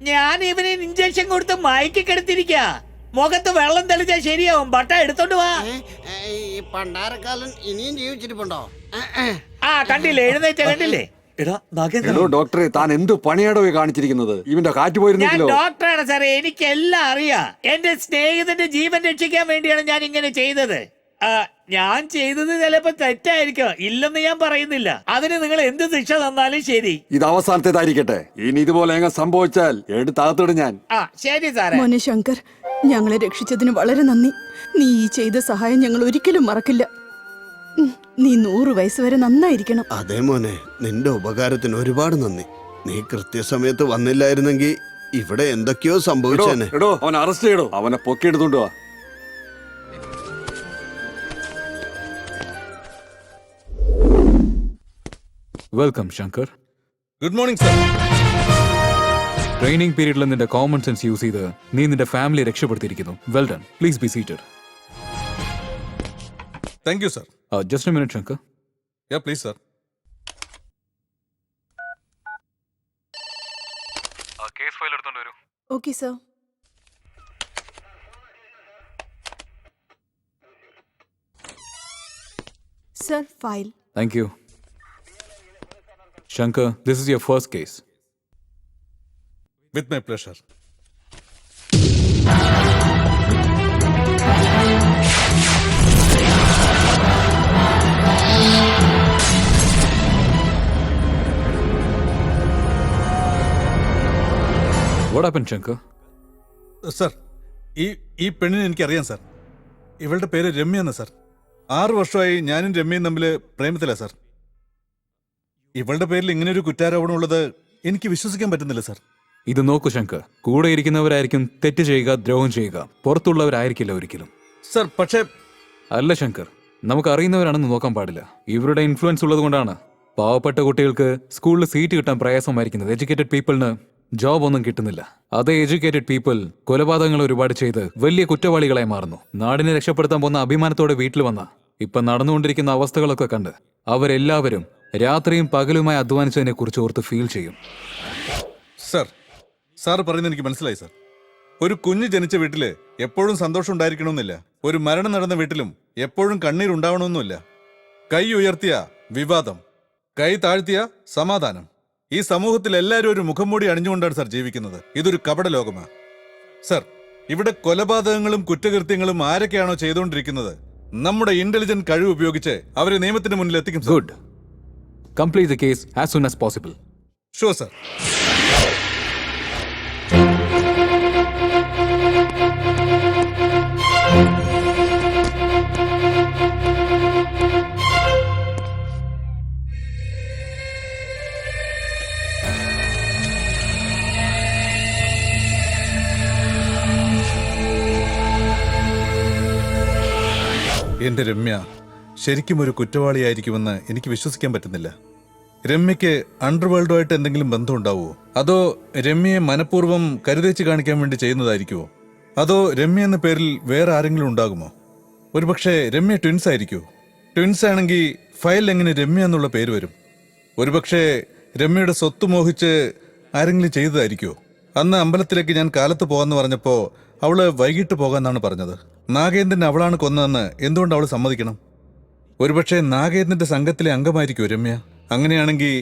ഞാൻ ഇവനെ ഇഞ്ചക്ഷൻ കൊടുത്ത് മയക്കി കിടത്തിരിക്ക. മുഖത്ത് വെള്ളം തെളിച്ചാൽ ശരിയാവും. ബട്ട എടുത്തോണ്ട് വാ. ഈ പണ്ടാരക്കാലൻ ഇനിയും ജീവിച്ചിരിപ്പുണ്ടോ? ആ കണ്ടില്ലേ, എഴുന്നേറ്റ കണ്ടില്ലേ? എടാ നാഗേന്ദ്ര, എടോ ഡോക്ടറെ, താൻ എന്ത് പണിയാടോ ഈ കാണിച്ചിരിക്കുന്നത്? ഇവന്റെ കാറ്റ് ഞാൻ പോയിരുന്നെങ്കിലോ? ഡോക്ടറാണ് സാറേ, എനിക്കെല്ലാം അറിയാം. എന്റെ സ്നേഹിതന്റെ ജീവൻ രക്ഷിക്കാൻ വേണ്ടിയാണ് ഞാൻ ഇങ്ങനെ ചെയ്തത്. ഞാൻ ചെയ്തത് ചിലപ്പോ തെറ്റായിരിക്കും, ഇല്ലെന്ന് ഞാൻ പറയുന്നില്ല. അതിന് നിങ്ങൾ എന്ത് ശിക്ഷ തന്നാലും ശരി. ഇത് അവസാനത്തേതായിരിക്കട്ടെ. ഇനി ഇതുപോലെ എങ്ങനെ സംഭവിച്ചാൽ എടുത്താകത്തോട് ഞാൻ. ആ ശരി സാറേ. മോനെ ശങ്കർ, ഞങ്ങളെ രക്ഷിച്ചതിന് വളരെ നന്ദി. നീ ഈ ചെയ്ത സഹായം ഞങ്ങൾ ഒരിക്കലും മറക്കില്ല. നീ 100 വയസ്സ് വരെ നന്നായിരിക്കണം. അതേ മോനെ, നിന്റെ ഉപകാരത്തിന് ഒരുപാട് നന്ദി. നീ കൃത്യസമയത്ത് വന്നില്ലായിരുന്നെങ്കിൽ ഇവിടെ എന്തൊക്കെയോ സംഭവിച്ചേനെ. എടോ, അവൻ അറസ്റ്റ് ചെയ്യടോ. അവനെ പൊക്കിയെടുത്തോണ്ട് വാ. Welcome Shankar. Good morning sir. Training പീരീഡിൽ നിന്റെ കോമൺ സെൻസ് യൂസ് ചെയ്ത് നീ നിന്റെ ഫാമിലി രക്ഷപ്പെടുത്തിയിരിക്കുന്നു. Well done. Please be seated. Thank you sir. Just a minute Shankar. Yeah please sir. Case file എടുത്തോണ്ട് വരൂ. Okay sir. Sir, file. Thank you. Shankar, this is your first case. With my pleasure. What happened, Shankar? Sir, ഈ പെണ്ണിനെ എനിക്കറിയാം sir. ഇവളുടെ പേര് രമ്യ എന്ന് sir. 6 വർഷമായി ഞാനും രമ്യയും തമ്മിൽ പ്രേമത്തില സർ. ഇവളുടെ പേരിൽ ഇങ്ങനെയൊരു കുറ്റാരോപണം ഉള്ളത് എനിക്ക് വിശ്വസിക്കാൻ പറ്റുന്നില്ല സർ. ഇത് നോക്കൂ ശങ്കർ, കൂടെ ഇരിക്കുന്നവരായിരിക്കും തെറ്റ് ചെയ്യുക, ദ്രോഹം ചെയ്യുക, പുറത്തുള്ളവരായിരിക്കില്ല ഒരിക്കലും. സർ, പക്ഷേ അല്ല ശങ്കർ, നമുക്ക് അറിയുന്നവരാണെന്ന് നോക്കാൻ പാടില്ല. ഇവരുടെ ഇൻഫ്ലുവൻസ് ഉള്ളത് കൊണ്ടാണ് പാവപ്പെട്ട കുട്ടികൾക്ക് സ്കൂളിൽ സീറ്റ് കിട്ടാൻ പ്രയാസമായിരിക്കുന്നത്. എഡ്യൂക്കേറ്റഡ് പീപ്പിളിന് ജോബ് ഒന്നും കിട്ടുന്നില്ല. അതേ എഡ്യൂക്കേറ്റഡ് പീപ്പിൾ കൊലപാതകങ്ങൾ ഒരുപാട് ചെയ്ത് വലിയ കുറ്റവാളികളായി മാറുന്നു. നാടിനെ രക്ഷപ്പെടുത്താൻ പോകുന്ന അഭിമാനത്തോടെ വീട്ടിൽ വന്ന ഇപ്പൊ നടന്നുകൊണ്ടിരിക്കുന്ന അവസ്ഥകളൊക്കെ കണ്ട് അവരെല്ലാവരും രാത്രിയും പകലുമായി അധ്വാനിച്ചതിനെ കുറിച്ച് ഓർത്ത് ഫീൽ ചെയ്യും. സാർ പറയുന്നത് എനിക്ക് മനസ്സിലായി സർ. ഒരു കുഞ്ഞ് ജനിച്ച വീട്ടില് എപ്പോഴും സന്തോഷം ഉണ്ടായിരിക്കണമെന്നില്ല. ഒരു മരണം നടന്ന വീട്ടിലും എപ്പോഴും കണ്ണീരുണ്ടാവണമെന്നില്ല. കൈ ഉയർത്തിയ വിവാദം, കൈ താഴ്ത്തിയ സമാധാനം. ഈ സമൂഹത്തിൽ എല്ലാവരും ഒരു മുഖംമൂടി അണിഞ്ഞുകൊണ്ടാണ് സാർ ജീവിക്കുന്നത്. ഇതൊരു കപട ലോകമാണ് സർ. ഇവിടെ കൊലപാതകങ്ങളും കുറ്റകൃത്യങ്ങളും ആരൊക്കെയാണോ ചെയ്തുകൊണ്ടിരിക്കുന്നത്, നമ്മുടെ ഇന്റലിജന്റ് കഴിവ് ഉപയോഗിച്ച് അവരെ നിയമത്തിന് മുന്നിൽ എത്തിക്കും. Good. Complete the case as soon as possible. Sure sir. എന്റെ രമ്യ ശരിക്കും ഒരു കുറ്റവാളിയായിരിക്കുമെന്ന് എനിക്ക് വിശ്വസിക്കാൻ പറ്റുന്നില്ല. രമ്യയ്ക്ക് അണ്ടർവേൾഡുമായിട്ട് എന്തെങ്കിലും ബന്ധമുണ്ടാവുമോ? അതോ രമ്യയെ മനഃപൂർവ്വം കരുതേച്ച് കാണിക്കാൻ വേണ്ടി ചെയ്യുന്നതായിരിക്കുമോ? അതോ രമ്യ എന്ന പേരിൽ വേറെ ആരെങ്കിലും ഉണ്ടാകുമോ? ഒരുപക്ഷെ രമ്യ ട്വിൻസ് ആയിരിക്കുമോ? ട്വിൻസ് ആണെങ്കിൽ ഫയലിൽ എങ്ങനെ രമ്യ എന്നുള്ള പേര് വരും? ഒരുപക്ഷെ രമ്യയുടെ സ്വത്ത് മോഹിച്ച് ആരെങ്കിലും ചെയ്തതായിരിക്കുമോ? അന്ന് അമ്പലത്തിലേക്ക് ഞാൻ കാലത്ത് പോകാമെന്ന് പറഞ്ഞപ്പോൾ അവള് വൈകിട്ട് പോകാമെന്നാണ് പറഞ്ഞത്. നാഗേന്ദ്രൻ അവളാണ് കൊന്നതെന്ന് എന്തുകൊണ്ട് അവൾ സമ്മതിക്കണം? ഒരുപക്ഷെ നാഗേന്ദ്രന്റെ സംഘത്തിലെ അംഗമായിരിക്കും രമ്യ. അങ്ങനെയാണെങ്കിൽ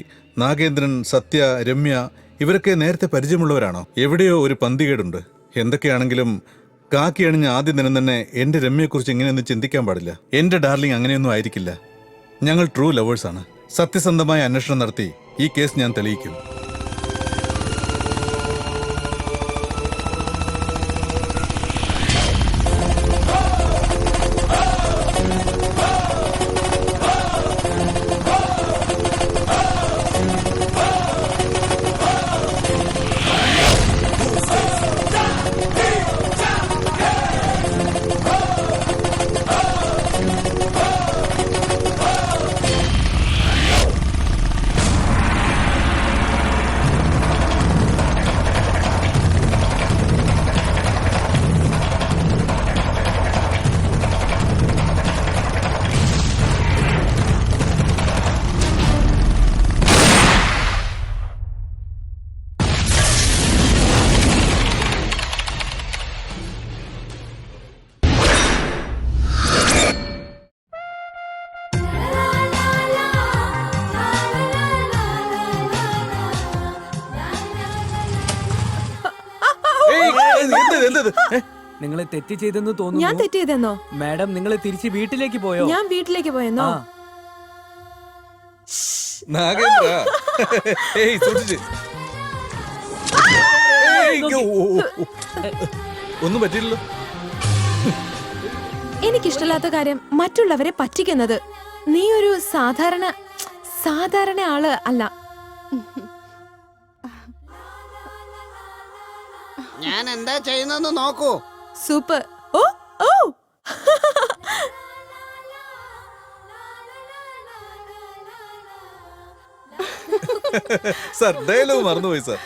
നാഗേന്ദ്രൻ, സത്യ, രമ്യ ഇവരൊക്കെ നേരത്തെ പരിചയമുള്ളവരാണോ? എവിടെയോ ഒരു പന്തികേടുണ്ട്. എന്തൊക്കെയാണെങ്കിലും കാക്കി അണിഞ്ഞ ആദ്യ ദിനം തന്നെ എന്റെ രമ്യയെക്കുറിച്ച് ഇങ്ങനെയൊന്നും ചിന്തിക്കാൻ പാടില്ല. എന്റെ ഡാർലിംഗ് അങ്ങനെയൊന്നും ആയിരിക്കില്ല. ഞങ്ങൾ ട്രൂ ലവേഴ്സാണ്. സത്യസന്ധമായ അന്വേഷണം നടത്തി ഈ കേസ് ഞാൻ തെളിയിക്കും. നിങ്ങളെ തെറ്റ് ചെയ്തെന്ന് ഞാൻ തോന്നുന്നു. തെറ്റ് ചെയ്തെന്നോ? മാഡം നിങ്ങൾ തിരിച്ച് വീട്ടിലേക്ക് പോയോ? ഞാൻ വീട്ടിലേക്ക് പോയെന്നോ? ആ. നാഗേന്ദ്ര ഏയ് സൂക്ഷിച്ച്. ഒന്നും പറ്റില്ലല്ലോ. എനിക്കിഷ്ടമില്ലാത്ത കാര്യം മറ്റുള്ളവരെ പറ്റിക്കുന്നത്. നീ ഒരു സാധാരണ ആള് അല്ല. ഞാൻ എന്താ ചെയ്യുന്നെന്ന് നോക്കൂ. സൂപ്പർ. ഓ ഓ സാർ ഡയലോഗ് മറന്നുപോയി സാർ.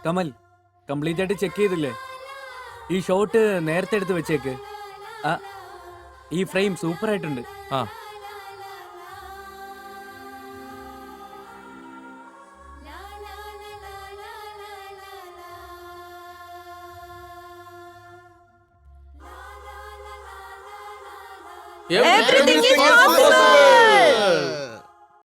കമൽ, കംപ്ലീറ്റ് ആയിട്ട് ചെക്ക് ചെയ്തില്ലേ? ഈ ഷോട്ട് നേരത്തെ എടുത്ത് വെച്ചേക്ക്. ഈ ഫ്രെയിം സൂപ്പർ ആയിട്ടുണ്ട്. ആ Everything is possible.